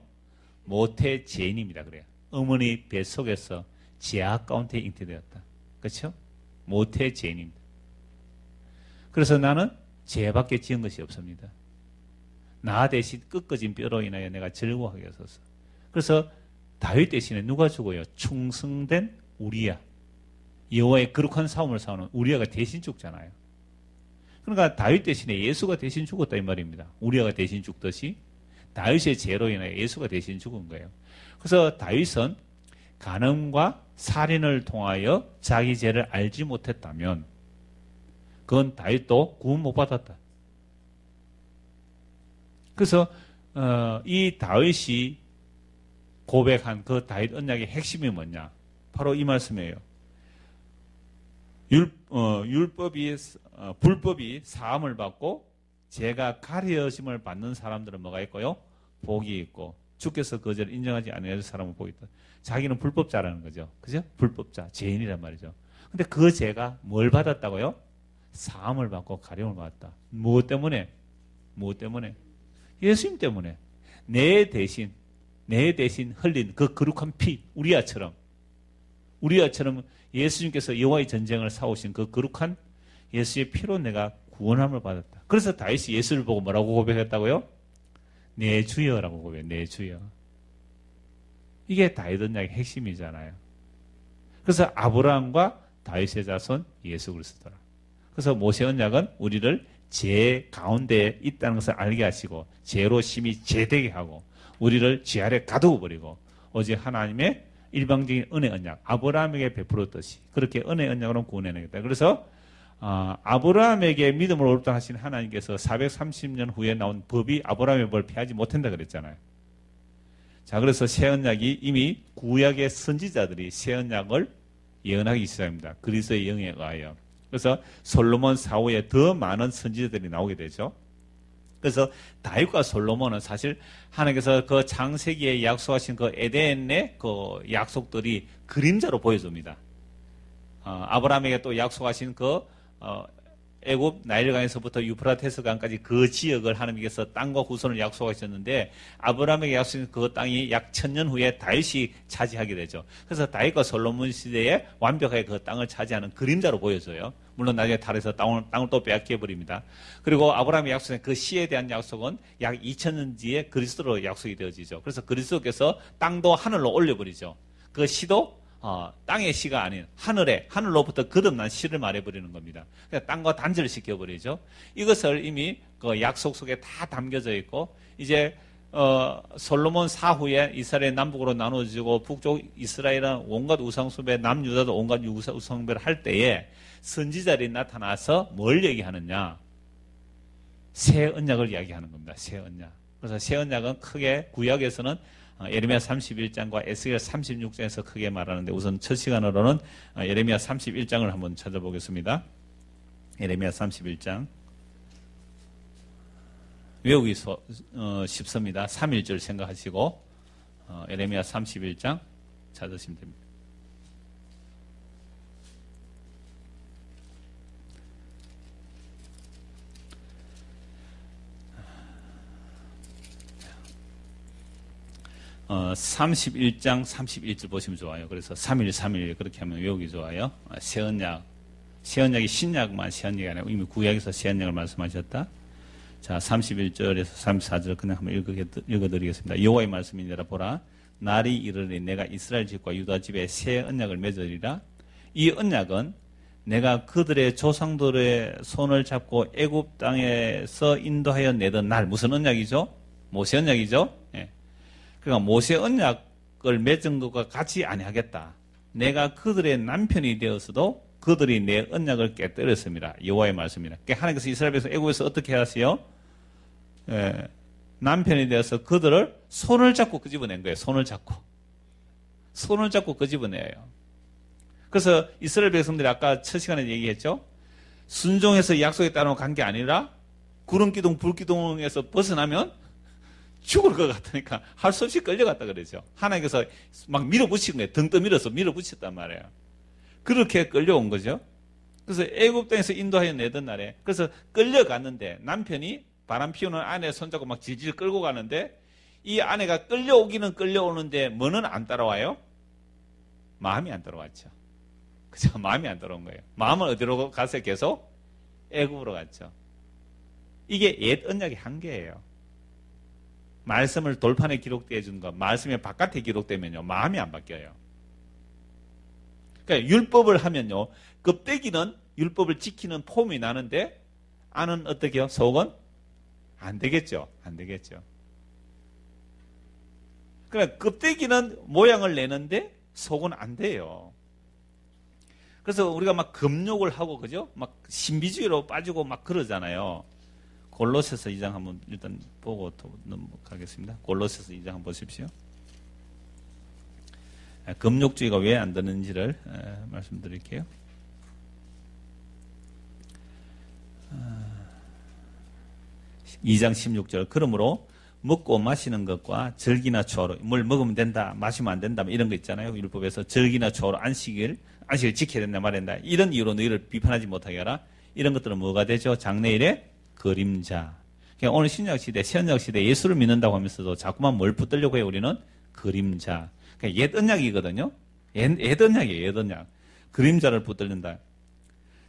모태 죄인입니다. 그래요. 어머니 뱃속에서 죄악 가운데 잉태되었다. 그렇죠? 모태 죄인입니다. 그래서 나는 죄밖에 지은 것이 없습니다. 나 대신 꺾어진 뼈로 인하여 내가 즐거워하게 하소서. 그래서 다윗 대신에 누가 죽어요? 충성된 우리야. 여호와의 거룩한 싸움을 싸우는 우리야가 대신 죽잖아요. 그러니까 다윗 대신에 예수가 대신 죽었다 이 말입니다. 우리야가 대신 죽듯이 다윗의 죄로 인하여 예수가 대신 죽은 거예요. 그래서 다윗은 간음과 살인을 통하여 자기 죄를 알지 못했다면 그건 다윗도 구원 못 받았다. 그래서 이 다윗이 고백한 그 다윗 언약의 핵심이 뭐냐? 바로 이 말씀이에요. 불법이 사함을 받고 죄가 가려짐을 받는 사람들은 뭐가 있고요? 복이 있고 주께서 그 죄를 인정하지 않는 사람은 복이 있다. 자기는 불법자라는 거죠. 그죠? 불법자, 죄인이란 말이죠. 근데 그 죄가 뭘 받았다고요? 사함을 받고 가려움을 받았다. 무엇 때문에? 무엇 때문에? 예수님 때문에. 내 대신 흘린 그 거룩한 피, 우리야처럼 예수님께서 여호와의 전쟁을 싸우신 그 거룩한 예수의 피로 내가 구원함을 받았다. 그래서 다윗이 예수를 보고 뭐라고 고백했다고요? 내 주여라고 고백해요. 내 주여. 이게 다윗 언약의 핵심이잖아요. 그래서 아브라함과 다윗의 자손 예수 그리스도라. 그래서 모세 언약은 우리를 죄 가운데 있다는 것을 알게 하시고 죄로 심히 죄되게 하고 우리를 죄 아래 가두어 버리고 오직 하나님의 일방적인 은혜 언약, 아브라함에게 베풀었듯이 그렇게 은혜 언약으로 구원해내겠다. 그래서 아브라함에게 믿음을 옳다 하신 하나님께서 430년 후에 나온 법이 아브라함의 법을 피하지 못한다 그랬잖아요. 자, 그래서 새 언약이 이미 구약의 선지자들이 새 언약을 예언하기 시작합니다. 그리스도의 영에 의하여. 그래서 솔로몬 사후에 더 많은 선지자들이 나오게 되죠. 그래서 다윗과 솔로몬은 사실 하나님께서 그 창세기에 약속하신 그 에덴의 그 약속들이 그림자로 보여줍니다. 아브라함에게 또 약속하신 그 애굽 나일강에서부터 유프라테스 강까지 그 지역을 하나님께서 땅과 후손을 약속하셨는데 아브라함에게 약속한 그 땅이 약 1000년 후에 다윗이 차지하게 되죠. 그래서 다윗과 솔로몬 시대에 완벽하게 그 땅을 차지하는 그림자로 보여져요. 물론 나중에 탈에서 땅을 또 빼앗겨 버립니다. 그리고 아브라함이 약속한 그 시에 대한 약속은 약 2000년 뒤에 그리스도로 약속이 되어지죠. 그래서 그리스도께서 땅도 하늘로 올려버리죠. 그 시도 땅의 시가 아닌 하늘로부터 거듭난 시를 말해버리는 겁니다. 그러니까 땅과 단절을 시켜버리죠. 이것을 이미 그 약속 속에 다 담겨져 있고 이제 솔로몬 사후에 이스라엘 남북으로 나눠지고 북쪽 이스라엘은 온갖 우상숭배, 남유다도 온갖 우상숭배를 할 때에 선지자들이 나타나서 뭘 얘기하느냐? 새 언약을 이야기하는 겁니다. 새 언약. 그래서 새 언약은 크게 구약에서는 예레미야 31장과 에스겔 36장에서 크게 말하는데 우선 첫 시간으로는 예레미야 31장을 한번 찾아보겠습니다. 예레미야 31장. 외우기 쉽습니다. 3.1절 생각하시고 예레미야 31장 찾으시면 됩니다. 어, 31장 31절 보시면 좋아요. 그래서 3.1 그렇게 하면 외우기 좋아요. 새언약이 신약만 새언약이 아니고 이미 구약에서 새언약을 말씀하셨다. 자, 31절에서 34절 그냥 한번 읽어드리겠습니다. 여호와의 말씀이니라. 보라, 날이 이르리 내가 이스라엘 집과 유다 집에 새 언약을 맺으리라. 이 언약은 내가 그들의 조상들의 손을 잡고 애굽 땅에서 인도하여 내던 날. 무슨 언약이죠? 모세 언약이죠? 예. 그러니까 모세 언약을 맺은 것과 같이 아니하겠다. 내가 그들의 남편이 되었어도 그들이 내 언약을 깨뜨렸습니다. 여호와의 말씀입니다. 그러니까 하나님께서 이스라엘에서 애굽에서 어떻게 하세요? 예, 남편이 되어서 그들을 손을 잡고 끄집어낸 거예요. 손을 잡고 끄집어내요. 그래서 이스라엘 백성들이 아까 첫 시간에 얘기했죠. 순종해서 약속에 따르면 간 게 아니라 구름기둥 불기둥에서 벗어나면 죽을 것 같으니까 할 수 없이 끌려갔다 그러죠. 하나님께서 막 밀어붙인 거예요. 등 떠밀어서 밀어붙였단 말이에요. 그렇게 끌려온 거죠. 그래서 애굽 땅에서 인도하여 내던 날에 그래서 끌려갔는데 남편이 바람 피우는 아내 손잡고 막 질질 끌고 가는데 이 아내가 끌려오기는 끌려오는데 뭐는 안 따라와요? 마음이 안 따라왔죠. 그죠? 마음이 안 따라온 거예요. 마음은 어디로 가서 계속 애굽으로 갔죠. 이게 옛 언약의 한계예요. 말씀을 돌판에 기록되어 준 것, 말씀의 바깥에 기록되면요, 마음이 안 바뀌어요. 그러니까 율법을 하면요, 껍데기는 율법을 지키는 폼이 나는데, 안은 어떻게 해요? 속은? 안 되겠죠. 안 되겠죠. 그러니까 껍데기는 모양을 내는데, 속은 안 돼요. 그래서 우리가 막 금욕을 하고, 그죠? 막 신비주의로 빠지고 막 그러잖아요. 골로새서 2장 한번 일단 보고 넘어가겠습니다. 골로새서 2장 한번 보십시오. 금욕주의가 왜 안 되는지를 말씀드릴게요. 2장 16절. 그러므로 먹고 마시는 것과 절기나 초하루, 뭘 먹으면 된다, 마시면 안 된다, 이런 거 있잖아요. 율법에서 절기나 초하루 안식을 지켜야 된다, 말해야 된다. 이런 이유로 너희를 비판하지 못하게 하라. 이런 것들은 뭐가 되죠? 장래일의 그림자. 그러니까 오늘 신약 시대, 신약 시대 예수를 믿는다고 하면서도 자꾸만 뭘 붙들려고 해요, 우리는? 그림자. 그러니까 옛 언약이거든요. 옛 언약이에요, 옛 언약. 그림자를 붙들린다.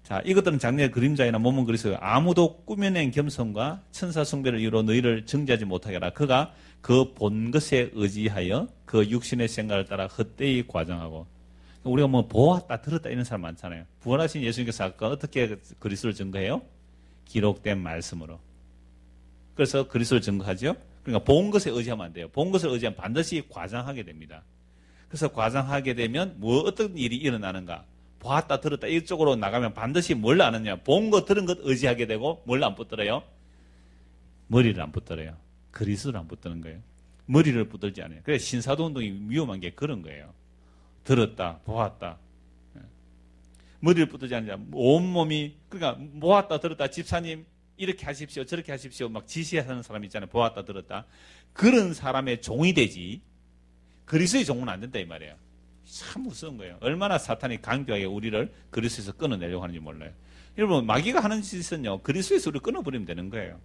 자, 이것들은 장래의 그림자이나 몸은 그리스도요. 아무도 꾸며낸 겸손과 천사 숭배를 이유로 너희를 정죄하지 못하게 하라. 그가 그 본 것에 의지하여 그 육신의 생각을 따라 헛되이 과장하고. 우리가 뭐 보았다, 들었다 이런 사람 많잖아요. 부활하신 예수님께서 아까 어떻게 그리스도를 증거해요? 기록된 말씀으로. 그래서 그리스도를 증거하죠. 그러니까 본 것에 의지하면 안 돼요. 본 것을 의지하면 반드시 과장하게 됩니다. 그래서 과장하게 되면 뭐 어떤 일이 일어나는가? 보았다 들었다 이쪽으로 나가면 반드시 뭘 아느냐? 본 거 들은 것 의지하게 되고 뭘 안 붙들어요? 머리를 안 붙들어요. 그리스도를 안 붙드는 거예요. 머리를 붙들지 않아요. 그래서 신사도 운동이 위험한 게 그런 거예요. 들었다, 보았다. 머리를 붙들지 않냐. 온몸이, 그러니까, 모았다, 들었다, 집사님, 이렇게 하십시오, 저렇게 하십시오, 막 지시하는 사람 있잖아요. 보았다, 들었다. 그런 사람의 종이 되지, 그리스도의 종은 안 된다, 이 말이에요. 참 무서운 거예요. 얼마나 사탄이 강조하게 우리를 그리스도에서 끊어내려고 하는지 몰라요. 여러분, 마귀가 하는 짓은요, 그리스도에서 우리를 끊어버리면 되는 거예요.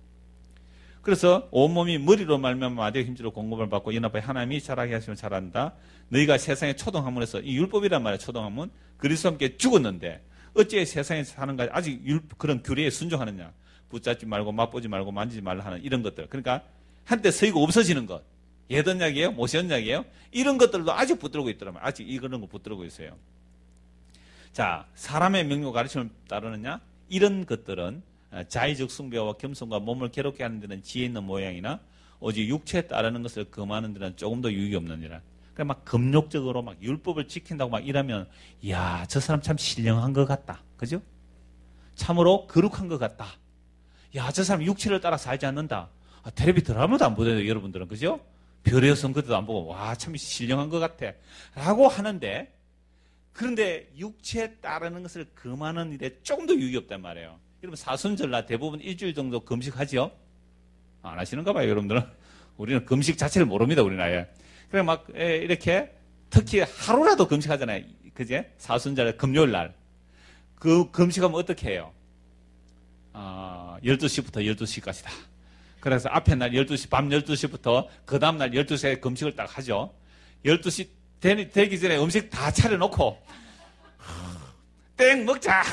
그래서 온몸이 머리로 말면 마대의 힘줄로 공급을 받고 연합하여 하나님이 자라게 하시면 자란다. 너희가 세상의 초등학문에서 이 율법이란 말이야. 초등학문. 그리스도와 함께 죽었는데 어찌 세상에 사는가 아직 그런 규례에 순종하느냐. 붙잡지 말고 맛보지 말고 만지지 말라 하는 이런 것들. 그러니까 한때 서이고 없어지는 것. 옛 언약이에요? 모세 언약이에요? 이런 것들도 아직 붙들고 있더라고요. 아직 이런 거 붙들고 있어요. 자, 사람의 명령 가르침을 따르느냐? 이런 것들은 자의적 숭배와 겸손과 몸을 괴롭게 하는 데는 지혜 있는 모양이나 오직 육체에 따르는 것을 금하는 데는 조금 더 유익이 없느니라. 그러니까 막 금욕적으로 막 율법을 지킨다고 막 이러면 이야, 저 사람 참 신령한 것 같다. 그죠? 참으로 거룩한 것 같다. 야, 저 사람 육체를 따라 살지 않는다. 텔레비 드라마도 안 보세요, 여러분들은. 그죠? 별의 여성 그것도 안 보고 와, 참 신령한 것 같아. 라고 하는데 그런데 육체에 따르는 것을 금하는 일에 조금 더 유익이 없단 말이에요. 여러분 사순절날 대부분 일주일 정도 금식하지요? 안 하시는가 봐요, 여러분들은. 우리는 금식 자체를 모릅니다, 우리는 아예. 그래 막 이렇게 특히 하루라도 금식하잖아요. 그제? 사순절 금요일 날. 그 금식하면 어떻게 해요? 12시부터 12시까지다. 그래서 앞에 날 12시, 밤 12시부터 그 다음날 12시에 금식을 딱 하죠. 12시 되기 전에 음식 다 차려놓고, 땡! 먹자!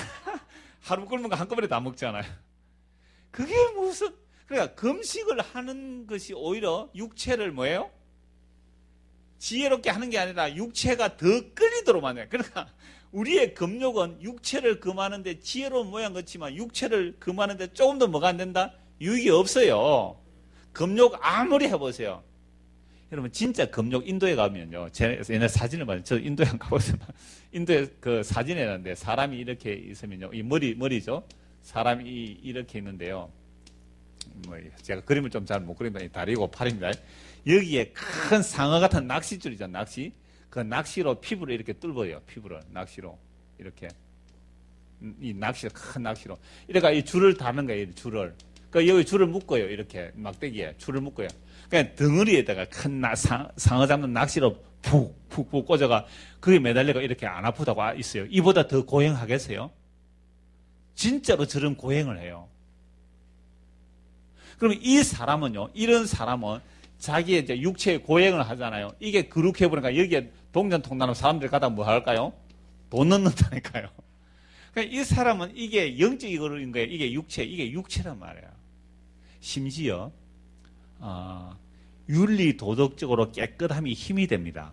하루 굶은 거 한꺼번에 다 먹잖아요. 그게 무슨, 그러니까 금식을 하는 것이 오히려 육체를 뭐예요? 지혜롭게 하는 게 아니라 육체가 더 끌리도록 만들어요. 그러니까 우리의 금욕은 육체를 금하는데 지혜로운 모양 같지만 육체를 금하는데 조금 더 뭐가 안 된다? 유익이 없어요. 금욕 아무리 해보세요. 여러분 진짜 금욕 인도에 가면요. 제가 옛날 사진을 봐요. 저 인도에 한 가보세요. 인도에 그 사진에 있는데 사람이 이렇게 있으면요. 이 머리죠. 사람이 이렇게 있는데요. 뭐 제가 그림을 좀 잘 못 그린다. 다리고 팔입니다. 여기에 큰 상어 같은 낚싯줄이죠. 낚시. 그 낚시로 피부를 이렇게 뚫어요. 피부를 낚시로 이렇게 이 낚시 큰 낚시로. 이래가 이 줄을 다는 거예요. 이 줄을. 그 여기 줄을 묶어요. 이렇게 막대기에 줄을 묶어요. 그냥 덩어리에다가 큰 상어 잡는 낚시로 푹 꽂아가 그게 매달려가 이렇게 안 아프다고 있어요. 이보다 더 고행하겠어요? 진짜로 저런 고행을 해요. 그러면 이 사람은요, 이런 사람은 자기의 이제 육체의 고행을 하잖아요. 이게 그렇게 보니까 여기에 동전통나는 사람들 가다 뭐 할까요? 돈 넣는다니까요. 그러니까 이 사람은 이게 영적인 거예요. 이게 육체란 말이에요. 심지어, 윤리 도덕적으로 깨끗함이 힘이 됩니다.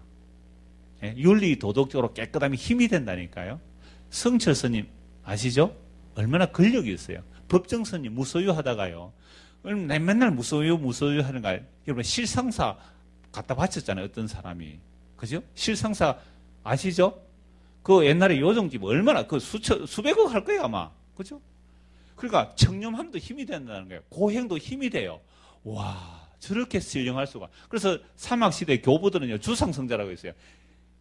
예? 윤리 도덕적으로 깨끗함이 힘이 된다니까요. 성철 스님 아시죠? 얼마나 근력이 있어요. 법정 스님 무소유 하다가요. 맨날 무소유 하는가. 여러분 실상사 갖다 바쳤잖아요. 어떤 사람이. 그죠? 실상사 아시죠? 그 옛날에 요정집 얼마나 그 수백억 할 거예요 아마. 그죠? 그러니까 청렴함도 힘이 된다는 거예요. 고행도 힘이 돼요. 와 저렇게 신령할 수가. 그래서 사막시대 교부들은요 주상성자라고 있어요.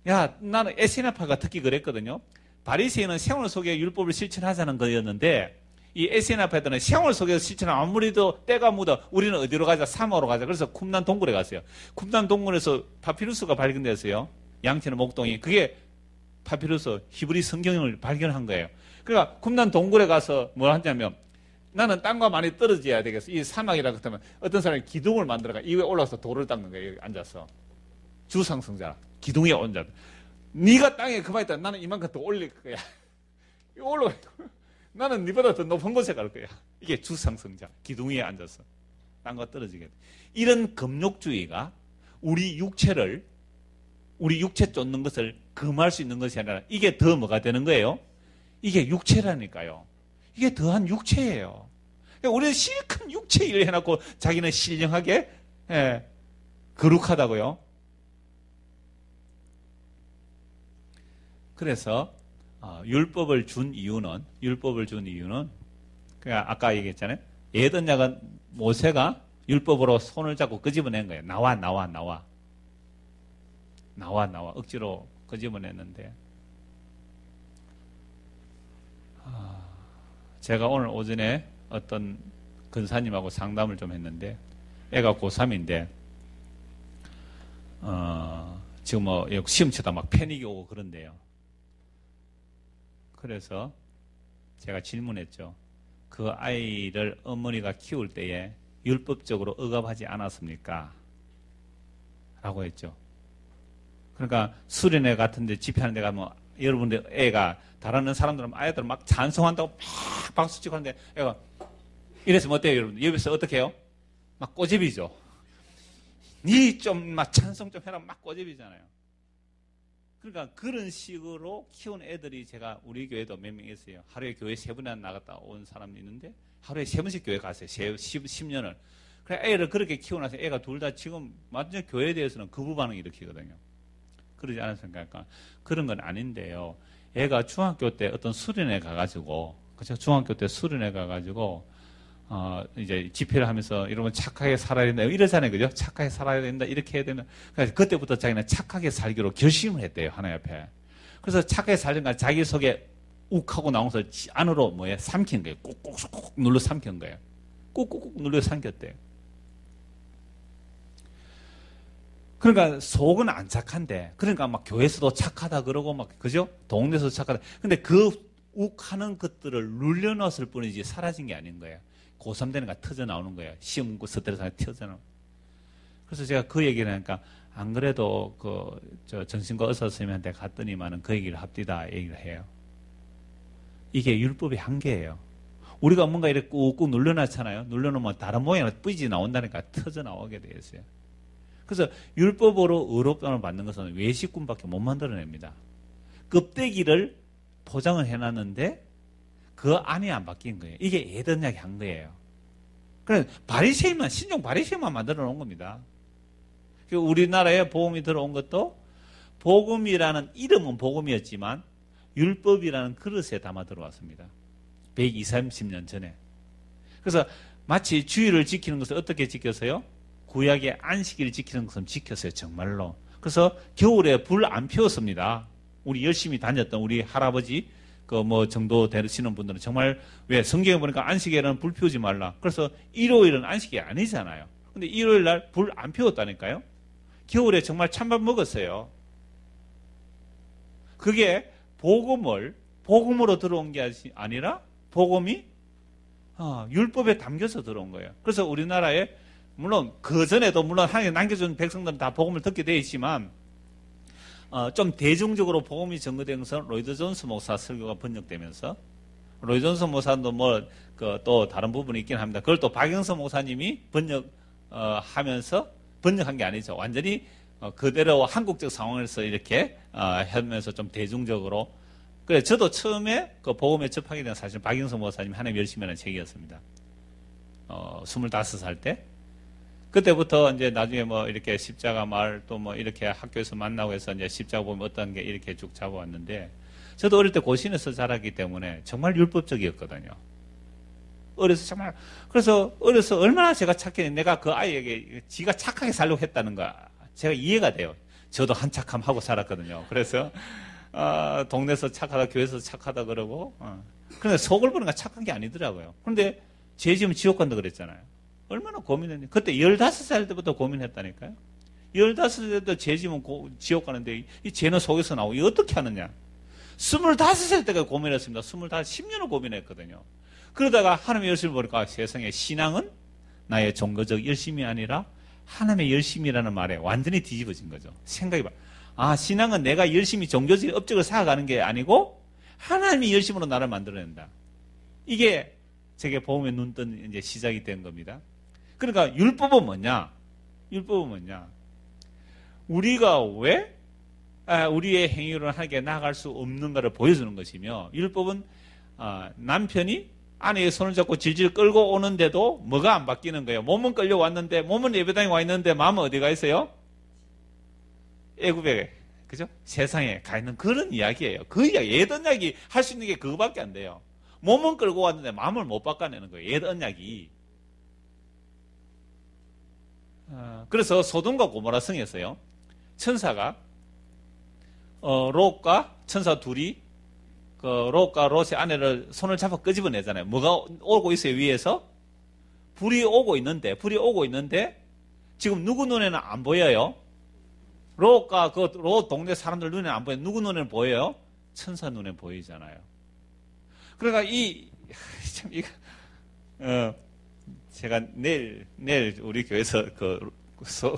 야 나는 에세나파가 특히 그랬거든요. 바리새인은 생활 속에 율법을 실천하자는 거였는데 이 에세나파들은 생활 속에서 실천하면 아무리도 때가 묻어 우리는 어디로 가자? 사막으로 가자. 그래서 쿰난 동굴에 갔어요. 쿰난 동굴에서 파피루스가 발견됐어요. 양치는 목동이. 그게 파피루스 히브리 성경을 발견한 거예요. 그러니까 쿰난 동굴에 가서 뭘 하냐면 나는 땅과 많이 떨어져야 되겠어. 이 사막이라고 하면 어떤 사람이 기둥을 만들어가 이 위에 올라서 돌을 닦는 거예요. 여기 앉아서. 주상성자. 기둥에 앉아. 네가 땅에 그만 있다. 나는 이만큼 더 올릴 거야. 올라가. 나는 네보다 더 높은 곳에 갈 거야. 이게 주상성자. 기둥 위에 앉아서. 땅과 떨어지게 돼. 이런 금욕주의가 우리 육체 쫓는 것을 금할 수 있는 것이 아니라 이게 더 뭐가 되는 거예요? 이게 육체라니까요. 이게 더한 육체예요. 그러니까 우리는 실컷 육체 일을 해놓고 자기는 신령하게 거룩하다고요. 그래서 율법을 준 이유는 그러니까 아까 얘기했잖아요. 에덴 야간 모세가 율법으로 손을 잡고 끄집어낸 거예요. 나와 억지로 끄집어냈는데 제가 오늘 오전에 어떤 근사님하고 상담을 좀 했는데 애가 고3인데 지금 뭐 시험 치다 막 패닉이 오고 그런데요. 그래서 제가 질문했죠. 그 아이를 어머니가 키울 때에 율법적으로 억압하지 않았습니까? 라고 했죠. 그러니까 수련회 같은 데 집회하는 데 가면 여러분들 애가 다른 사람들은 아이들 막 찬송한다고 막 박수치고 하는데 애가 이랬으면 어때요 여러분? 옆에서 어떻게 해요? 막 꼬집이죠. 니 좀 막 찬송 좀 해라 막 꼬집이잖아요. 그러니까 그런 식으로 키운 애들이 제가 우리 교회도 몇 명 있어요. 하루에 교회 3번이나 나갔다 온 사람이 있는데 하루에 3번씩 교회 갔어요. 10년을. 그래 애를 그렇게 키워놔서 애가 둘 다 지금 완전 교회에 대해서는 거부 반응을 일으키거든요. 그러지 않았습니까? 그런 건 아닌데요. 애가 중학교 때 어떤 수련회 가가지고, 그쵸? 중학교 때 수련회 가가지고, 이제 집회를 하면서 여러분 착하게 살아야 된다. 이러잖아요. 그죠? 착하게 살아야 된다. 이렇게 해야 된다. 그래서 그때부터 자기는 착하게 살기로 결심을 했대요. 하나님 앞에. 그래서 착하게 살려니까 자기 속에 욱하고 나와서 안으로 뭐야 삼킨 거예요. 꾹꾹꾹 눌러 삼킨 거예요. 꾹꾹꾹 눌러 삼켰대요. 그러니까 속은 안 착한데, 그러니까 막 교회에서도 착하다 그러고 막 그죠? 동네에서도 착하다. 근데 그 욱하는 것들을 눌려놨을 뿐이지 사라진 게 아닌 거예요. 고3 되니까 터져 나오는 거예요. 시험 스트레스가 터져 나오는. 그래서 제가 그 얘기를 하니까 안 그래도 저 정신과 의사 선생님한테 갔더니만은 그 얘기를 합디다 얘기를 해요. 이게 율법의 한계예요. 우리가 뭔가 이렇게 꾹꾹 눌러놨잖아요. 눌러놓으면 다른 모양으로 뿌이지 나온다니까 터져 나오게 되어 있어요. 그래서 율법으로 의롭다움을 받는 것은 외식꾼밖에 못 만들어냅니다. 껍데기를 포장을 해놨는데 그 안이 안 바뀐 거예요. 이게 에덴약이 한 거예요. 그래서 바리새인만 신종 바리새인만 만들어 놓은 겁니다. 우리나라에 복음이 들어온 것도 복음이라는 이름은 복음이었지만 율법이라는 그릇에 담아 들어왔습니다. 120, 30년 전에. 그래서 마치 주의를 지키는 것을 어떻게 지켰어요? 구약의 안식일을 지키는 것을 지켰어요. 정말로. 그래서 겨울에 불 안 피웠습니다. 우리 열심히 다녔던 우리 할아버지 정도 되시는 분들은 정말 왜 성경에 보니까 안식일에는 불 피우지 말라. 그래서 일요일은 안식이 아니잖아요. 근데 일요일 날 불 안 피웠다니까요. 겨울에 정말 찬밥 먹었어요. 그게 복음으로 들어온 게 아니라 복음이 율법에 담겨서 들어온 거예요. 그래서 우리나라에 물론 그 전에도 물론 하나님 남겨준 백성들은 다 복음을 듣게 되어 있지만 좀 대중적으로 복음이 전거된 것은 로이드 존스 목사 설교가 번역되면서 로이드 존스 목사도 또 다른 부분이 있긴 합니다. 그걸 또 박영선 목사님이 번역하면서 번역한 게 아니죠. 완전히 그대로 한국적 상황에서 이렇게 하면서 좀 대중적으로. 그래 저도 처음에 그 복음에 접하게 된 사실 박영선 목사님이 하나님 열심히라는 책이었습니다. 25살 때. 그때부터 이제 나중에 이렇게 십자가 말 또 이렇게 학교에서 만나고 해서 이제 십자가 보면 어떤 게 이렇게 쭉 잡아왔는데 저도 어릴 때 고신에서 자랐기 때문에 정말 율법적이었거든요. 그래서 어려서 얼마나 제가 착했는데 내가 그 아이에게 지가 착하게 살려고 했다는 거 제가 이해가 돼요. 저도 한착함 하고 살았거든요. 그래서 동네에서 착하다, 교회에서 착하다 그러고 그런데 속을 보니까 착한 게 아니더라고요. 그런데 죄 지으면 지옥 간다 그랬잖아요. 얼마나 고민했니? 그때 15살 때부터 고민했다니까요. 15살 때부터 죄 지으면 지옥 가는데 이 죄는 속에서 나오고 이거 어떻게 하느냐. 25살 때까지 고민했습니다. 10년을 고민했거든요. 그러다가 하나님의 열심을 보니까 세상에 신앙은 나의 종교적 열심이 아니라 하나님의 열심이라는 말에 완전히 뒤집어진 거죠. 생각해봐. 신앙은 내가 열심히 종교적 업적을 쌓아가는 게 아니고 하나님이 열심으로 나를 만들어낸다. 이게 제게 복음의 눈뜬 이제 시작이 된 겁니다. 그러니까 율법은 뭐냐? 우리가 왜 우리의 행위로 하게 나아갈 수 없는가를 보여주는 것이며 율법은 남편이 아내의 손을 잡고 질질 끌고 오는데도 뭐가 안 바뀌는 거예요. 몸은 끌려왔는데 몸은 예배당에 와 있는데 마음은 어디 가 있어요? 애굽에 그죠? 세상에 가 있는 그런 이야기예요. 그 이야기 예전 이야기 할 수 있는 게 그거밖에 안 돼요. 몸은 끌고 왔는데 마음을 못 바꿔내는 거예요. 예전 이야기. 그래서 소돔과 고모라 성에서요. 천사가 롯과 천사 둘이 롯과 롯의 아내를 손을 잡아 끄집어내잖아요. 뭐가 오고 있어요, 위에서? 불이 오고 있는데 지금 누구 눈에는 안 보여요? 롯과 롯 동네 사람들 눈에는 안 보여요. 누구 눈에는 보여요? 천사 눈에 보이잖아요. 그러니까 제가 내일 우리 교회에서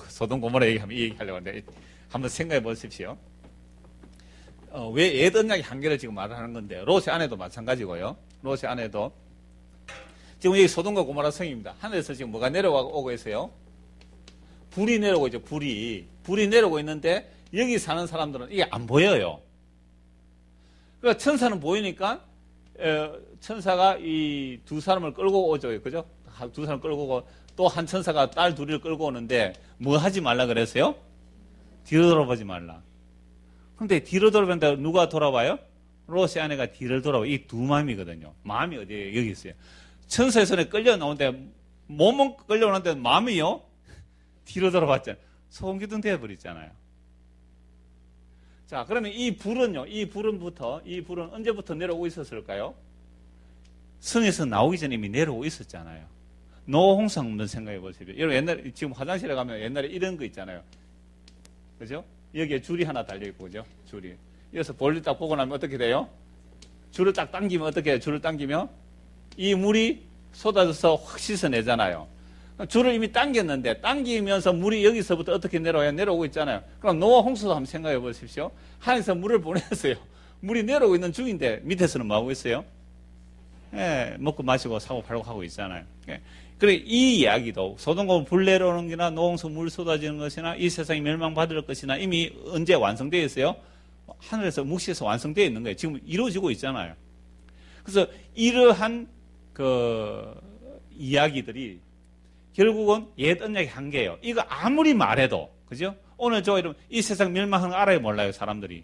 소돔 고모라 얘기하려고 하는데 한번 생각해 보십시오. 왜 에덴 약의 한계를 지금 말하는 건데 롯의 아내도 마찬가지고요. 롯의 아내도 지금 여기 소돔과 고모라 성입니다. 하늘에서 지금 뭐가 내려오고 있어요? 불이 내려오고 있죠. 불이 내려오고 있는데 여기 사는 사람들은 이게 안 보여요. 그러니까 천사는 보이니까 천사가 이 두 사람을 끌고 오죠. 그죠? 두 사람 끌고 오고 또 한 천사가 딸 둘이를 끌고 오는데 뭐 하지 말라 그랬어요? 뒤로 돌아보지 말라. 근데 뒤로 돌아보는데 누가 돌아봐요? 롯의 아내가 뒤를 돌아봐요. 이 두 마음이거든요. 마음이 어디에 여기 있어요. 천사의 손에 끌려 나오는데 몸은 끌려오는데 마음이요? 뒤로 돌아봤잖아요. 소금기둥 되어버리잖아요. 자, 그러면 이 불은요, 이 불은 언제부터 내려오고 있었을까요? 성에서 나오기 전에 이미 내려오고 있었잖아요. 노홍성 한번 생각해 보세요. 여러분 옛날에, 지금 화장실에 가면 옛날에 이런 거 있잖아요. 그죠? 여기에 줄이 하나 달려있고, 그죠? 줄이. 여기서 볼일 딱 보고 나면 어떻게 돼요? 줄을 딱 당기면 어떻게 해요? 줄을 당기면 이 물이 쏟아져서 확 씻어내잖아요. 줄을 이미 당겼는데 당기면서 물이 여기서부터 어떻게 내려와요? 내려오고 있잖아요. 그럼 노아 홍수도 한번 생각해 보십시오. 하늘에서 물을 보냈어요. 물이 내려오고 있는 중인데 밑에서는 뭐 하고 있어요? 예, 먹고 마시고 사고 팔고 하고 있잖아요. 예. 그래 이 이야기도 소돔과 불 내려오는 게나 노아 홍수 물 쏟아지는 것이나 이 세상이 멸망받을 것이나 이미 언제 완성되어 있어요? 하늘에서 묵시에서 완성되어 있는 거예요. 지금 이루어지고 있잖아요. 그래서 이러한 그 이야기들이 결국은 옛 언약의 한계예요. 이거 아무리 말해도, 그죠? 오늘 이러면 이 세상 멸망하는 거 알아요, 몰라요, 사람들이?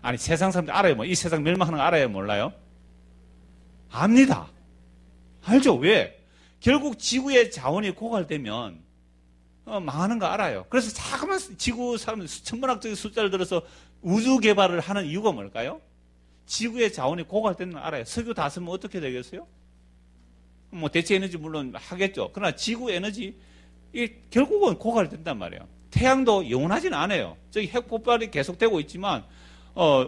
아니, 세상 사람들 알아요, 뭐? 이 세상 멸망하는 거 알아요, 몰라요? 압니다. 알죠? 왜? 결국 지구의 자원이 고갈되면, 망하는 거 알아요. 그래서 자꾸만 지구 사람들 천문학적인 숫자를 들어서 우주 개발을 하는 이유가 뭘까요? 지구의 자원이 고갈되는 걸 알아요. 석유 다 쓰면 어떻게 되겠어요? 뭐 대체 에너지 물론 하겠죠. 그러나 지구 에너지 이게 결국은 고갈된단 말이에요. 태양도 영원하지는 않아요. 저기 핵 폭발이 계속되고 있지만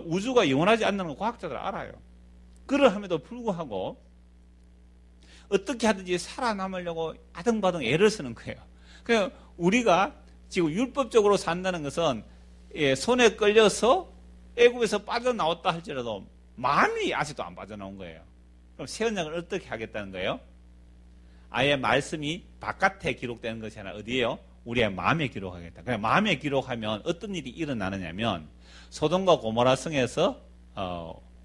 우주가 영원하지 않는 걸 과학자들 알아요. 그러함에도 불구하고 어떻게 하든지 살아남으려고 아등바등 애를 쓰는 거예요. 그러니까 우리가 지금 율법적으로 산다는 것은 손에 끌려서 애굽에서 빠져나왔다 할지라도 마음이 아직도 안 빠져나온 거예요. 그럼 새 언약을 어떻게 하겠다는 거예요? 아예 말씀이 바깥에 기록되는 것이 아니라 어디에요? 우리의 마음에 기록하겠다. 그냥 마음에 기록하면 어떤 일이 일어나느냐면 소돔과 고모라 성에서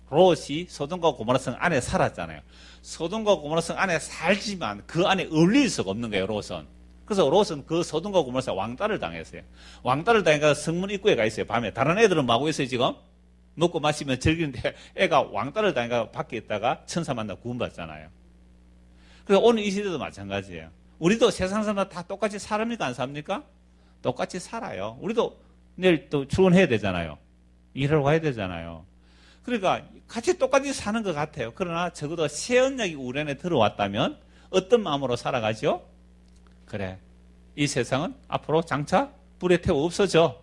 롯이 소돔과 고모라 성 안에 살았잖아요. 소돔과 고모라 성 안에 살지만 그 안에 어울릴 수가 없는 거예요, 롯은. 그래서 롯은 그 소돔과 고모라 성 왕따를 당했어요. 왕따를 당해서 성문 입구에 가 있어요, 밤에. 다른 애들은 뭐 하고 있어요, 지금? 먹고 마시면 즐기는데 애가 왕따를 당해서 밖에 있다가 천사 만나 구원받잖아요. 그래서 오늘 이 시대도 마찬가지예요. 우리도 세상 사람들 다 똑같이 살합니까? 안 삽니까? 똑같이 살아요. 우리도 내일 또 출근해야 되잖아요. 일하러 가야 되잖아요. 그러니까 같이 똑같이 사는 것 같아요. 그러나 적어도 새 언약이 우리 안에 들어왔다면 어떤 마음으로 살아가죠? 그래, 이 세상은 앞으로 장차 불에 태워 없어져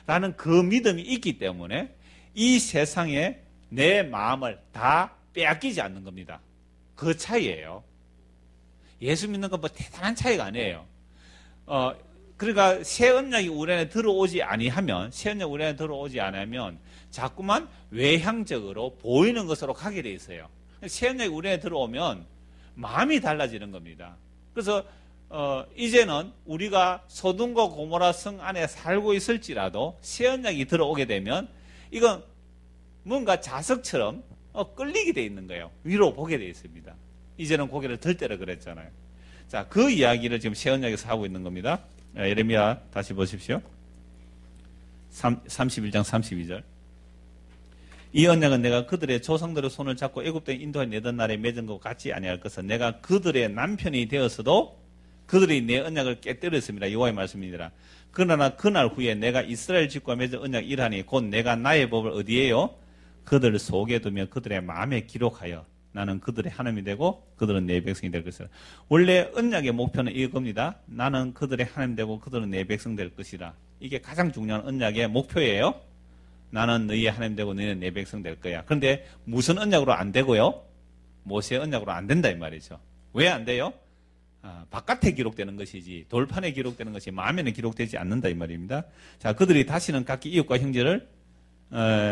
라는 그 믿음이 있기 때문에 이 세상에 내 마음을 다 빼앗기지 않는 겁니다. 그 차이예요. 예수 믿는 건 뭐 대단한 차이가 아니에요. 그러니까 새 언약이 우리 안에 들어오지 아니하면, 새 언약이 우리 안에 들어오지 않으면 자꾸만 외향적으로 보이는 것으로 가게 돼 있어요. 새 언약이 우리 안에 들어오면 마음이 달라지는 겁니다. 그래서 이제는 우리가 소돔과 고모라 성 안에 살고 있을지라도 새 언약이 들어오게 되면 이건 뭔가 자석처럼 끌리게 돼 있는 거예요. 위로 보게 돼 있습니다. 이제는 고개를 들 때라 그랬잖아요. 자, 그 이야기를 지금 새 언약에서 하고 있는 겁니다. 예레미야 다시 보십시오. 31장 32절. 이 언약은 내가 그들의 조상들의 손을 잡고 애굽에 인도해 내던 날에 맺은 것과 같지 아니할 것은 내가 그들의 남편이 되었어도 그들이 내 언약을 깨뜨렸습니다. 여호와의 말씀이니라. 그러나 그날 후에 내가 이스라엘 집과 맺은 언약 이라니 곧 내가 나의 법을 어디에요? 그들 속에 두며 그들의 마음에 기록하여 나는 그들의 하나님이 되고 그들은 내 백성이 될 것이라. 원래 언약의 목표는 이겁니다. 나는 그들의 하나님 되고 그들은 내 백성 될 것이라. 이게 가장 중요한 언약의 목표예요. 나는 너희의 하나님 되고 너희는 내 백성 될 거야. 그런데 무슨 언약으로 안 되고요? 모세의 언약으로 안 된다 이 말이죠. 왜 안 돼요? 바깥에 기록되는 것이지 돌판에 기록되는 것이 마음에는 기록되지 않는다 이 말입니다. 자, 그들이 다시는 각기 이웃과 형제를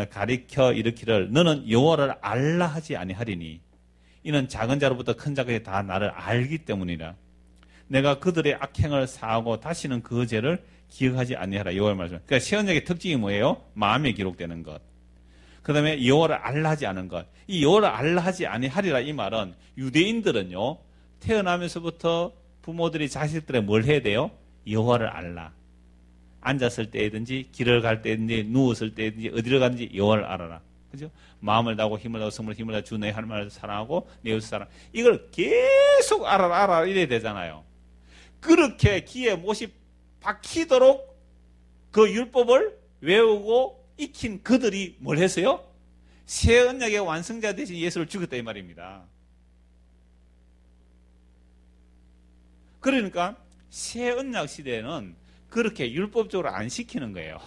가리켜 일으키를 너는 여호와를 알라 하지 아니하리니 이는 작은 자로부터 큰 자까지 다 나를 알기 때문이라. 내가 그들의 악행을 사하고 다시는 그 죄를 기억하지 아니하라. 여호와의 말씀. 그러니까 새 언약의 특징이 뭐예요? 마음에 기록되는 것. 그 다음에 여호와를 알라 하지 않은 것. 이 여호와를 알라 하지 아니하리라 이 말은 유대인들은요 태어나면서부터 부모들이 자식들에 뭘 해야 돼요? 여호와를 알라. 앉았을 때든지 길을 갈 때든지 누웠을 때든지 어디를 가든지 여호와를 알아라. 그죠? 마음을 다하고 힘을 다하고 성을 힘을 다하고 주 너의 하나님을 사랑하고 내 이웃을 사랑. 이걸 계속 알아라 이래야 되잖아요. 그렇게 귀에 못이 박히도록 그 율법을 외우고 익힌 그들이 뭘 했어요? 새 언약의 완성자 대신 예수를 죽였다 이 말입니다. 그러니까 새 언약 시대에는 그렇게 율법적으로 안 시키는 거예요.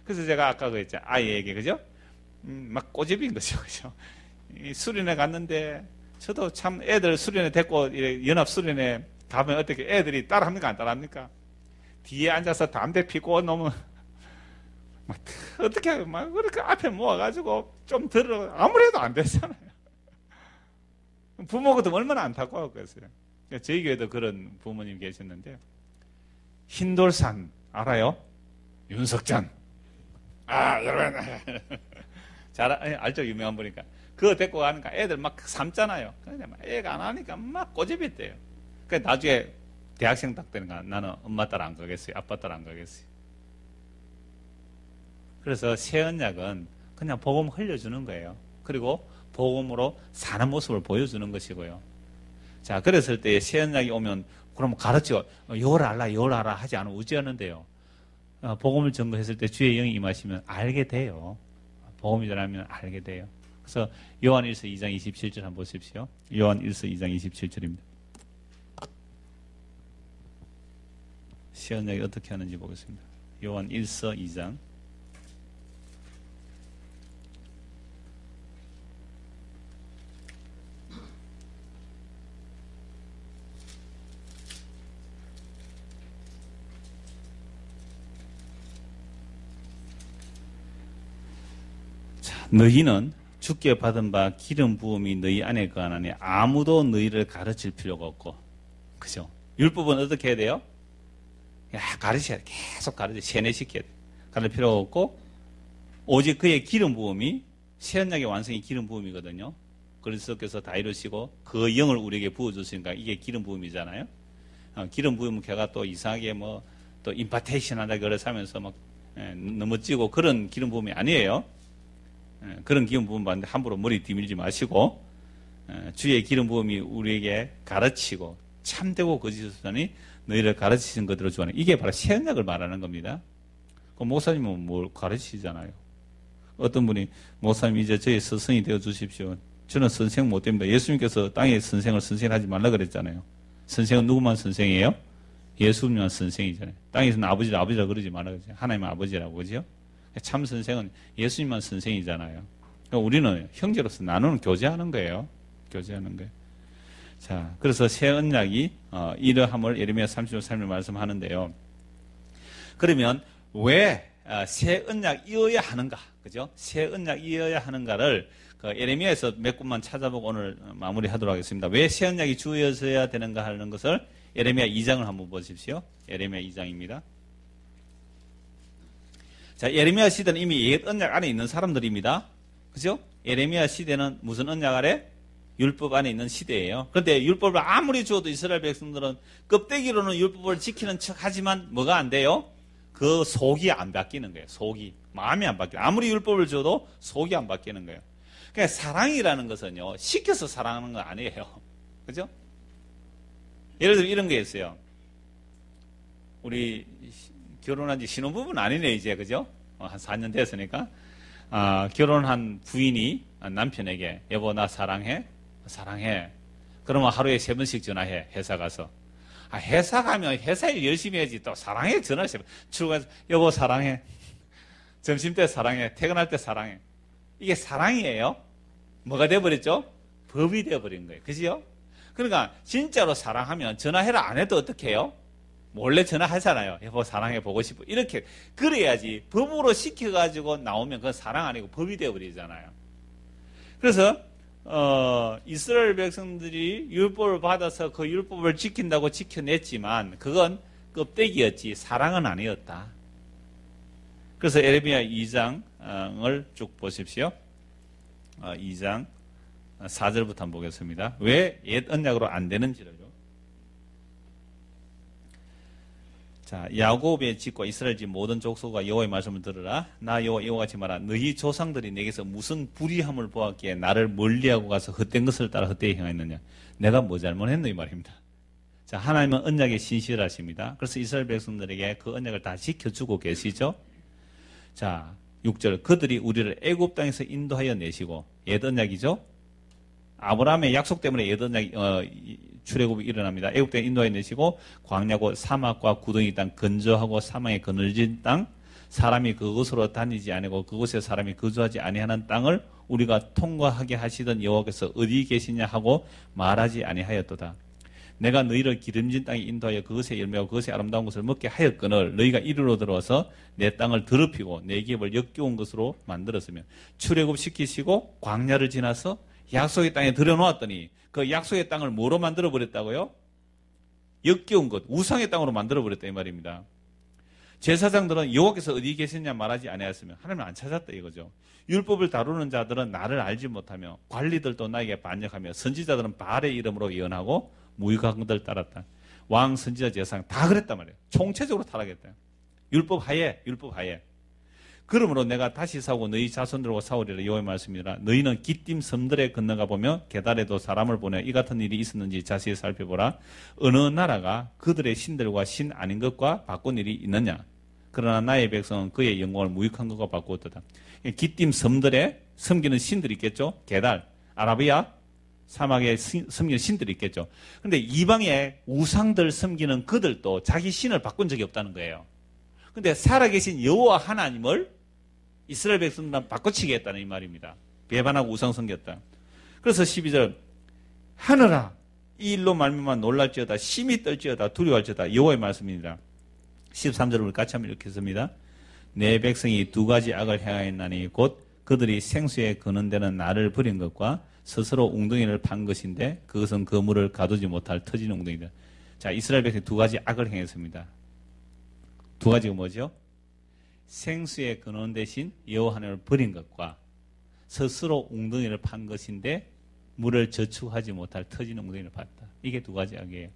그래서 제가 아까 그랬죠. 아이에게, 그죠? 막 꼬집인 거죠. 그죠? 수련회 갔는데, 저도 참 애들 수련회 데리고, 연합 수련회 가면 어떻게 애들이 따라합니까? 안 따라합니까? 뒤에 앉아서 담배 피고 너무, 막, 어떻게, 막, 그렇게 앞에 모아가지고 좀 들어, 아무래도 안 되잖아요. 부모가 얼마나 안타까웠겠어요. 저희 교회도 그런 부모님 계셨는데, 흰돌산, 알아요? 윤석전. 여러분. 잘, 알죠? 유명한 분이니까. 그거 데리고 가니까 애들 막 삶잖아요. 그런데 애가 안 하니까 막 꼬집했대요. 그 나중에 대학생 딱 되니까 나는 엄마 딸 안 가겠어요. 아빠 딸 안 가겠어요. 그래서 새 언약은 그냥 복음 흘려주는 거예요. 그리고 복음으로 사는 모습을 보여주는 것이고요. 자, 그랬을 때 새 언약이 오면 그럼 가르쳐 열 알라 하지 않으면 어찌하는데요. 복음을 전거했을 때 주의 영이 임하시면 알게 돼요. 복음이 전하면 알게 돼요. 그래서 요한 1서 2장 27절 한번 보십시오. 요한 1서 2장 27절입니다. 새 언약이 어떻게 하는지 보겠습니다. 요한 1서 2장 너희는 주께 받은 바 기름 부음이 너희 안에 거하나니 아무도 너희를 가르칠 필요가 없고, 그죠? 율법은 어떻게 해야 돼요? 가르쳐야 돼. 계속 가르쳐, 세뇌시켜야 돼. 가르칠 필요가 없고, 오직 그의 기름 부음이, 새 언약의 완성이 기름 부음이거든요. 그리스도께서 다 이루시고 그 영을 우리에게 부어주시니까 이게 기름 부음이잖아요. 기름 부음은 걔가 또 이상하게 뭐 또 임파테이션 한다 그래서 하면서 막 넘어지고 그런 기름 부음이 아니에요. 그런 기름 부음 받는데 함부로 머리 뒤밀지 마시고, 주의 기름 부음이 우리에게 가르치고 참되고 거짓으니 너희를 가르치신 것들을 주하는, 이게 바로 새 언약을 말하는 겁니다. 그 목사님은 뭘 가르치잖아요. 어떤 분이 목사님 이제 저희 스승이 되어 주십시오. 저는 선생 못 됩니다. 예수님께서 땅에 선생하지 말라 그랬잖아요. 선생은 누구만 선생이에요? 예수님만 선생이잖아요. 땅에서는 아버지라 그러지 말라 그러죠. 하나님은 아버지라고 그러죠. 참 선생은 예수님만 선생이잖아요. 그러니까 우리는 형제로서 나누는 교제하는 거예요. 교제하는 거예요. 자, 그래서 새 언약이 이러함을 예레미야 30절 3절 말씀하는데요. 그러면 왜 새 언약이어야 하는가? 그죠? 새 언약이어야 하는가를 예레미야에서 몇 군만 찾아보고 오늘 마무리하도록 하겠습니다. 왜 새 언약이 주어져야 되는가 하는 것을 예레미야 2장을 한번 보십시오. 예레미야 2장입니다. 자, 예레미야 시대는 이미 옛 언약 안에 있는 사람들입니다. 그죠? 예레미야 시대는 무슨 언약 아래? 율법 안에 있는 시대예요. 그런데 율법을 아무리 주어도 이스라엘 백성들은 껍데기로는 율법을 지키는 척 하지만 뭐가 안 돼요? 그 속이 안 바뀌는 거예요. 속이. 마음이 안 바뀌어요. 아무리 율법을 줘도 속이 안 바뀌는 거예요. 그러니까 사랑이라는 것은요, 시켜서 사랑하는 거 아니에요. 그죠? 예를 들어 이런 게 있어요. 우리 결혼한 지 신혼부부는 아니네, 이제. 그죠? 한 4년 됐으니까. 결혼한 부인이 남편에게, 여보, 나 사랑해? 사랑해. 그러면 하루에 3번씩 전화해, 회사 가서. 회사 가면 회사 일 열심히 해야지. 또 사랑해? 전화를 해. 출근해서, 여보, 사랑해. 점심 때 사랑해. 퇴근할 때 사랑해. 이게 사랑이에요? 뭐가 돼버렸죠? 법이 돼버린 거예요. 그죠? 그러니까, 진짜로 사랑하면 전화해라 안 해도 어떻게 해요? 몰래 전화하잖아요. 여보, 사랑해, 보고 싶어. 이렇게. 그래야지. 법으로 시켜가지고 나오면 그건 사랑 아니고 법이 되어버리잖아요. 그래서, 이스라엘 백성들이 율법을 받아서 그 율법을 지킨다고 지켜냈지만, 그건 껍데기였지, 사랑은 아니었다. 그래서 예레미야 2장을 쭉 보십시오. 2장 4절부터 한번 보겠습니다. 왜 옛 언약으로 안 되는지를요. 자, 야곱의 집과 이스라엘 집 모든 족속과 여호와의 말씀을 들으라. 나 여호와 이와 같이 말하. 너희 조상들이 내게서 무슨 불의함을 보았기에 나를 멀리하고 가서 헛된 것을 따라 헛되이 행하였느냐. 내가 뭐 잘못했노 이 말입니다. 자, 하나님은 언약에 신실하십니다. 그래서 이스라엘 백성들에게 그 언약을 다 지켜주고 계시죠. 자, 6절 그들이 우리를 애굽 땅에서 인도하여 내시고 옛 언약이죠. 아브라함의 약속 때문에 옛 언약 출애굽이 일어납니다. 애굽 땅에 인도하여 내시고 광야고 사막과 구덩이 땅 건조하고 사망에 그늘진 땅 사람이 그곳으로 다니지 아니고 그곳에 사람이 거주하지 아니하는 땅을 우리가 통과하게 하시던 여호와께서 어디 계시냐 하고 말하지 아니하였도다. 내가 너희를 기름진 땅에 인도하여 그것의 열매와 그것의 아름다운 것을 먹게 하였거늘 너희가 이리로 들어와서 내 땅을 더럽히고 내 기업을 역겨운 것으로 만들었으며 출애굽 시키시고 광야를 지나서 약속의 땅에 들여놓았더니 그 약속의 땅을 뭐로 만들어 버렸다고요? 역겨운 것, 우상의 땅으로 만들어 버렸다 이 말입니다. 제사장들은 여호와께서 어디 계시냐 말하지 아니하였으며 하나님을 안 찾았다 이거죠. 율법을 다루는 자들은 나를 알지 못하며 관리들도 나에게 반역하며 선지자들은 바알의 이름으로 예언하고 무익한 들 따랐다. 왕, 선지자, 제사장 다 그랬단 말이에요. 총체적으로 타락했다. 율법 하에. 그러므로 내가 다시 싸우고 너희 자손들과 싸우리라 여호와의 말씀이라. 너희는 기띔 섬들에 건너가 보며 게달에도 사람을 보내 이 같은 일이 있었는지 자세히 살펴보라. 어느 나라가 그들의 신들과 신 아닌 것과 바꾼 일이 있느냐. 그러나 나의 백성은 그의 영광을 무익한 것과 바꾸었다. 기띔 섬들에 섬기는 신들이 있겠죠. 게달, 아라비아 사막에 섬기는 신들이 있겠죠. 그런데 이방의 우상들 섬기는 그들도 자기 신을 바꾼 적이 없다는 거예요. 근데 살아계신 여호와 하나님을 이스라엘 백성들은 바꿔치기 했다는 이 말입니다. 배반하고 우상 섬겼다. 그래서 12절 하늘아 이 일로 말미암아 놀랄지어다 심히 떨지어다 두려워할지어다 여호와의 말씀입니다. 13절을 우리 같이 한번 읽겠습니다. 내 백성이 두 가지 악을 행하였나니 곧 그들이 생수에 거는 데는 나를 버린 것과 스스로 웅덩이를 판 것인데 그것은 그 물을 가두지 못할 터진 웅덩이다. 자, 이스라엘 백성이 두 가지 악을 행했습니다. 두 가지가 뭐죠? 생수의 근원 대신 여호와 하나님을 버린 것과 스스로 웅덩이를 판 것인데 물을 저축하지 못할 터진 웅덩이를 봤다. 이게 두 가지 악이에요.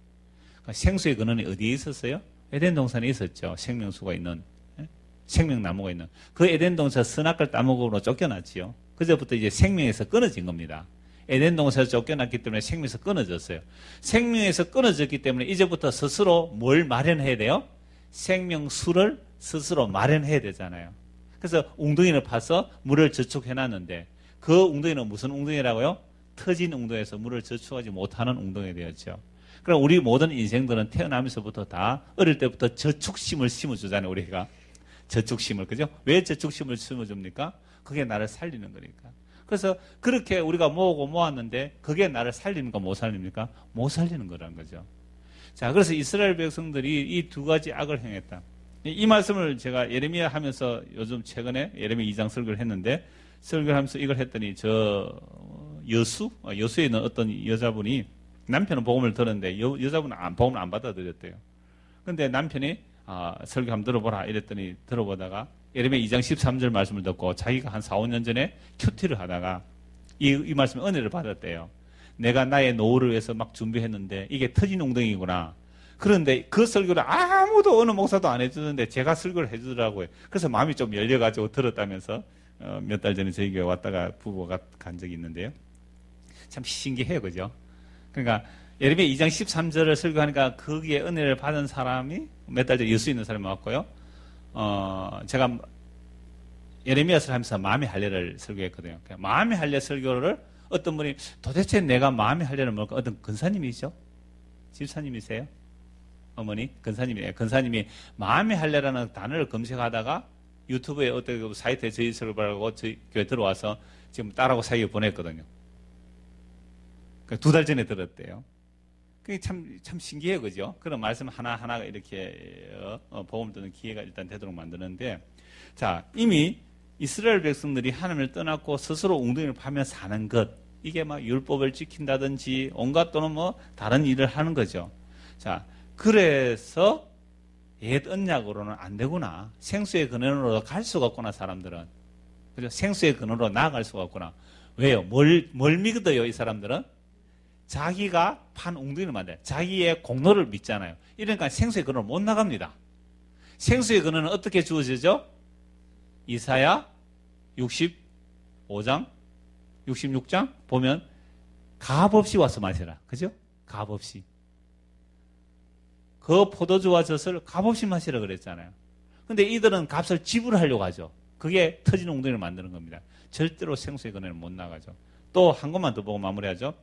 그러니까 생수의 근원이 어디에 있었어요? 에덴 동산에 있었죠. 생명수가 있는 생명나무가 있는 그 에덴 동산 선악을 따먹으로 쫓겨났지요. 그제부터 이제 생명에서 끊어진 겁니다. 에덴 동산에서 쫓겨났기 때문에 생명에서 끊어졌어요. 생명에서 끊어졌기 때문에 이제부터 스스로 뭘 마련해야 돼요? 생명수를 스스로 마련해야 되잖아요. 그래서 웅덩이를 파서 물을 저축해놨는데 그 웅덩이는 무슨 웅덩이라고요? 터진 웅덩이에서 물을 저축하지 못하는 웅덩이가 되었죠. 그럼 우리 모든 인생들은 태어나면서부터 다 어릴 때부터 저축심을 심어주잖아요. 우리가 저축심을, 그죠? 왜 저축심을 심어줍니까? 그게 나를 살리는 거니까. 그래서 그렇게 우리가 모으고 모았는데 그게 나를 살리는 거 못 살립니까? 못 살리는 거라는 거죠. 자, 그래서 이스라엘 백성들이 이 두 가지 악을 행했다. 이 말씀을 제가 예레미야 하면서 요즘 최근에 예레미야 2장 설교를 했는데 설교를 하면서 이걸 했더니 여수에 있는 어떤 여자분이 남편은 복음을 들었는데 여자분은 복음을 안 받아들였대요. 근데 남편이 설교 한번 들어보라 이랬더니 들어보다가 예레미야 2장 13절 말씀을 듣고 자기가 한 4, 5년 전에 큐티를 하다가 이 말씀에 은혜를 받았대요. 내가 나의 노후를 위해서 막 준비했는데 이게 터진 웅덩이구나. 그런데 그 설교를 아무도 어느 목사도 안 해주는데 제가 설교를 해주더라고요. 그래서 마음이 좀 열려가지고 들었다면서 몇 달 전에 저희 교회 왔다가 부부가 간 적이 있는데요. 참 신기해요. 그죠? 그러니까 예레미야 2장 13절을 설교하니까 거기에 은혜를 받은 사람이 몇 달 전에 여수에 있는 사람이 왔고요. 제가 예레미야서를 하면서 마음의 할례를 설교했거든요. 마음의 할례 설교를 어떤 분이 도대체 내가 마음의 할례를 뭘까? 어떤 근사님이죠? 집사님이세요? 어머니? 근사님이에요. 근사님이 마음의 할례라는 단어를 검색하다가 유튜브에 어떤 사이트에 저희 설교하고 저희 교회 들어와서 지금 딸하고 사이에 보냈거든요. 그러니까 2달 전에 들었대요. 그게 참 신기해요. 그죠? 그런 말씀 하나하나가 이렇게, 복음 듣는 기회가 일단 되도록 만드는데, 자, 이미 이스라엘 백성들이 하나님을 떠났고 스스로 웅덩이를 파며 사는 것, 이게 막 율법을 지킨다든지 온갖 또는 뭐 다른 일을 하는 거죠. 자, 그래서 옛 언약으로는 안 되구나. 생수의 근원으로 갈 수가 없구나, 사람들은. 그죠? 생수의 근원으로 나아갈 수가 없구나. 왜요? 뭘 믿어요, 이 사람들은? 자기가 판 웅덩이를 만들어요. 자기의 공로를 믿잖아요. 이러니까 생수의 근원으로 못 나갑니다. 생수의 근원은 어떻게 주어지죠? 이사야 65장, 66장 보면 값없이 와서 마시라. 그죠? 값없이. 그 포도주와 젖을 값없이 마시라 그랬잖아요. 근데 이들은 값을 지불하려고 하죠. 그게 터진 웅덩이를 만드는 겁니다. 절대로 생수의 근원에는 못 나가죠. 또 한 것만 더 보고 마무리하죠.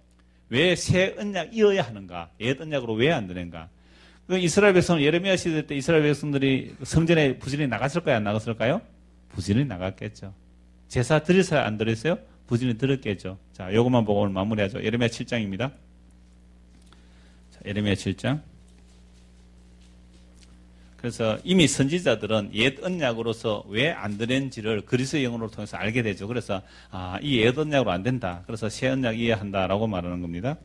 왜 새 언약이어야 하는가? 옛 언약으로 왜 안 되는가? 이스라엘 백성은 예레미야 시대 때 이스라엘 백성들이 성전에 부지런히 나갔을까요? 안 나갔을까요? 부지런히 나갔겠죠. 제사 드렸어요? 안 드렸어요? 부지런히 드렸겠죠. 자, 요것만 보고 오늘 마무리하죠. 예레미야 7장입니다. 자, 예레미야 7장. 그래서 이미 선지자들은 옛 언약으로서 왜 안 되는지를 그리스도의 영혼을 통해서 알게 되죠. 그래서 이 옛 언약으로 안 된다. 그래서 새 언약 이해한다라고 말하는 겁니다.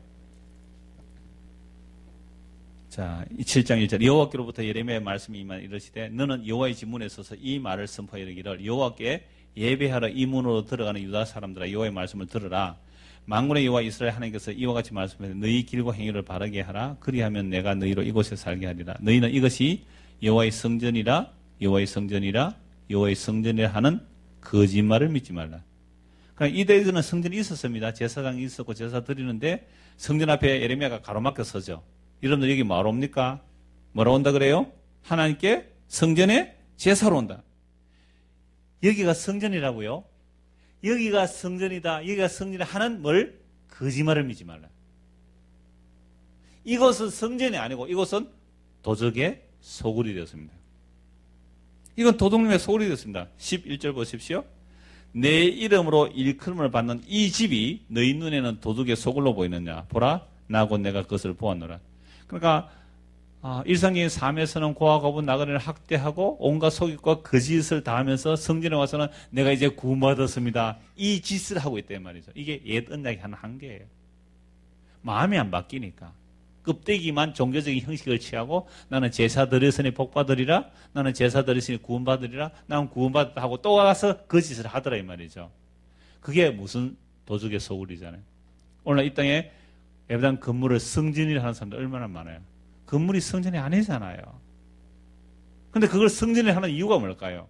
자, 7장 1절 여호와께로부터 예레미야의 말씀이 임한 이르시되 너는 여호와의 지문에 서서 이 말을 선포하여 이르기를 여호와께 예배하러 이 문으로 들어가는 유다 사람들아 여호와의 말씀을 들으라. 만군의 여호와 이스라엘 하나님께서 이와 같이 말씀하시되 너희 길과 행위를 바르게 하라. 그리하면 내가 너희로 이곳에 살게 하리라. 너희는 이것이 여호와의 성전이라 여호와의 성전이라 여호와의 성전이라 하는 거짓말을 믿지 말라. 그러니까 이때에는 성전이 있었습니다. 제사장이 있었고 제사 드리는데 성전 앞에 예레미야가 가로막혀 서죠. 여러분들 여기 뭐하러 옵니까? 뭐라고 온다 그래요? 하나님께 성전에 제사로 온다. 여기가 성전이라고요? 여기가 성전이다. 여기가 성전이다 하는 뭘? 거짓말을 믿지 말라. 이것은 성전이 아니고 이것은 도적의 소굴이 되었습니다. 이건 도둑님의 소굴이 되었습니다. 11절 보십시오. 내 이름으로 일컬음을 받는 이 집이 너희 눈에는 도둑의 소굴로 보이느냐? 보라, 나 곧 내가 그것을 보았노라. 그러니까 일상적인 삶에서는 고아 거분 나그네를 학대하고 온갖 속임과 거짓을 다하면서 성전에 와서는 내가 이제 구원받았습니다. 이 짓을 하고 있단 말이죠. 이게 옛 언약의 한 한계예요. 마음이 안 바뀌니까. 껍데기만 종교적인 형식을 취하고 나는 제사 드렸으니 복 받으리라. 나는 제사 드렸으니 구원 받으리라. 나는 구원 받았다 하고 또 와서 거짓을 하더라 이 말이죠. 그게 무슨 도적의 소굴이잖아요. 오늘 이 땅에 예배당 건물을 성전이라 하는 사람들 얼마나 많아요. 건물이 성전이 아니잖아요. 근데 그걸 성전이 하는 이유가 뭘까요?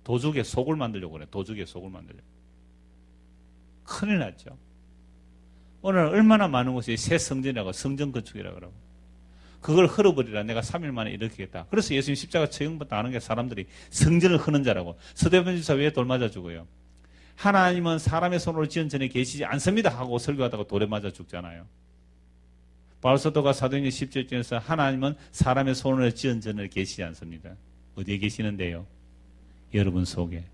도적의 속을 만들려고 그래요. 도적의 속을 만들려고. 큰일 났죠. 오늘 얼마나 많은 곳이 새 성전이라고 성전 건축이라고 그러고 그걸 헐어버리라 내가 3일 만에 일으키겠다. 그래서 예수님 십자가 처형부터 하는 게 사람들이 성전을 흐는 자라고. 스데반 집사 왜 돌 맞아 죽어요? 하나님은 사람의 손으로 지은 전에 계시지 않습니다 하고 설교하다가 돌에 맞아 죽잖아요. 바울사도가 사도행전 17장에서 하나님은 사람의 손으로 지은 전에 계시지 않습니다. 어디에 계시는데요? 여러분 속에.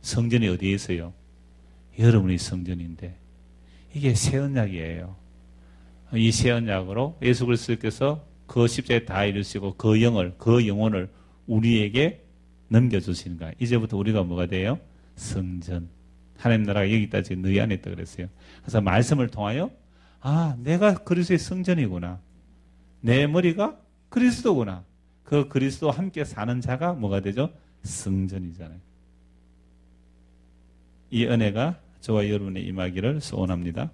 성전이 어디에 있어요? 여러분이 성전인데 이게 새 언약이에요. 이 새 언약으로 예수 그리스도께서 그 십자가에 다 이루시고 그 영혼을 우리에게 넘겨주시는 거예요. 이제부터 우리가 뭐가 돼요? 성전. 하나님 나라가 여기까지 지금 너희 안에 있다 그랬어요. 그래서 말씀을 통하여 내가 그리스도의 성전이구나. 내 머리가 그리스도구나. 그 그리스도와 함께 사는 자가 뭐가 되죠? 성전이잖아요. 이 은혜가 저와 여러분의 임하기를 소원합니다.